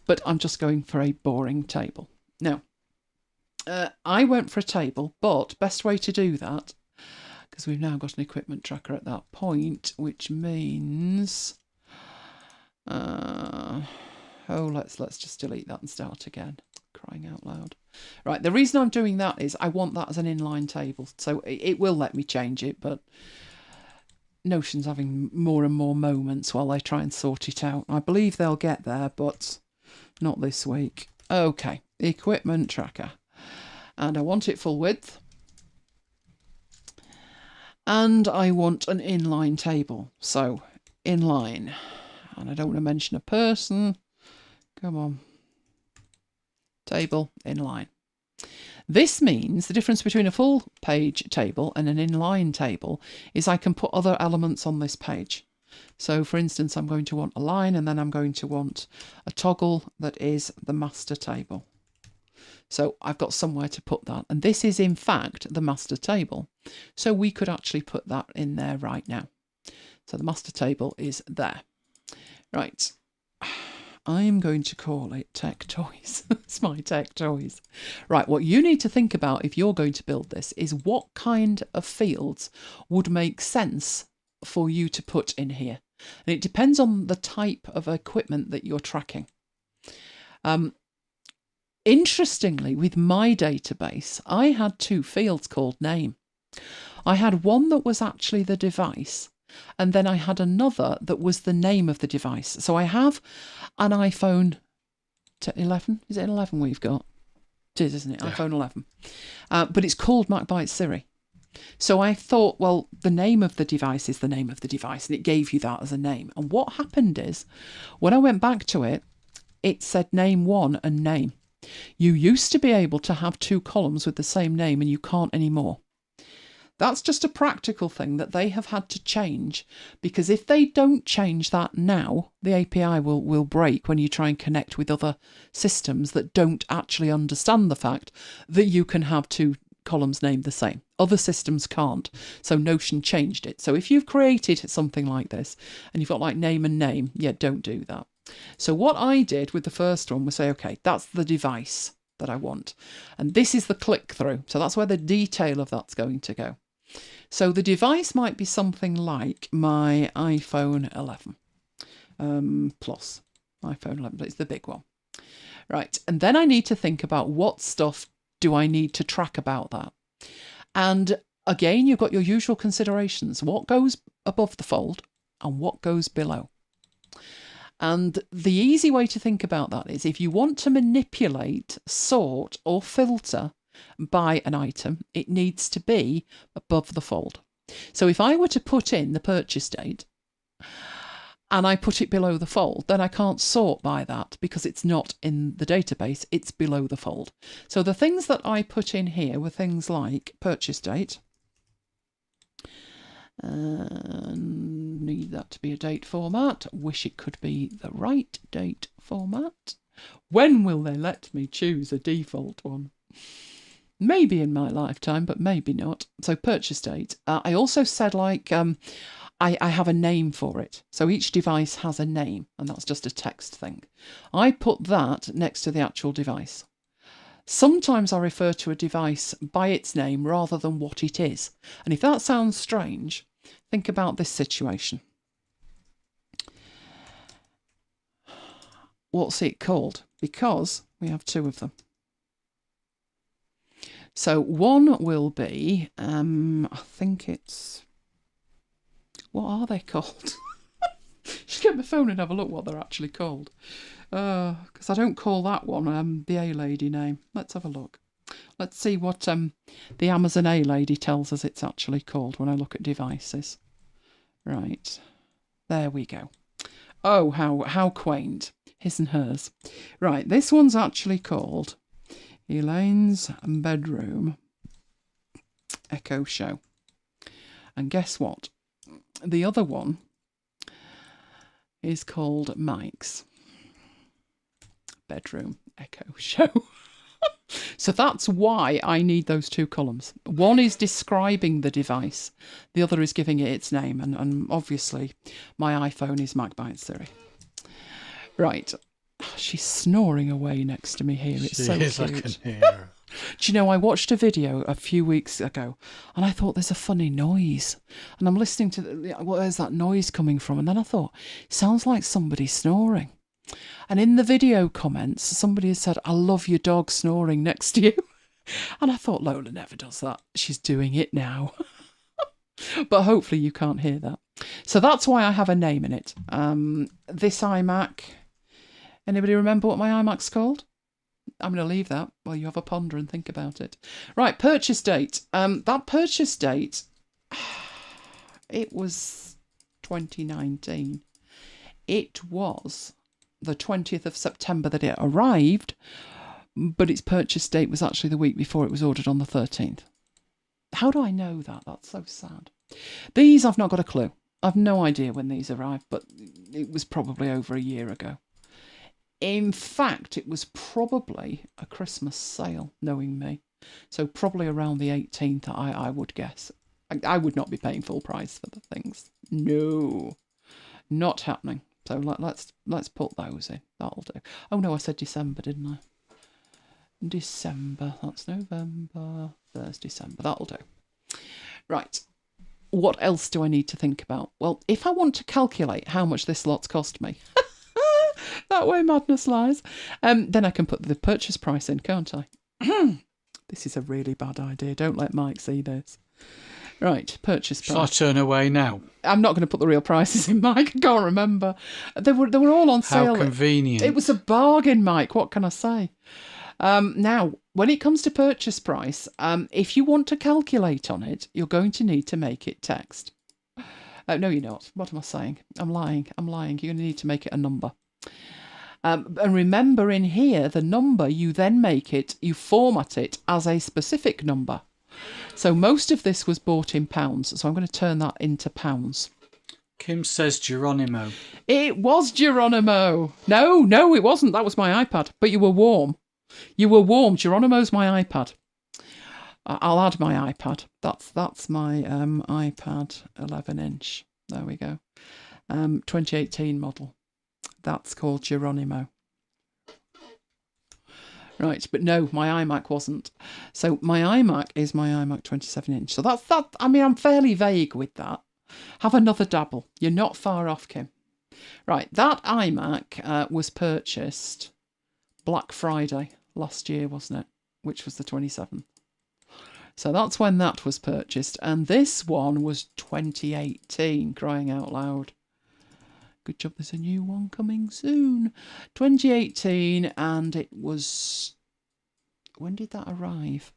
But I'm just going for a boring table. Now, I went for a table, but best way to do that, because we've now got an equipment tracker at that point, which means, let's just delete that and start again. Crying out loud. Right, the reason I'm doing that is I want that as an inline table. So it will let me change it, but Notion's having more and more moments while they try and sort it out. I believe they'll get there, but not this week. Okay, equipment tracker. And I want it full width. And I want an inline table. So, inline. And I don't want to mention a person. Come on. Table, inline. This means the difference between a full page table and an inline table is I can put other elements on this page. So for instance, I'm going to want a line, and then I'm going to want a toggle that is the master table. So I've got somewhere to put that. And this is in fact the master table. So we could actually put that in there right now. So the master table is there. Right. I'm going to call it Tech Toys. It's my Tech Toys. Right, what you need to think about if you're going to build this is what kind of fields would make sense for you to put in here. And it depends on the type of equipment that you're tracking. Interestingly, with my database, I had two fields called name. I had one that was actually the device, and then I had another that was the name of the device. So I have an iPhone 11. Is it 11 we've got? It is, isn't it? Yeah. iPhone 11. But it's called MacBites Siri. So I thought, well, the name of the device is the name of the device, and it gave you that as a name. And what happened is, when I went back to it, it said name 1 and name. You used to be able to have two columns with the same name, and you can't anymore. That's just a practical thing that they have had to change, because if they don't change that now, the API will break when you try and connect with other systems that don't actually understand the fact that you can have two columns named the same. Other systems can't. So Notion changed it. So if you've created something like this and you've got like name and name, yeah, don't do that. So what I did with the first one was say, okay, that's the device that I want. And this is the click through. So that's where the detail of that's going to go. So the device might be something like my iPhone 11 Plus. iPhone 11, it's the big one. Right, and then I need to think about what stuff do I need to track about that. And again, you've got your usual considerations. What goes above the fold and what goes below. And the easy way to think about that is if you want to manipulate, sort or filter by an item, it needs to be above the fold. So if I were to put in the purchase date and I put it below the fold, then I can't sort by that because it's not in the database, it's below the fold. So the things that I put in here were things like purchase date, and need that to be a date format. Wish it could be the right date format. When will they let me choose a default one? Maybe in my lifetime, but maybe not. So purchase date. I also said like I have a name for it. So each device has a name, and that's just a text thing. I put that next to the actual device. Sometimes I refer to a device by its name rather than what it is. And if that sounds strange, think about this situation. What's it called? Because we have two of them. So one will be, I think it's, what are they called? Just get my phone and have a look what they're actually called. Because I don't call that one the A-Lady name. Let's have a look. Let's see what the Amazon A-Lady tells us it's actually called when I look at devices. Right, there we go. Oh, how quaint. His and hers. Right, this one's actually called Elaine's Bedroom Echo Show. And guess what? The other one is called Mike's Bedroom Echo Show. So that's why I need those two columns. One is describing the device. The other is giving it its name. And obviously my iPhone is MacBites Siri. Right. She's snoring away next to me here. It's so cute. I can hear her. Do you know, I watched a video a few weeks ago and I thought there's a funny noise. And I'm listening to, where's that noise coming from? And then I thought, sounds like somebody snoring. And in the video comments, somebody has said, I love your dog snoring next to you. And I thought, Lola never does that. She's doing it now. But hopefully you can't hear that. So that's why I have a name in it. This iMac, anybody remember what my iMac's called? I'm going to leave that while you have a ponder and think about it. Right, purchase date. That purchase date, it was 2019. It was the 20th of September that it arrived, but its purchase date was actually the week before it was ordered on the 13th. How do I know that? That's so sad. These, I've not got a clue. I've no idea when these arrived, but it was probably over a year ago. In fact, it was probably a Christmas sale, knowing me. So probably around the 18th, I would guess. I would not be paying full price for the things. No, not happening. So let's put those in. That'll do. Oh no, I said December, didn't I? December. That's November. There's December. That'll do. Right. What else do I need to think about? Well, if I want to calculate how much this lot's cost me, that way madness lies, then I can put the purchase price in, can't I? This is a really bad idea. Don't let Mike see this. Right, purchase price. Shall I turn away now? I'm not going to put the real prices in, Mike. I can't remember. They were all on sale. How convenient. It was a bargain, Mike. What can I say? Now, when it comes to purchase price, if you want to calculate on it, you're going to need to make it text. No, you're not. What am I saying? I'm lying. You're going to need to make it a number. And remember in here, the number, you then make it, you format it as a specific number. So most of this was bought in pounds. So I'm going to turn that into pounds. Kim says Geronimo. It was Geronimo. No, it wasn't. That was my iPad. But you were warm. You were warm. Geronimo's my iPad. I'll add my iPad. That's my iPad 11-inch. There we go. 2018 model. That's called Geronimo. Right, but no, my iMac wasn't. So my iMac is my iMac 27-inch. So that's that. I mean, I'm fairly vague with that. Have another dabble. You're not far off, Kim. Right, that iMac was purchased Black Friday last year, wasn't it? Which was the 27th. So that's when that was purchased. And this one was 2018, crying out loud. Good job, there's a new one coming soon. 2018, and it was... When did that arrive?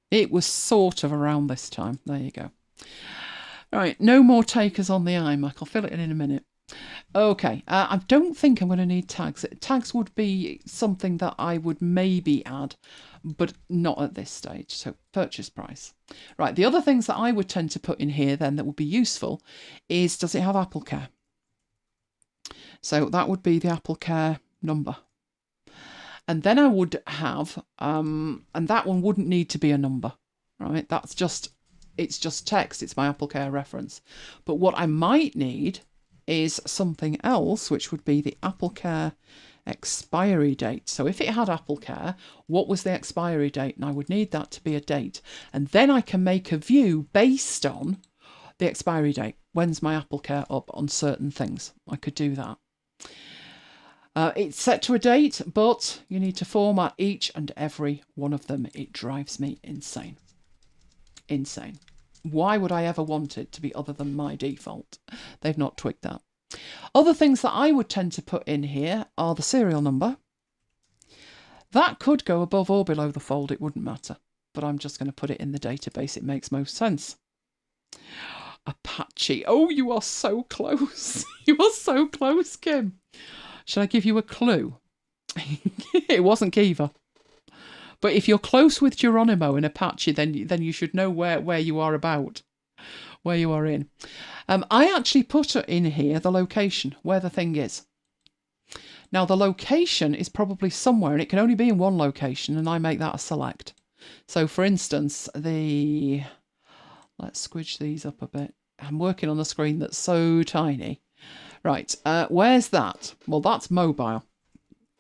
It was sort of around this time. There you go. Right, no more takers on the iMac. I'll fill it in a minute. Okay, I don't think I'm going to need tags. Tags would be something that I would maybe add, but not at this stage. So purchase price. Right, the other things that I would tend to put in here then that would be useful is, does it have Apple Care? So that would be the Apple Care number. And then I would have, and that one wouldn't need to be a number, right? It's just text. It's my Apple Care reference. But what I might need is something else, which would be the Apple Care expiry date. So if it had Apple Care, what was the expiry date? And I would need that to be a date. And then I can make a view based on the expiry date. When's my Apple Care up on certain things? I could do that. It's set to a date, but you need to format each and every one of them. It drives me insane. Insane. Why would I ever want it to be other than my default? They've not twigged that. Other things that I would tend to put in here are the serial number. That could go above or below the fold. It wouldn't matter. But I'm just going to put it in the database. It makes most sense. Apache. Oh, you are so close. You are so close, Kim. Should I give you a clue? It wasn't Kiva. But if you're close with Geronimo and Apache, then you should know where you are about, where you are in. I actually put in here the location, where the thing is. Now, the location is probably somewhere, and it can only be in one location, and I make that a select. So, for instance, let's squidge these up a bit. I'm working on a screen that's so tiny. Right, where's that? Well, that's mobile.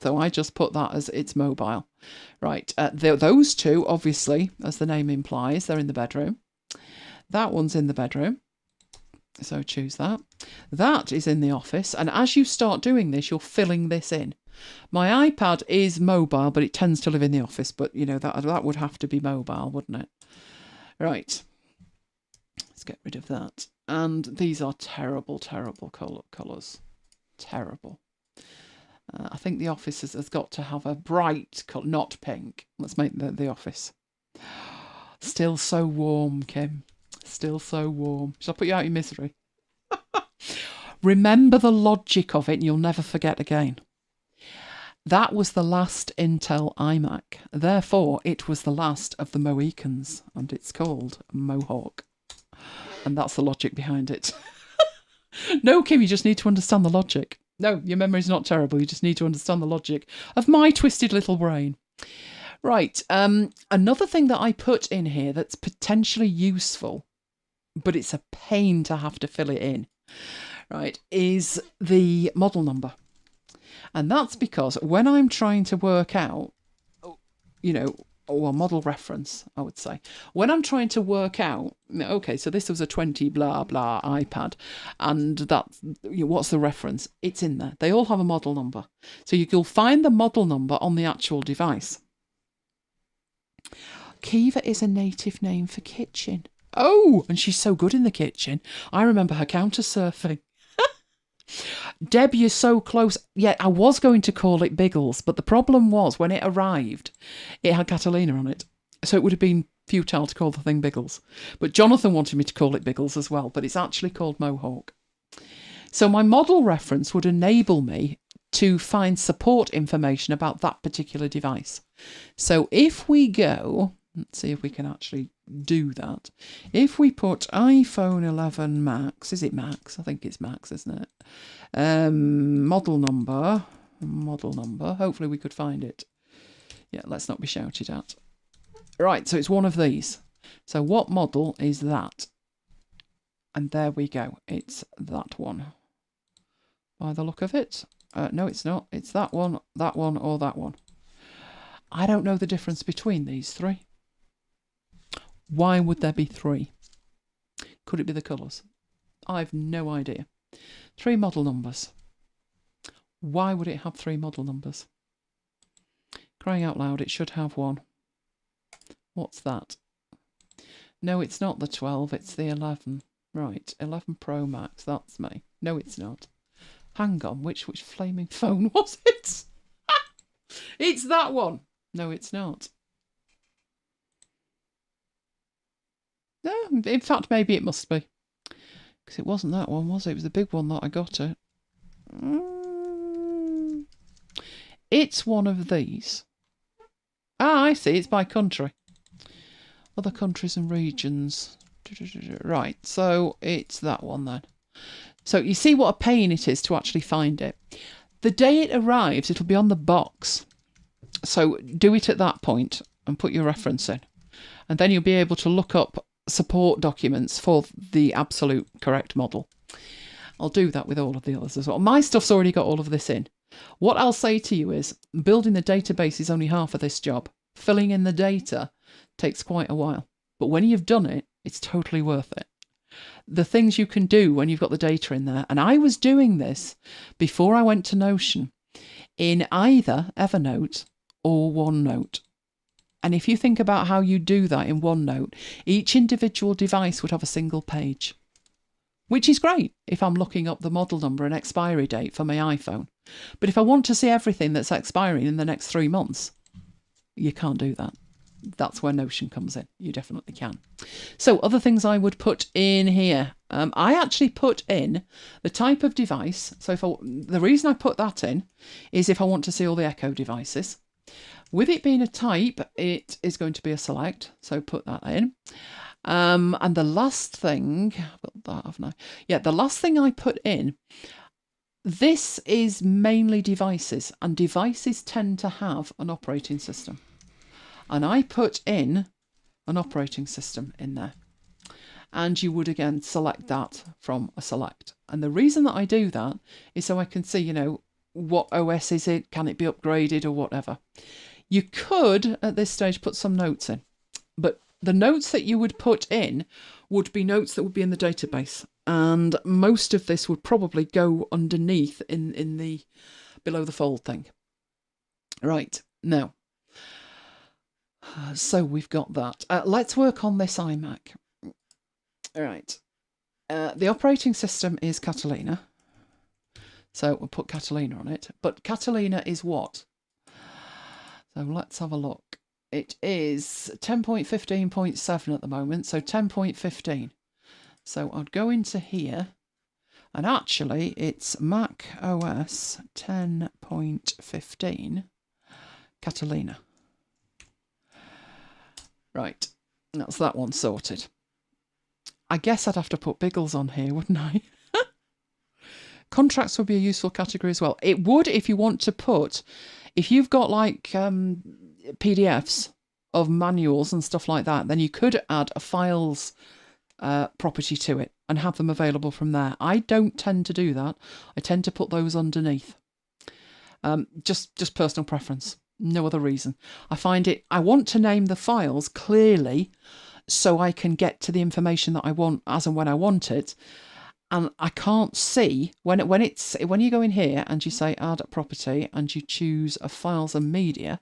So I just put that as it's mobile. Right, those two, obviously, as the name implies, they're in the bedroom. That one's in the bedroom, so choose that. That is in the office, and as you start doing this, you're filling this in. My iPad is mobile, but it tends to live in the office, but, you know, that would have to be mobile, wouldn't it? Right, let's get rid of that. And these are terrible, terrible colours. Terrible. I think the office has got to have a bright colour, not pink. Let's make the office. Still so warm, Kim. Still so warm. Shall I put you out of your misery? Remember the logic of it and you'll never forget again. That was the last Intel iMac. Therefore, it was the last of the Mohicans, and it's called Mohawk. And that's the logic behind it. No, Kim, you just need to understand the logic. No, your memory's not terrible. You just need to understand the logic of my twisted little brain. Right, another thing that I put in here that's potentially useful, but it's a pain to have to fill it in, right, is the model number. And that's because when I'm trying to work out, you know, or model reference, I would say, when I'm trying to work out, okay, so this was a 20 blah blah iPad, and that's, what's the reference? It's in there. They all have a model number. So you'll find the model number on the actual device. Kiva is a native name for kitchen. Oh, and she's so good in the kitchen. I remember her counter surfing. Deb, you're so close. Yeah, I was going to call it Biggles, but the problem was when it arrived, it had Catalina on it. So it would have been futile to call the thing Biggles. But Jonathan wanted me to call it Biggles as well, but it's actually called Mohawk. So my model reference would enable me to find support information about that particular device. So if we go, let's see if we can actually do that. If we put iPhone 11 Max, is it Max? I think it's Max, isn't it? Model number. Hopefully we could find it. Yeah, let's not be shouted at. Right, so it's one of these. So what model is that? And there we go. It's that one. By the look of it. No, it's not. It's that one, or that one. I don't know the difference between these three. Why would there be three? Could it be the colours? I've no idea. 3 model numbers. Why would it have 3 model numbers? Crying out loud, it should have one. What's that? No, it's not the 12, it's the 11. Right, 11 Pro Max, that's me. No, it's not. Hang on, which flaming phone was it? It's that one. No, it's not. No, in fact, maybe it must be. Because it wasn't that one, was it? It was the big one that I got it. It's one of these. Ah, I see. It's by country. Other countries and regions. Right, so it's that one then. So you see what a pain it is to actually find it. The day it arrives, it'll be on the box. So do it at that point and put your reference in. And then you'll be able to look up support documents for the absolute correct model. I'll do that with all of the others as well. My stuff's already got all of this in. What I'll say to you is building the database is only half of this job. Filling in the data takes quite a while. But when you've done it, it's totally worth it. The things you can do when you've got the data in there. And I was doing this before I went to Notion in either Evernote or OneNote. And if you think about how you do that in OneNote, each individual device would have a single page, which is great if I'm looking up the model number and expiry date for my iPhone. But if I want to see everything that's expiring in the next 3 months, you can't do that. That's where Notion comes in. You definitely can. So other things I would put in here. I actually put in the type of device. So the reason I put that in is if I want to see all the Echo devices. With it being a type, it is going to be a select, so put that in. And the last thing, I've got that, haven't I? Yeah, the last thing I put in, this is mainly devices, and devices tend to have an operating system. And I put in an operating system in there. And you would again select that from a select. And the reason that I do that is so I can see, you know, what OS is it? Can it be upgraded or whatever? You could, at this stage, put some notes in, but the notes that you would put in would be notes that would be in the database, and most of this would probably go underneath in the below the fold thing. Right, now, so we've got that. Let's work on this iMac. All right. The operating system is Catalina. So we'll put Catalina on it. But Catalina is what? So let's have a look. It is 10.15.7 at the moment, so 10.15. So I'd go into here, and actually it's Mac OS 10.15 Catalina. Right, that's that one sorted. I guess I'd have to put Biggles on here, wouldn't I? Contracts would be a useful category as well. It would if you want to put, if you've got like PDFs of manuals and stuff like that, then you could add a files property to it and have them available from there. I don't tend to do that. I tend to put those underneath. Just personal preference, no other reason. I find it, I want to name the files clearly so I can get to the information that I want as and when I want it. And I can't see when you go in here and you say add a property and you choose a files and media.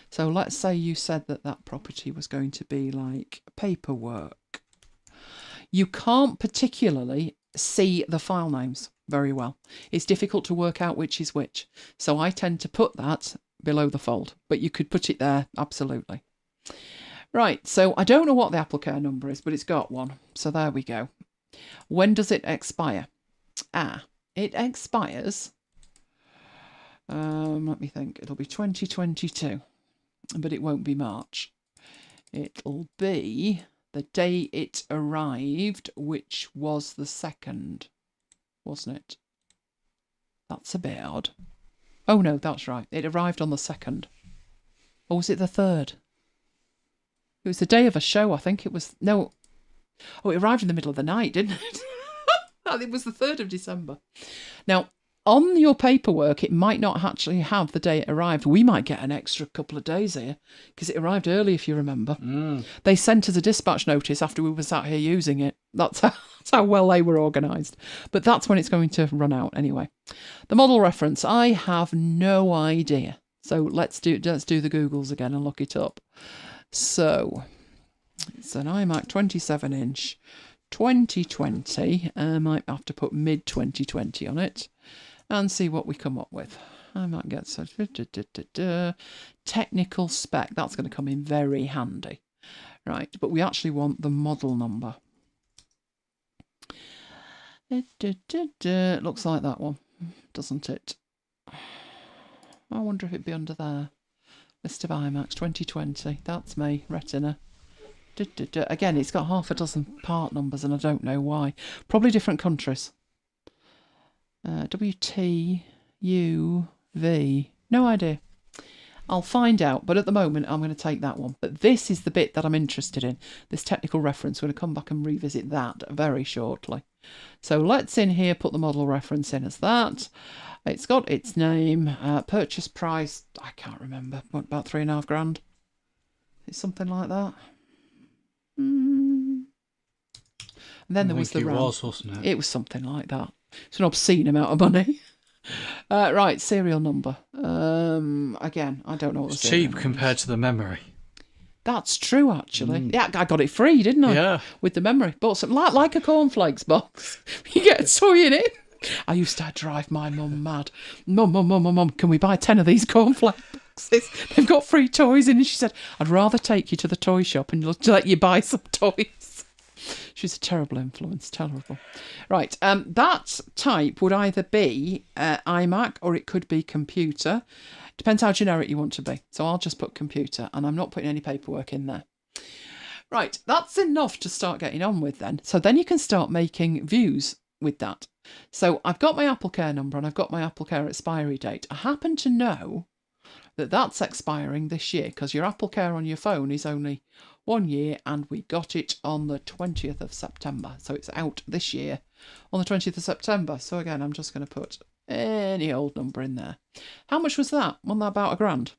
So let's say you said that that property was going to be like paperwork. You can't particularly see the file names very well. It's difficult to work out which is which. So I tend to put that below the fold, but you could put it there, absolutely. Right, so I don't know what the AppleCare number is, but it's got one. So there we go. When does it expire? It expires, let me think, it'll be 2022, but it won't be March. It'll be the day it arrived, which was the 2nd, wasn't it? That's a bit odd. Oh no, that's right. It arrived on the 2nd. Or was it the 3rd? It was the day of a show, I think it was. No. Oh, it arrived in the middle of the night, didn't it? It was the 3rd of December. Now, on your paperwork, it might not actually have the day it arrived. We might get an extra couple of days here because it arrived early, if you remember. They sent us a dispatch notice after we were sat here using it. That's how well they were organised. But that's when it's going to run out anyway. The model reference, I have no idea. So let's do the Googles again and look it up. So it's an iMac 27-inch 2020. I might have to put mid 2020 on it and see what we come up with. I might get technical spec. That's going to come in very handy. Right, but we actually want the model number. It looks like that one, doesn't it? I wonder if it'd be under there. List of iMacs 2020. That's me, Retina. Again, it's got half a dozen part numbers and I don't know why. Probably different countries. WTUV. No idea. I'll find out, but at the moment I'm going to take that one. But this is the bit that I'm interested in, this technical reference. We're going to come back and revisit that very shortly. So let's in here put the model reference in as that. It's got its name, purchase price, I can't remember, about $3,500. It's something like that. And then there was the RAM. Wasn't it? It was something like that. It's an obscene amount of money. Right, serial number. Again, I don't know what the serial cheap number compared is. to the memory. That's true, actually. Yeah, I got it free, didn't I? Yeah. With the memory. Bought something like a cornflakes box. You get a toy in it. I used to drive my mum mad. Mum, can we buy 10 of these cornflakes boxes? They've got free toys in. And she said, I'd rather take you to the toy shop and let you buy some toys. She's a terrible influence, terrible. Right, that type would either be iMac or it could be computer. Depends how generic you want to be. So I'll just put computer and I'm not putting any paperwork in there. Right, that's enough to start getting on with then. So then you can start making views with that. So I've got my AppleCare number and I've got my AppleCare expiry date. I happen to know that that's expiring this year because your AppleCare on your phone is only 1 year and we got it on the 20th of September. So it's out this year on the 20th of September. So again, I'm just going to put any old number in there. How much was that? Wasn't that about £1,000?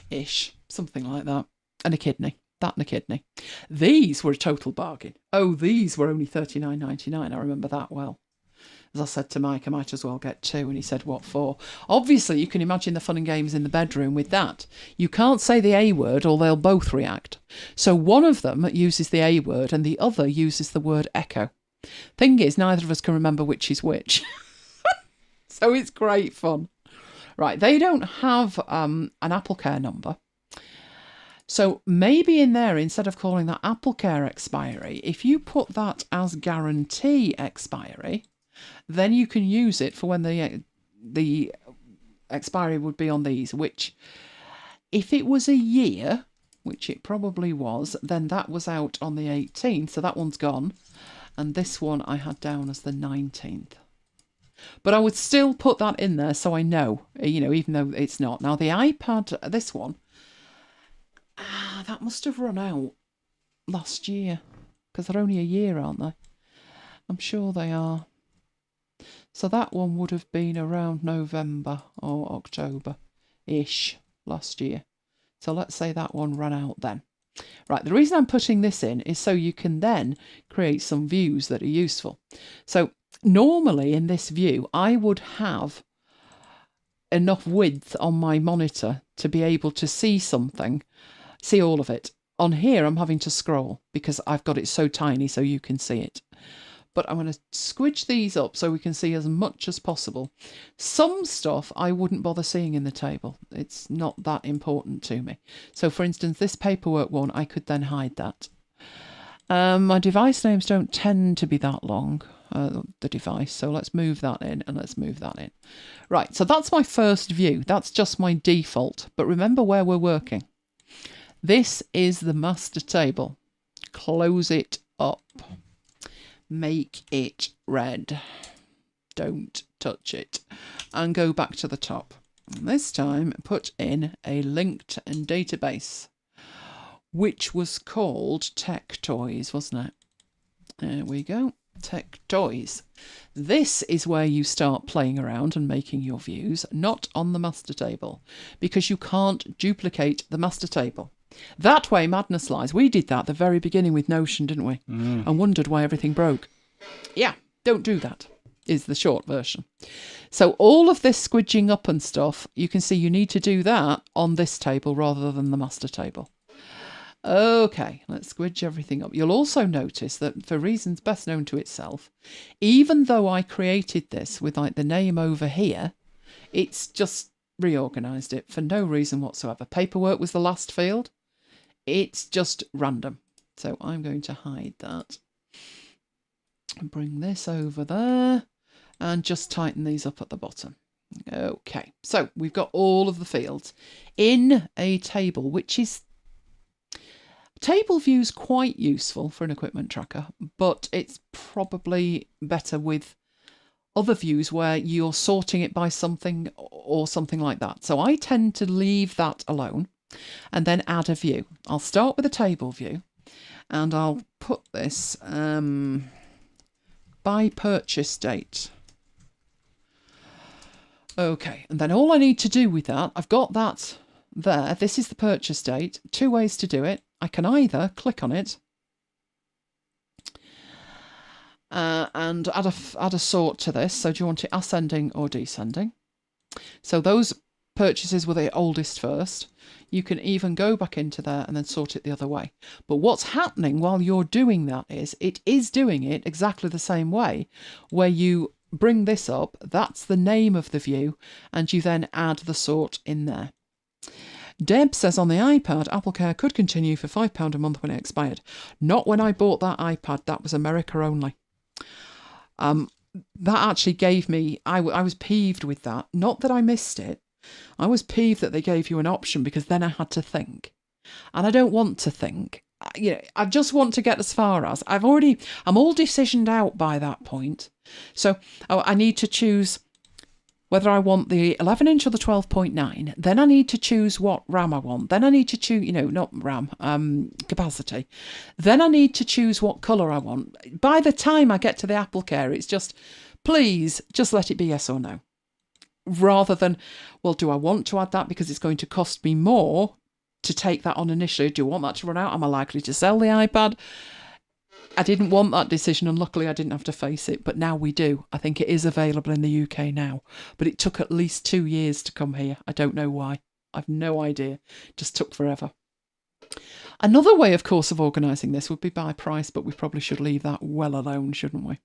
ish, something like that, and a kidney. That and a kidney. These were a total bargain. Oh, these were only $39.99. I remember that well. As I said to Mike, I might as well get two. And he said, what for? Obviously, you can imagine the fun and games in the bedroom with that. You can't say the A word or they'll both react. So one of them uses the A word and the other uses the word echo. Thing is, neither of us can remember which is which. So it's great fun. Right, they don't have an AppleCare number. So maybe in there, instead of calling that AppleCare expiry, if you put that as guarantee expiry, then you can use it for when the expiry would be on these, which if it was a year, which it probably was, then that was out on the 18th, so that one's gone. And this one I had down as the 19th. But I would still put that in there so I know, even though it's not. Now the iPad, this one, that must have run out last year, because they're only a year, aren't they? I'm sure they are. So that one would have been around November or October-ish last year. So let's say that one ran out then. Right, the reason I'm putting this in is so you can then create some views that are useful. So normally in this view, I would have enough width on my monitor to be able to see something, see all of it. On here, I'm having to scroll because I've got it so tiny so you can see it. But I'm going to squidge these up so we can see as much as possible. Some stuff I wouldn't bother seeing in the table. It's not that important to me. So for instance, this paperwork one, I could then hide that. My device names don't tend to be that long, the device. So let's move that in and let's move that in. Right, so that's my first view. That's just my default. But remember where we're working. This is the master table. Close it up. Make it red. Don't touch it. And go back to the top. And this time put in a linked database, which was called Tech Toys, wasn't it? There we go. Tech Toys. This is where you start playing around and making your views, not on the master table, because you can't duplicate the master table. That way madness lies. We did that at the very beginning with Notion, didn't we? And wondered why everything broke. Yeah, don't do that, is the short version. So all of this squidging up and stuff, you can see you need to do that on this table rather than the master table. Okay, let's squidge everything up. You'll also notice that for reasons best known to itself, even though I created this with like the name over here, it's just reorganized it for no reason whatsoever. Paperwork was the last field. It's just random. So I'm going to hide that. And bring this over there and just tighten these up at the bottom. Okay, so we've got all of the fields in a table, which is table view's quite useful for an equipment tracker, but it's probably better with other views where you're sorting it by something or something like that. So I tend to leave that alone and then add a view. I'll start with a table view and I'll put this by purchase date. Okay, and then all I need to do with that, I've got that there. This is the purchase date. Two ways to do it. I can either click on it and add a sort to this. So do you want it ascending or descending? So those purchases were the oldest first. You can even go back into there and then sort it the other way. But what's happening while you're doing that is it is doing it exactly the same way, where you bring this up, that's the name of the view, and you then add the sort in there. Deb says on the iPad, AppleCare could continue for £5 a month when it expired. Not when I bought that iPad. That was America only. That actually gave me, I was peeved with that. Not that I missed it. I was peeved that they gave you an option because then I had to think. And I don't want to think. I just want to get as far as I'm all decisioned out by that point. So I need to choose whether I want the 11-inch or the 12.9. Then I need to choose what RAM I want. Then I need to choose, not RAM, capacity. Then I need to choose what colour I want. By the time I get to the AppleCare, it's just, please, just let it be yes or no. rather than, well, do I want to add that because it's going to cost me more to take that on initially? Do I want that to run out? Am I likely to sell the iPad? I didn't want that decision, and luckily I didn't have to face it, but now we do. I think it is available in the UK now, but it took at least 2 years to come here. I don't know why. I've no idea. It just took forever. Another way, of course, of organising this would be by price, but we probably should leave that well alone, shouldn't we?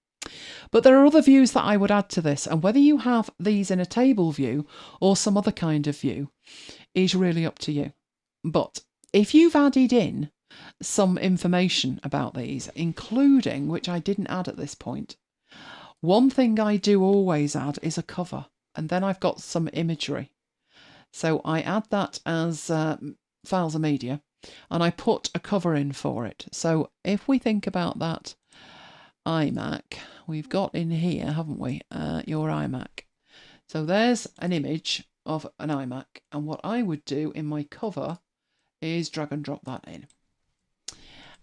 But there are other views that I would add to this, and whether you have these in a table view or some other kind of view is really up to you. But if you've added in some information about these, including, which I didn't add at this point, one thing I do always add is a cover, and then I've got some imagery. So I add that as files of media, and I put a cover in for it. So if we think about that iMac, we've got in here, haven't we, your iMac. So there's an image of an iMac, and what I would do in my cover is drag and drop that in.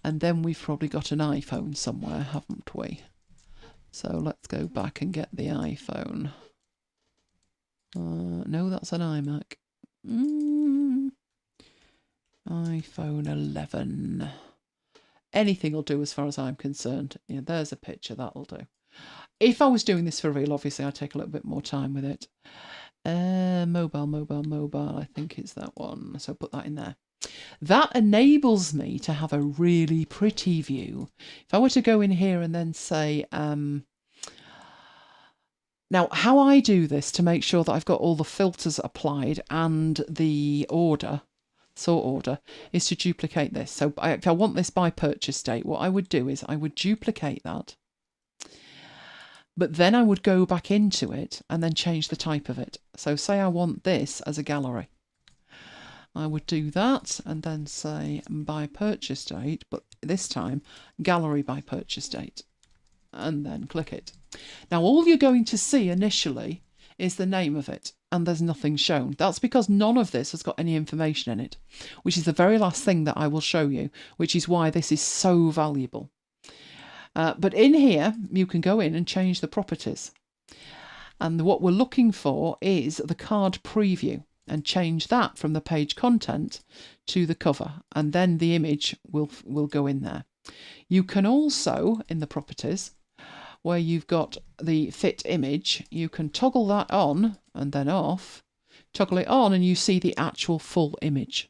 And then we've probably got an iPhone somewhere, haven't we? So let's go back and get the iPhone. No, that's an iMac. iPhone 11. Anything will do as far as I'm concerned. Yeah, there's a picture, that'll do. If I was doing this for real, obviously I'd take a little bit more time with it. Mobile, I think it's that one. So put that in there. That enables me to have a really pretty view. If I were to go in here and then say, now how I do this to make sure that I've got all the filters applied and the sort order, is to duplicate this. So if I want this by purchase date, what I would do is I would duplicate that, but then I would go back into it and then change the type of it. So say I want this as a gallery. I would do that and then say by purchase date, but this time gallery by purchase date, and then click it. Now all you're going to see initially is the name of it, and there's nothing shown. That's because none of this has got any information in it, which is the very last thing that I will show you, which is why this is so valuable. But in here, you can go in and change the properties. And what we're looking for is the card preview, and change that from the page content to the cover, and then the image will go in there. You can also, in the properties, where you've got the fit image, you can toggle that on and then off, toggle it on, and you see the actual full image.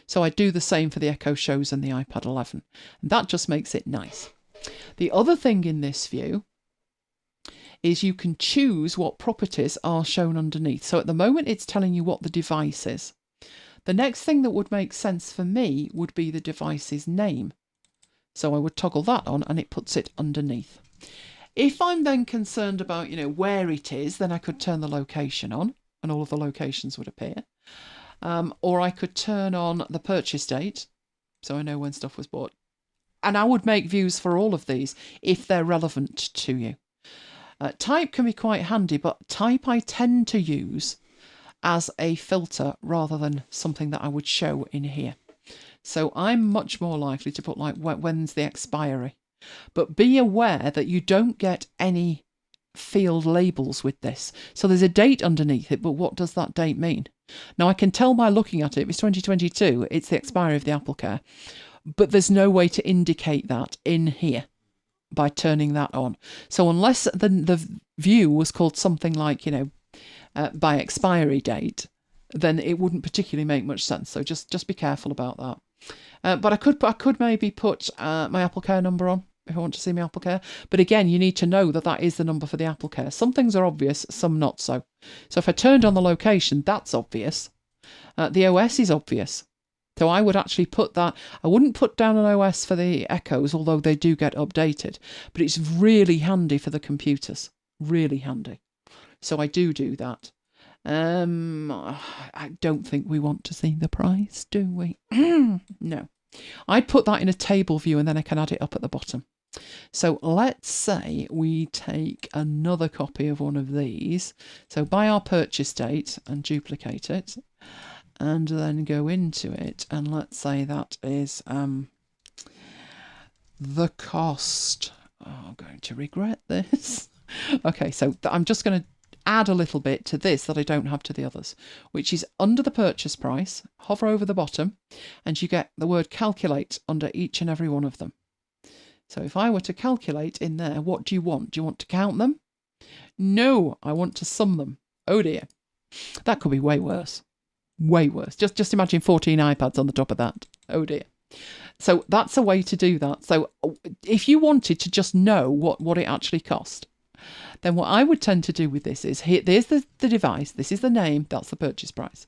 So I do the same for the Echo Shows and the iPad 11, and that just makes it nice. The other thing in this view is you can choose what properties are shown underneath. So at the moment it's telling you what the device is. The next thing that would make sense for me would be the device's name. So I would toggle that on and it puts it underneath. If I'm then concerned about, where it is, then I could turn the location on and all of the locations would appear. Or I could turn on the purchase date, so I know when stuff was bought. And I would make views for all of these if they're relevant to you. Type can be quite handy, but type I tend to use as a filter rather than something that I would show in here. So I'm much more likely to put like when's the expiry. But be aware that you don't get any field labels with this. So there's a date underneath it, but what does that date mean? Now I can tell by looking at it, if it's 2022, it's the expiry of the AppleCare. But there's no way to indicate that in here by turning that on. So unless the view was called something like, by expiry date, then it wouldn't particularly make much sense. So just be careful about that. But I could maybe put my AppleCare number on if I want to see my AppleCare. But again, you need to know that that is the number for the AppleCare. Some things are obvious, some not so. So if I turned on the location, that's obvious. The OS is obvious. So I would actually put that. I wouldn't put down an OS for the Echoes, although they do get updated. But it's really handy for the computers. Really handy. So I do that. I don't think we want to see the price, do we? No. I'd put that in a table view and then I can add it up at the bottom. So let's say we take another copy of one of these. So by our purchase date and duplicate it. And then go into it, and let's say that is the cost. Oh, I'm going to regret this. Okay, so I'm just going to add a little bit to this that I don't have to the others, which is under the purchase price, hover over the bottom, and you get the word calculate under each and every one of them. So if I were to calculate in there, what do you want? Do you want to count them? No, I want to sum them. Oh dear. That could be way worse. Way worse. Just imagine 14 iPads on the top of that. Oh dear. So that's a way to do that. So if you wanted to just know what it actually cost, then what I would tend to do with this is, there's the device, this is the name, that's the purchase price.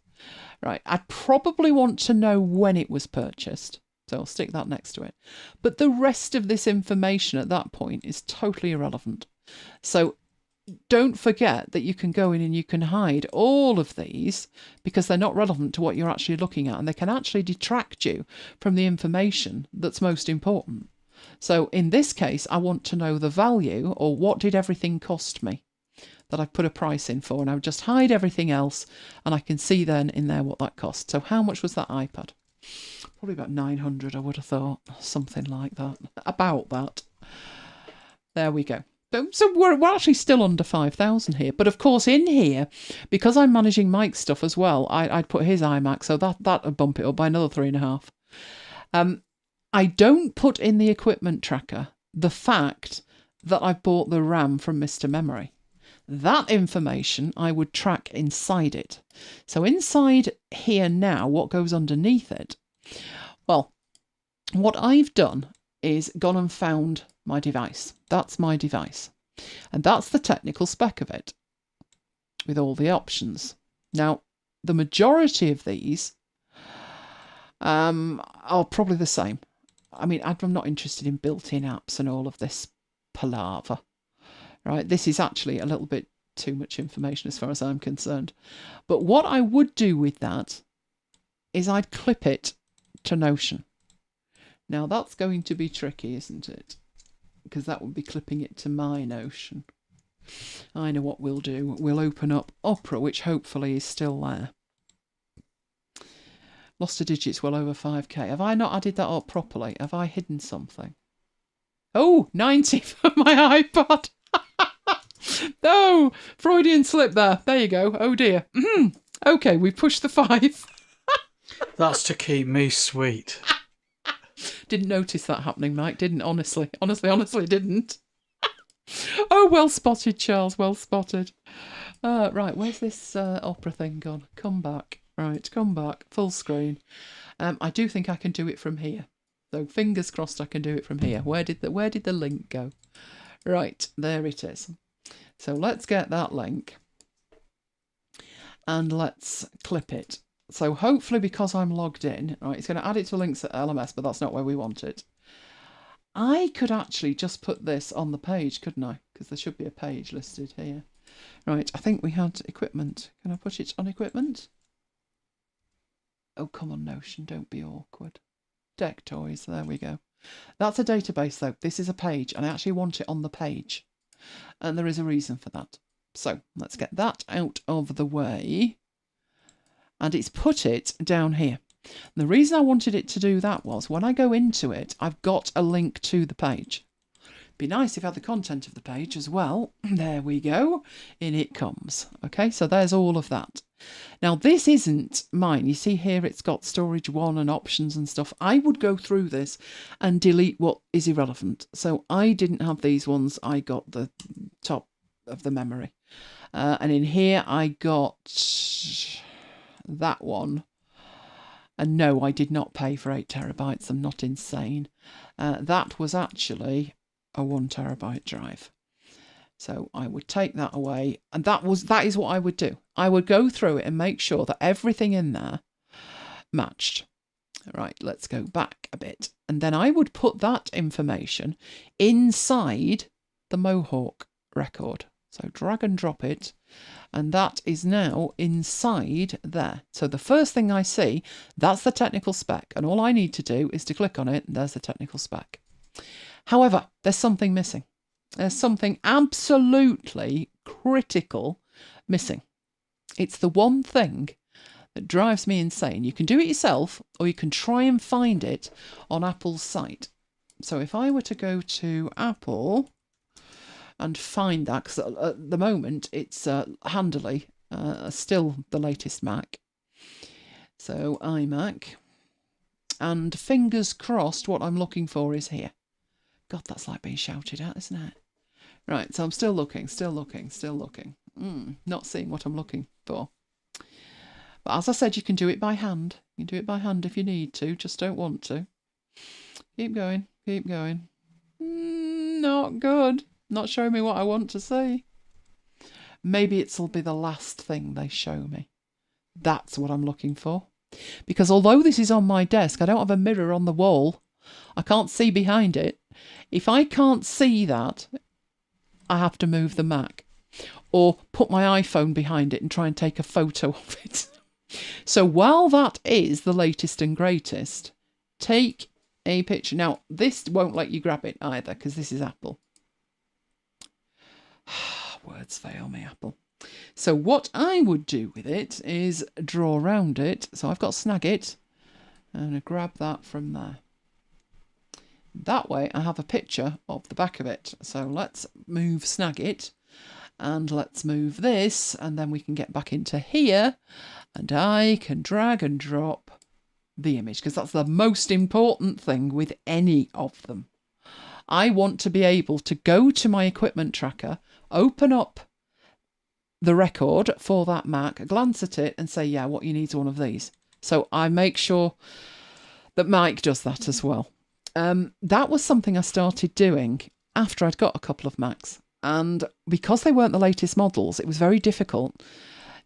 Right, I'd probably want to know when it was purchased, so I'll stick that next to it. But the rest of this information at that point is totally irrelevant. So don't forget that you can go in and you can hide all of these because they're not relevant to what you're actually looking at, and they can actually detract you from the information that's most important. So in this case, I want to know the value, or what did everything cost me that I've put a price in for, and I would just hide everything else and I can see then in there what that cost. So how much was that iPad? Probably about 900, I would have thought, something like that, about that. There we go. So we're actually still under 5,000 here. But of course in here, because I'm managing Mike's stuff as well, I'd put his iMac, so that would bump it up by another 3.5. I don't put in the equipment tracker the fact that I bought the RAM from Mr. Memory. That information I would track inside it. So inside here now, what goes underneath it? Well, what I've done is gone and found my device. That's my device. And that's the technical spec of it, with all the options. Now, the majority of these are probably the same. I mean, I'm not interested in built-in apps and all of this palaver, right? This is actually a little bit too much information as far as I'm concerned. But what I would do with that is I'd clip it to Notion. Now, that's going to be tricky, isn't it? Because that would be clipping it to my Notion. I know what we'll do. We'll open up Opera, which hopefully is still there. Lost to digits well over 5k. Have I not added that up properly? Have I hidden something? Oh, 90 for my iPod. No, Freudian slip there. There you go. Oh dear. Okay, we pushed the 5. That's to keep me sweet. Didn't notice that happening, Mike. Didn't, honestly didn't. Oh, well spotted, Charles. Well spotted. Right, where's this Opera thing gone? Come back. Right, come back. Full screen. I do think I can do it from here. So fingers crossed I can do it from here. Where did the link go? Right, there it is. So let's get that link. And let's clip it. So hopefully, because I'm logged in, right, it's going to add it to links at LMS, but that's not where we want it. I could actually just put this on the page, couldn't I? Because there should be a page listed here. Right, I think we had equipment. Can I put it on equipment? Oh, come on, Notion, don't be awkward. Deck toys, there we go. That's a database, though. This is a page, and I actually want it on the page. And there is a reason for that. So let's get that out of the way. And it's put it down here. And the reason I wanted it to do that was when I go into it, I've got a link to the page. Be nice if I had the content of the page as well. There we go. In it comes. Okay, so there's all of that. Now, this isn't mine. You see here it's got storage 1 and options and stuff. I would go through this and delete what is irrelevant. So I didn't have these ones. I got the top of the memory. And in here I got that one. And no, I did not pay for 8 terabytes. I'm not insane. That was actually a 1 terabyte drive. So I would take that away. And that is what I would do. I would go through it and make sure that everything in there matched. Right, let's go back a bit. And then I would put that information inside the Mohawk record. So drag and drop it. And that is now inside there. So the first thing I see, that's the technical spec. And all I need to do is to click on it, and there's the technical spec. However, there's something missing. There's something absolutely critical missing. It's the one thing that drives me insane. You can do it yourself, or you can try and find it on Apple's site. So if I were to go to Apple and find that, because at the moment it's handily still the latest Mac. So iMac, and fingers crossed what I'm looking for is here. God, that's like being shouted at, isn't it? Right, so I'm still looking. Not seeing what I'm looking for. But as I said, you can do it by hand. You can do it by hand if you need to, just don't want to. Keep going. Not good. Not showing me what I want to see. Maybe it'll be the last thing they show me. That's what I'm looking for. Because although this is on my desk, I don't have a mirror on the wall. I can't see behind it. If I can't see that, I have to move the Mac or put my iPhone behind it and try and take a photo of it. So while that is the latest and greatest, take a picture. Now, this won't let you grab it either because this is Apple. Words fail me, Apple. So what I would do with it is draw around it. So I've got Snag It. I'm going to grab that from there. That way I have a picture of the back of it. So let's move Snag It and let's move this, and then we can get back into here and I can drag and drop the image, because that's the most important thing with any of them. I want to be able to go to my equipment tracker, open up the record for that Mac, glance at it and say, yeah, what you need is one of these. So I make sure that Mike does that as well. That was something I started doing after I'd got a couple of Macs. And because they weren't the latest models, it was very difficult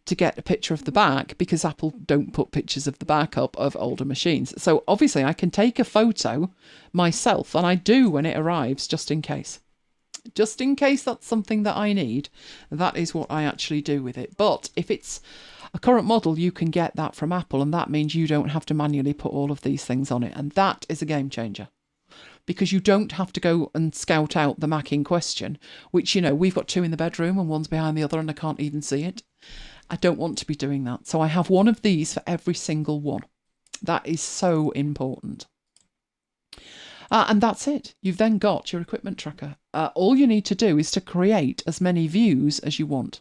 to get a picture of the back because Apple don't put pictures of the back up of older machines. So obviously I can take a photo myself, and I do when it arrives, just in case. Just in case that's something that I need, that is what I actually do with it. But if it's a current model, you can get that from Apple, and that means you don't have to manually put all of these things on it. And that is a game changer, because you don't have to go and scout out the Mac in question, which, you know, we've got two in the bedroom and one's behind the other and I can't even see it. I don't want to be doing that. So I have one of these for every single one. That is so important. And that's it. You've then got your equipment tracker. All you need to do is to create as many views as you want.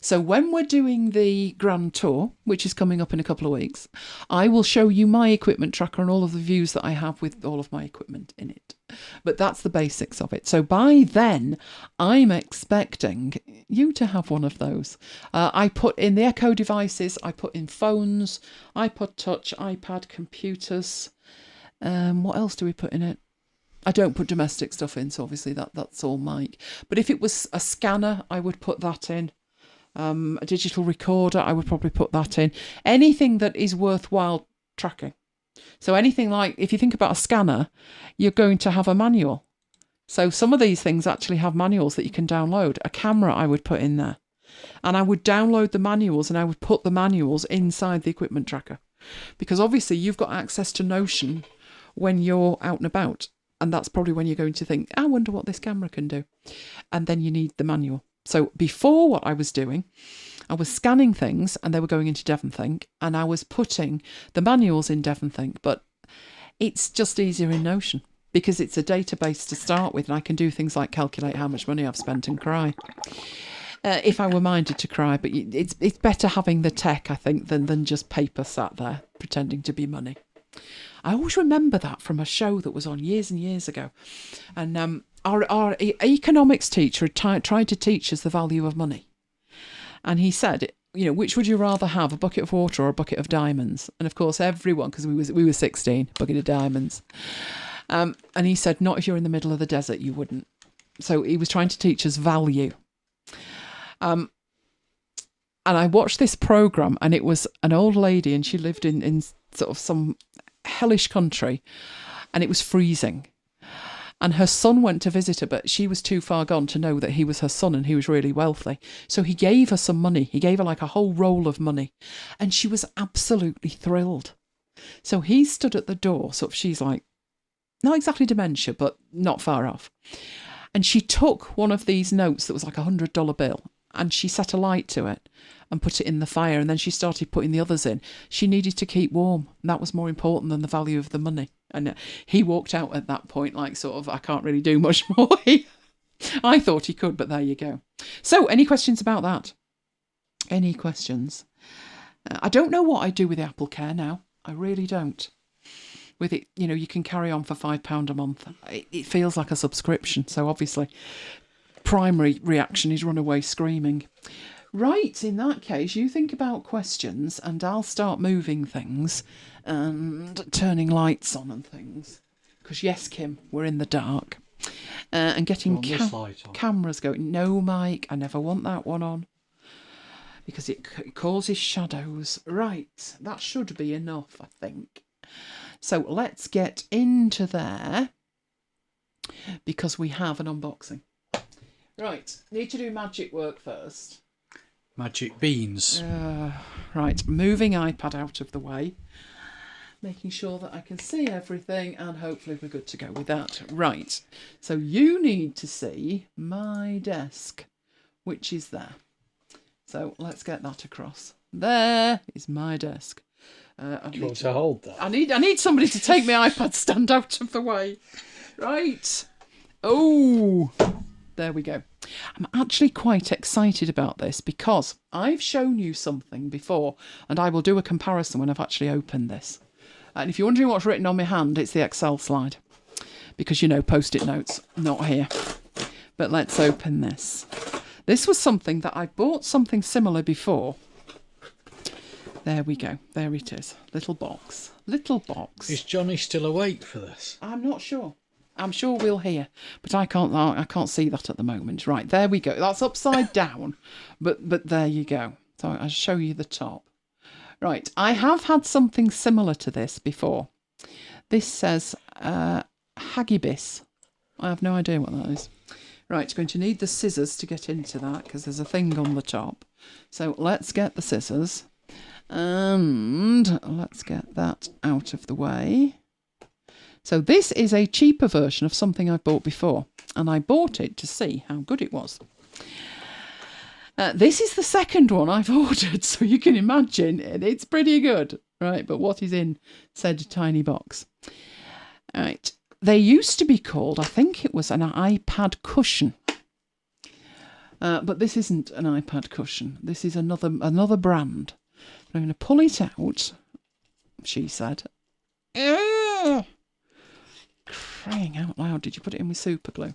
So when we're doing the grand tour, which is coming up in a couple of weeks, I will show you my equipment tracker and all of the views that I have with all of my equipment in it. But that's the basics of it. So by then, I'm expecting you to have one of those. I put in the Echo devices, I put in phones, iPod Touch, iPad, computers. What else do we put in it? I don't put domestic stuff in, so obviously that's all Mike. But if it was a scanner, I would put that in. A digital recorder, I would probably put that in. Anything that is worthwhile tracking. So anything like, if you think about a scanner, you're going to have a manual. So some of these things actually have manuals that you can download. A camera I would put in there. And I would download the manuals and I would put the manuals inside the equipment tracker. Because obviously you've got access to Notion when you're out and about. And that's probably when you're going to think, I wonder what this camera can do. And then you need the manual. So before, what I was doing, I was scanning things and they were going into DevonThink, and I was putting the manuals in DevonThink, but it's just easier in Notion because it's a database to start with, and I can do things like calculate how much money I've spent and cry. If I were minded to cry, but it's better having the tech, I think, than just paper sat there pretending to be money. I always remember that from a show that was on years and years ago. And our economics teacher had tried to teach us the value of money. And he said, you know, which would you rather have, a bucket of water or a bucket of diamonds? And of course, everyone, because we were 16, bucket of diamonds. And he said, not if you're in the middle of the desert, you wouldn't. So he was trying to teach us value. And I watched this program, and it was an old lady, and she lived in sort of some hellish country, and it was freezing. And her son went to visit her, but she was too far gone to know that he was her son and he was really wealthy. So he gave her some money. He gave her like a whole roll of money. And she was absolutely thrilled. So he stood at the door, sort of, she's like, not exactly dementia, but not far off. And she took one of these notes that was like $100 bill, and she set a light to it and put it in the fire. And then she started putting the others in. She needed to keep warm. And that was more important than the value of the money. And he walked out at that point like, sort of, I can't really do much more here. I thought he could, but there you go. So, any questions about that? Any questions? I don't know what I do with the Apple Care now. I really don't. With it, you can carry on for £5 a month. It feels like a subscription. So obviously, primary reaction is run away screaming. Right, in that case, you think about questions and I'll start moving things and turning lights on and things. Because yes, Kim, we're in the dark. And getting cameras going. No, Mike, I never want that one on. Because it causes shadows. Right, that should be enough, I think. So let's get into there. Because we have an unboxing. Right, need to do magic work first. Magic beans. Right, moving iPad out of the way. Making sure that I can see everything, and hopefully we're good to go with that. Right, so you need to see my desk, which is there. So let's get that across. There is my desk. Do you want to hold that? I need somebody to take my iPad stand out of the way. Right. Oh, there we go. I'm actually quite excited about this because I've shown you something before, and I will do a comparison when I've actually opened this. And if you're wondering what's written on my hand, it's the Excel slide. Because, Post-it notes, not here. But let's open this. This was something that I bought something similar before. There we go. There it is. Little box. Little box. Is Johnny still awake for this? I'm not sure. I'm sure we'll hear. But I can't see that at the moment. Right, there we go. That's upside down. But there you go. So I'll show you the top. Right, I have had something similar to this before. This says Haggibis. I have no idea what that is. Right, going to need the scissors to get into that because there's a thing on the top. So let's get the scissors and let's get that out of the way. So this is a cheaper version of something I've bought before, and I bought it to see how good it was. This is the second one I've ordered, so you can imagine it's pretty good. Right, but what is in said tiny box? All right, they used to be called, I think it was an iPad cushion. But this isn't an iPad cushion. This is another brand. I'm going to pull it out, she said. Crying out loud, did you put it in with super glue?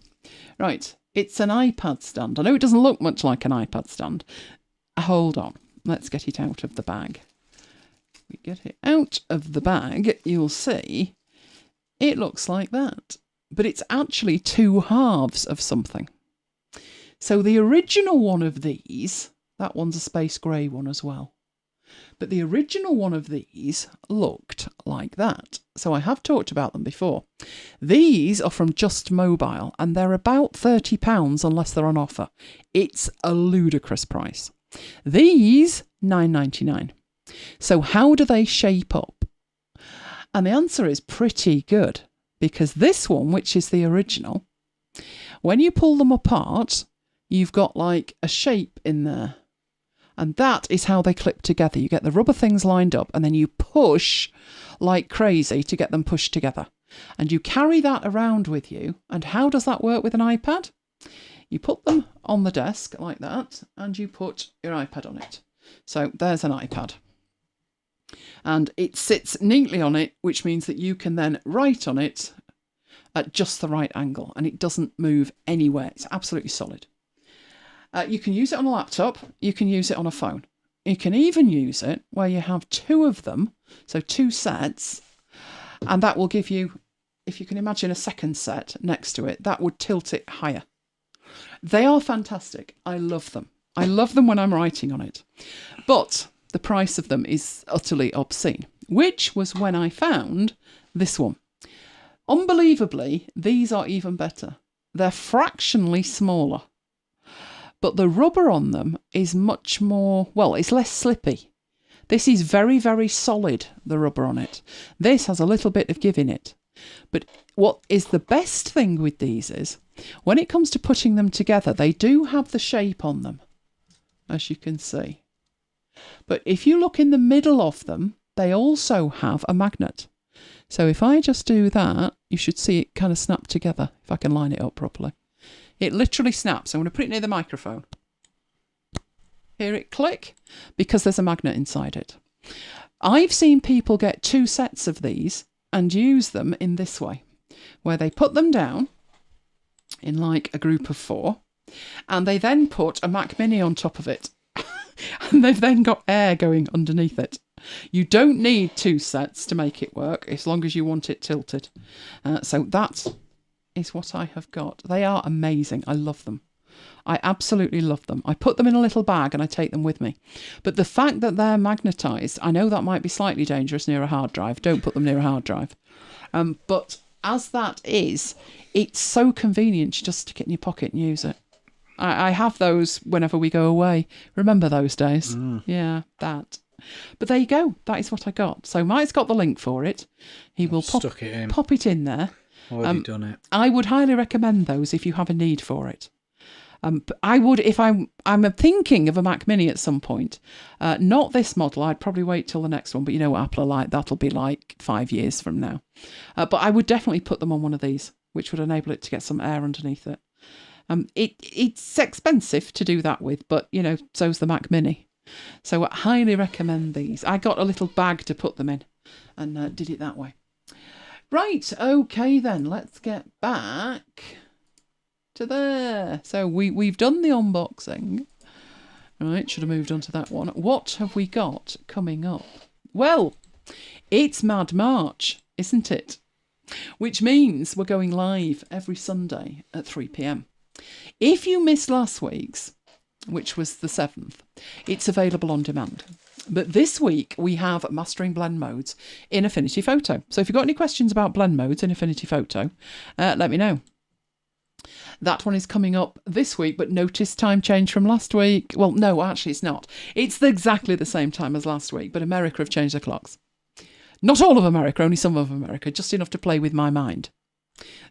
Right. It's an iPad stand. I know it doesn't look much like an iPad stand. Hold on. Let's get it out of the bag. We get it out of the bag, you'll see it looks like that. But it's actually two halves of something. So the original one of these, that one's a space grey one as well. But the original one of these looked like that. So I have talked about them before. These are from Just Mobile and they're about £30 unless they're on offer. It's a ludicrous price. These, £9.99. So how do they shape up? And the answer is pretty good because this one, which is the original, when you pull them apart, you've got like a shape in there. And that is how they clip together. You get the rubber things lined up and then you push like crazy to get them pushed together. And you carry that around with you. And how does that work with an iPad? You put them on the desk like that and you put your iPad on it. So there's an iPad. And it sits neatly on it, which means that you can then write on it at just the right angle and it doesn't move anywhere. It's absolutely solid. You can use it on a laptop, you can use it on a phone. You can even use it where you have two of them, so two sets, and that will give you, if you can imagine a second set next to it, that would tilt it higher. They are fantastic. I love them. I love them when I'm writing on it. But the price of them is utterly obscene, which was when I found this one. Unbelievably, these are even better. They're fractionally smaller. But the rubber on them is much more, well, it's less slippy. This is very, very solid, the rubber on it. This has a little bit of give in it. But what is the best thing with these is, when it comes to putting them together, they do have the shape on them, as you can see. But if you look in the middle of them, they also have a magnet. So if I just do that, you should see it kind of snap together, if I can line it up properly. It literally snaps. I'm going to put it near the microphone. Hear it click? Because there's a magnet inside it. I've seen people get 2 sets of these and use them in this way, where they put them down in like a group of 4, and they then put a Mac Mini on top of it. And they've then got air going underneath it. You don't need 2 sets to make it work, as long as you want it tilted. So that is what I have got. They are amazing. I love them. I absolutely love them. I put them in a little bag and I take them with me. But the fact that they're magnetised, I know that might be slightly dangerous near a hard drive. Don't put them near a hard drive. But as that is, it's so convenient. You just stick it in your pocket and use it. I have those whenever we go away. Remember those days? Yeah, that. But there you go. That is what I got. So Mike's got the link for it. He will pop it in there. Already done it. I would highly recommend those if you have a need for it. I would, if I'm thinking of a Mac Mini at some point, not this model. I'd probably wait till the next one. But you know what Apple are like. That'll be like 5 years from now. But I would definitely put them on one of these, which would enable it to get some air underneath it. It's expensive to do that with, but you know, so's the Mac Mini. So I highly recommend these. I got a little bag to put them in and did it that way. Right, okay then, let's get back to there. So we've done the unboxing. Right, should have moved on to that one. What have we got coming up? Well, it's Mad March, isn't it? Which means we're going live every Sunday at 3 p.m. If you missed last week's, which was the 7th, it's available on demand. But this week we have mastering blend modes in Affinity Photo. So if you've got any questions about blend modes in Affinity Photo, let me know. That one is coming up this week, but notice time change from last week. Well, no, actually it's not. It's exactly the same time as last week, but America have changed their clocks. Not all of America, only some of America, just enough to play with my mind.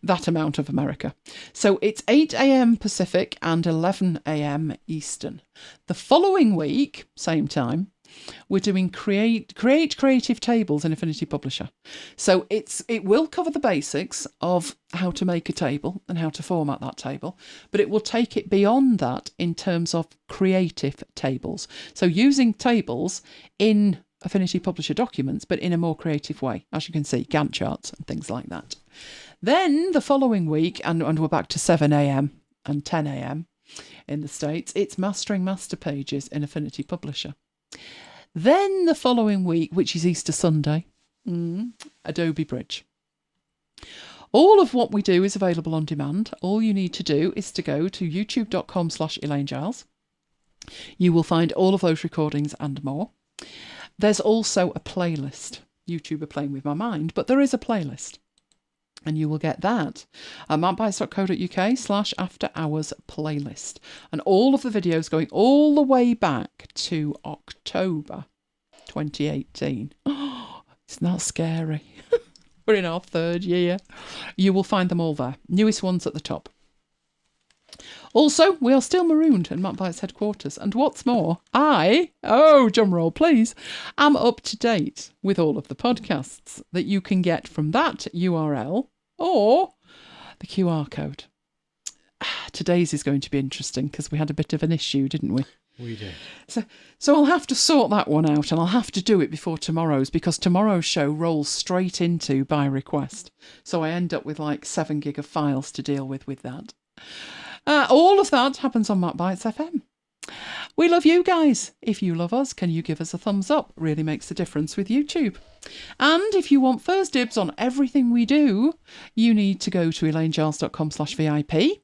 That amount of America. So it's 8 a.m. Pacific and 11 a.m. Eastern. The following week, same time, we're doing create creative tables in Affinity Publisher. So it will cover the basics of how to make a table and how to format that table, but it will take it beyond that in terms of creative tables. So using tables in Affinity Publisher documents, but in a more creative way, as you can see, Gantt charts and things like that. Then the following week, and we're back to 7 a.m. and 10 a.m. in the States, it's mastering master pages in Affinity Publisher. Then the following week, which is Easter Sunday, Adobe Bridge. All of what we do is available on demand. All you need to do is to go to youtube.com/ElaineGiles. You will find all of those recordings and more. There's also a playlist. YouTube are playing with my mind, but there is a playlist. And you will get that at MacBites.co.uk/after hours playlist. And all of the videos going all the way back to October 2018. Oh, isn't that scary? We're in our 3rd year. You will find them all there. Newest ones at the top. Also, we are still Marooned in MacBites headquarters. And what's more, drum roll please, am up to date with all of the podcasts that you can get from that URL or the QR code. Today's is going to be interesting because we had a bit of an issue, didn't we? We did. So I'll have to sort that one out, and I'll have to do it before tomorrow's, because tomorrow's show rolls straight into by request. So I end up with like 7 gig of files to deal with that. All of that happens on MacBites FM. We love you guys. If you love us, can you give us a thumbs up? Really makes a difference with YouTube. And if you want first dibs on everything we do, you need to go to elainegiles.com/VIP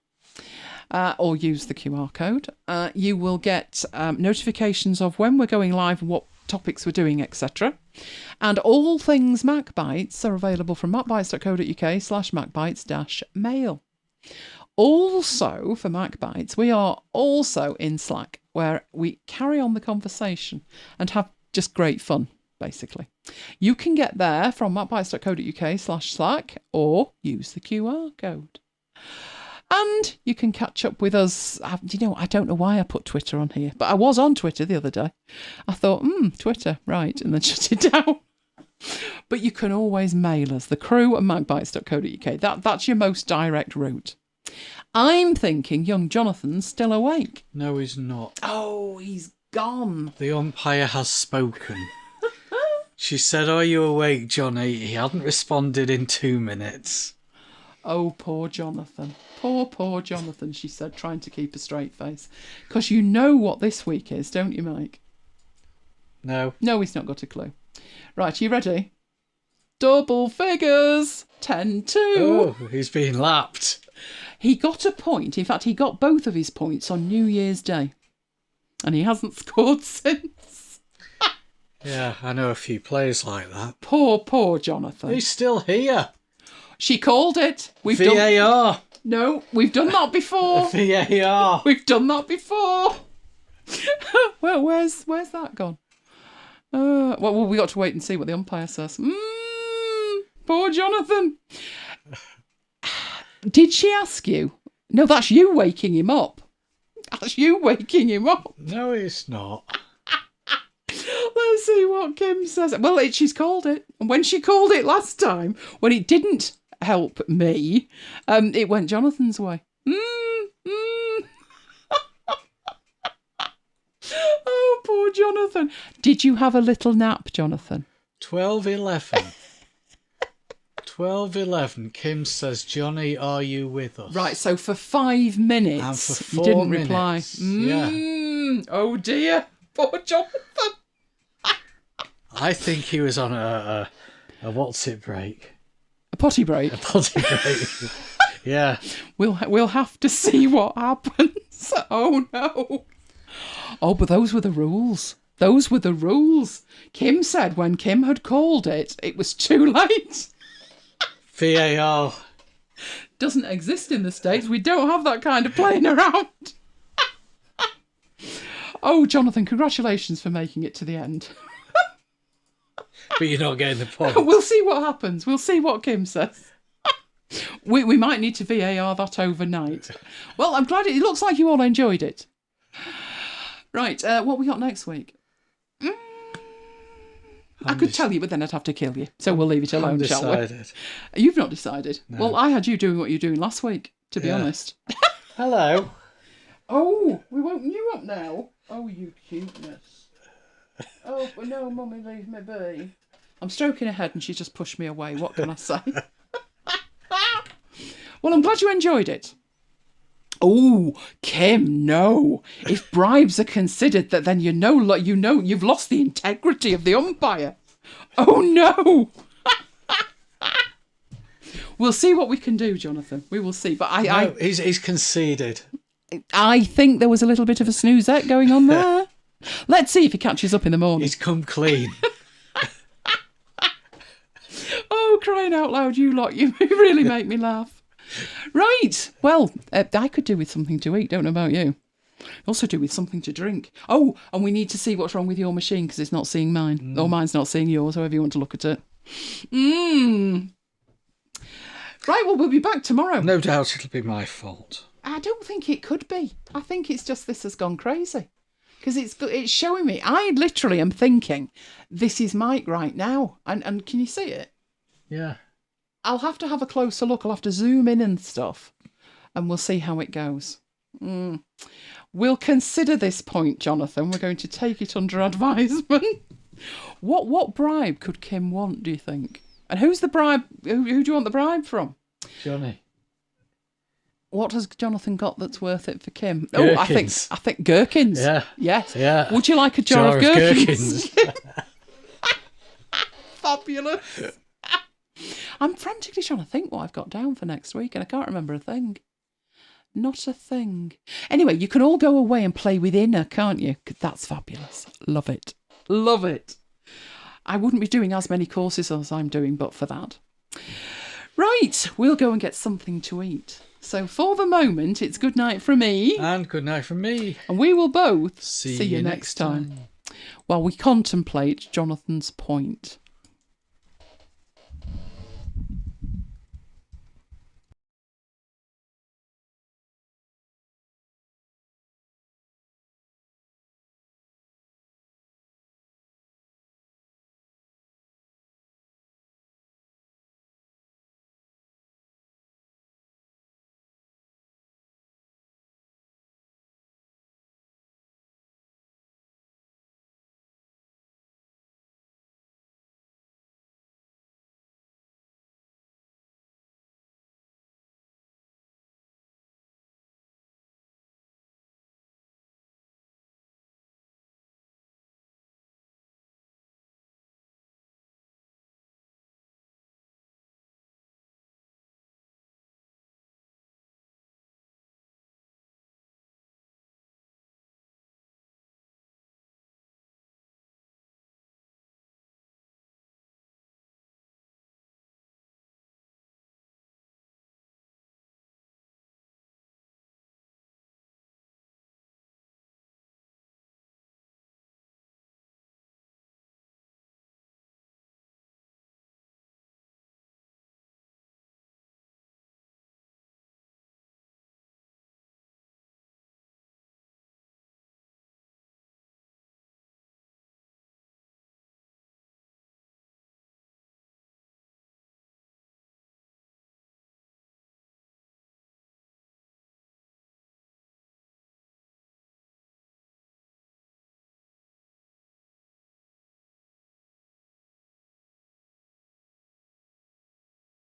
or use the QR code. You will get notifications of when we're going live, what topics we're doing, etc. And all things MacBites are available from macbites.co.uk/macbites-mail. Also, for MacBites, we are also in Slack, where we carry on the conversation and have just great fun, basically. You can get there from macbites.co.uk/Slack or use the QR code. And you can catch up with us. I don't know why I put Twitter on here, but I was on Twitter the other day. I thought, Twitter, right, and then shut it down. But you can always mail us, the crew at macbites.co.uk. That's your most direct route. I'm thinking young Jonathan's still awake. No, he's not. Oh, he's gone. The umpire has spoken. She said, "Are you awake, Johnny?" He hadn't responded in 2 minutes. Oh, poor Jonathan. Poor Jonathan, she said, trying to keep a straight face. Because you know what this week is, don't you, Mike? No. No, he's not got a clue. Right, are you ready? Double figures. 10-2. Oh, he's being lapped. He got a point. In fact, he got both of his points on New Year's Day. And he hasn't scored since. Yeah, I know a few players like that. Poor Jonathan. He's still here. She called it. VAR. No, we've done that before. VAR. We've done that before. Well, where's that gone? Well, we got to wait and see what the umpire says. Poor Jonathan. Did she ask you? No, that's you waking him up. That's you waking him up. No, it's not. Let's see what Kim says. Well, she's called it. And when she called it last time, when it didn't help me, it went Jonathan's way. Oh, poor Jonathan. Did you have a little nap, Jonathan? 12:11. 12:11. Kim says, "Johnny, are you with us?" Right, so for 5 minutes, And for 4 you didn't minutes, reply. Yeah. Oh dear, poor Jonathan. I think he was on a what's it break? A potty break. A potty break. Yeah. We'll have to see what happens. Oh no. Oh, but those were the rules. Those were the rules. Kim said when Kim had called it, it was too late. VAR. Doesn't exist in the States. We don't have that kind of playing around. Oh, Jonathan, congratulations for making it to the end. But you're not getting the point. We'll see what happens. We'll see what Kim says. We might need to VAR that overnight. Well, I'm glad it looks like you all enjoyed it. Right, what we got next week? I could tell you, but then I'd have to kill you. So we'll leave it alone, shall we? You've not decided. No. Well, I had you doing what you were doing last week, to be honest. Hello. Oh, we woke you up now. Oh, you cuteness. Oh, but no, Mummy, leave me be. I'm stroking her head and she's just pushed me away. What can I say? Well, I'm glad you enjoyed it. Oh, Kim, no. If bribes are considered, that then you know you've lost the integrity of the umpire. Oh no. We'll see what we can do, Jonathan. We will see. But he's conceded. I think there was a little bit of a snoozette going on there. Let's see if he catches up in the morning. He's come clean. Oh, crying out loud, you lot, you really make me laugh. Right, well, I could do with something to eat, don't know about you. Also do with something to drink. Oh, and we need to see what's wrong with your machine because it's not seeing mine. Or mine's not seeing yours, however you want to look at it. Right, well, we'll be back tomorrow. No doubt it'll be my fault. I don't think it could be. I think it's just this has gone crazy. Because it's showing me. I literally am thinking, this is Mike right now. And can you see it? Yeah. I'll have to have a closer look. I'll have to zoom in and stuff. And we'll see how it goes. We'll consider this point, Jonathan. We're going to take it under advisement. What bribe could Kim want, do you think? And who's the bribe? Who do you want the bribe from? Johnny. What has Jonathan got that's worth it for Kim? Gherkins. I think gherkins. Yeah. Yes. Yeah. Would you like a jar of gherkins? Fabulous. I'm frantically trying to think what I've got down for next week and I can't remember a thing. Not a thing. Anyway, you can all go away and play with IINA, can't you? 'Cause that's fabulous. Love it. Love it. I wouldn't be doing as many courses as I'm doing but for that. Right, we'll go and get something to eat. So for the moment, it's good night from me. And good night from me. And we will both see you next time while we contemplate Jonathan's point.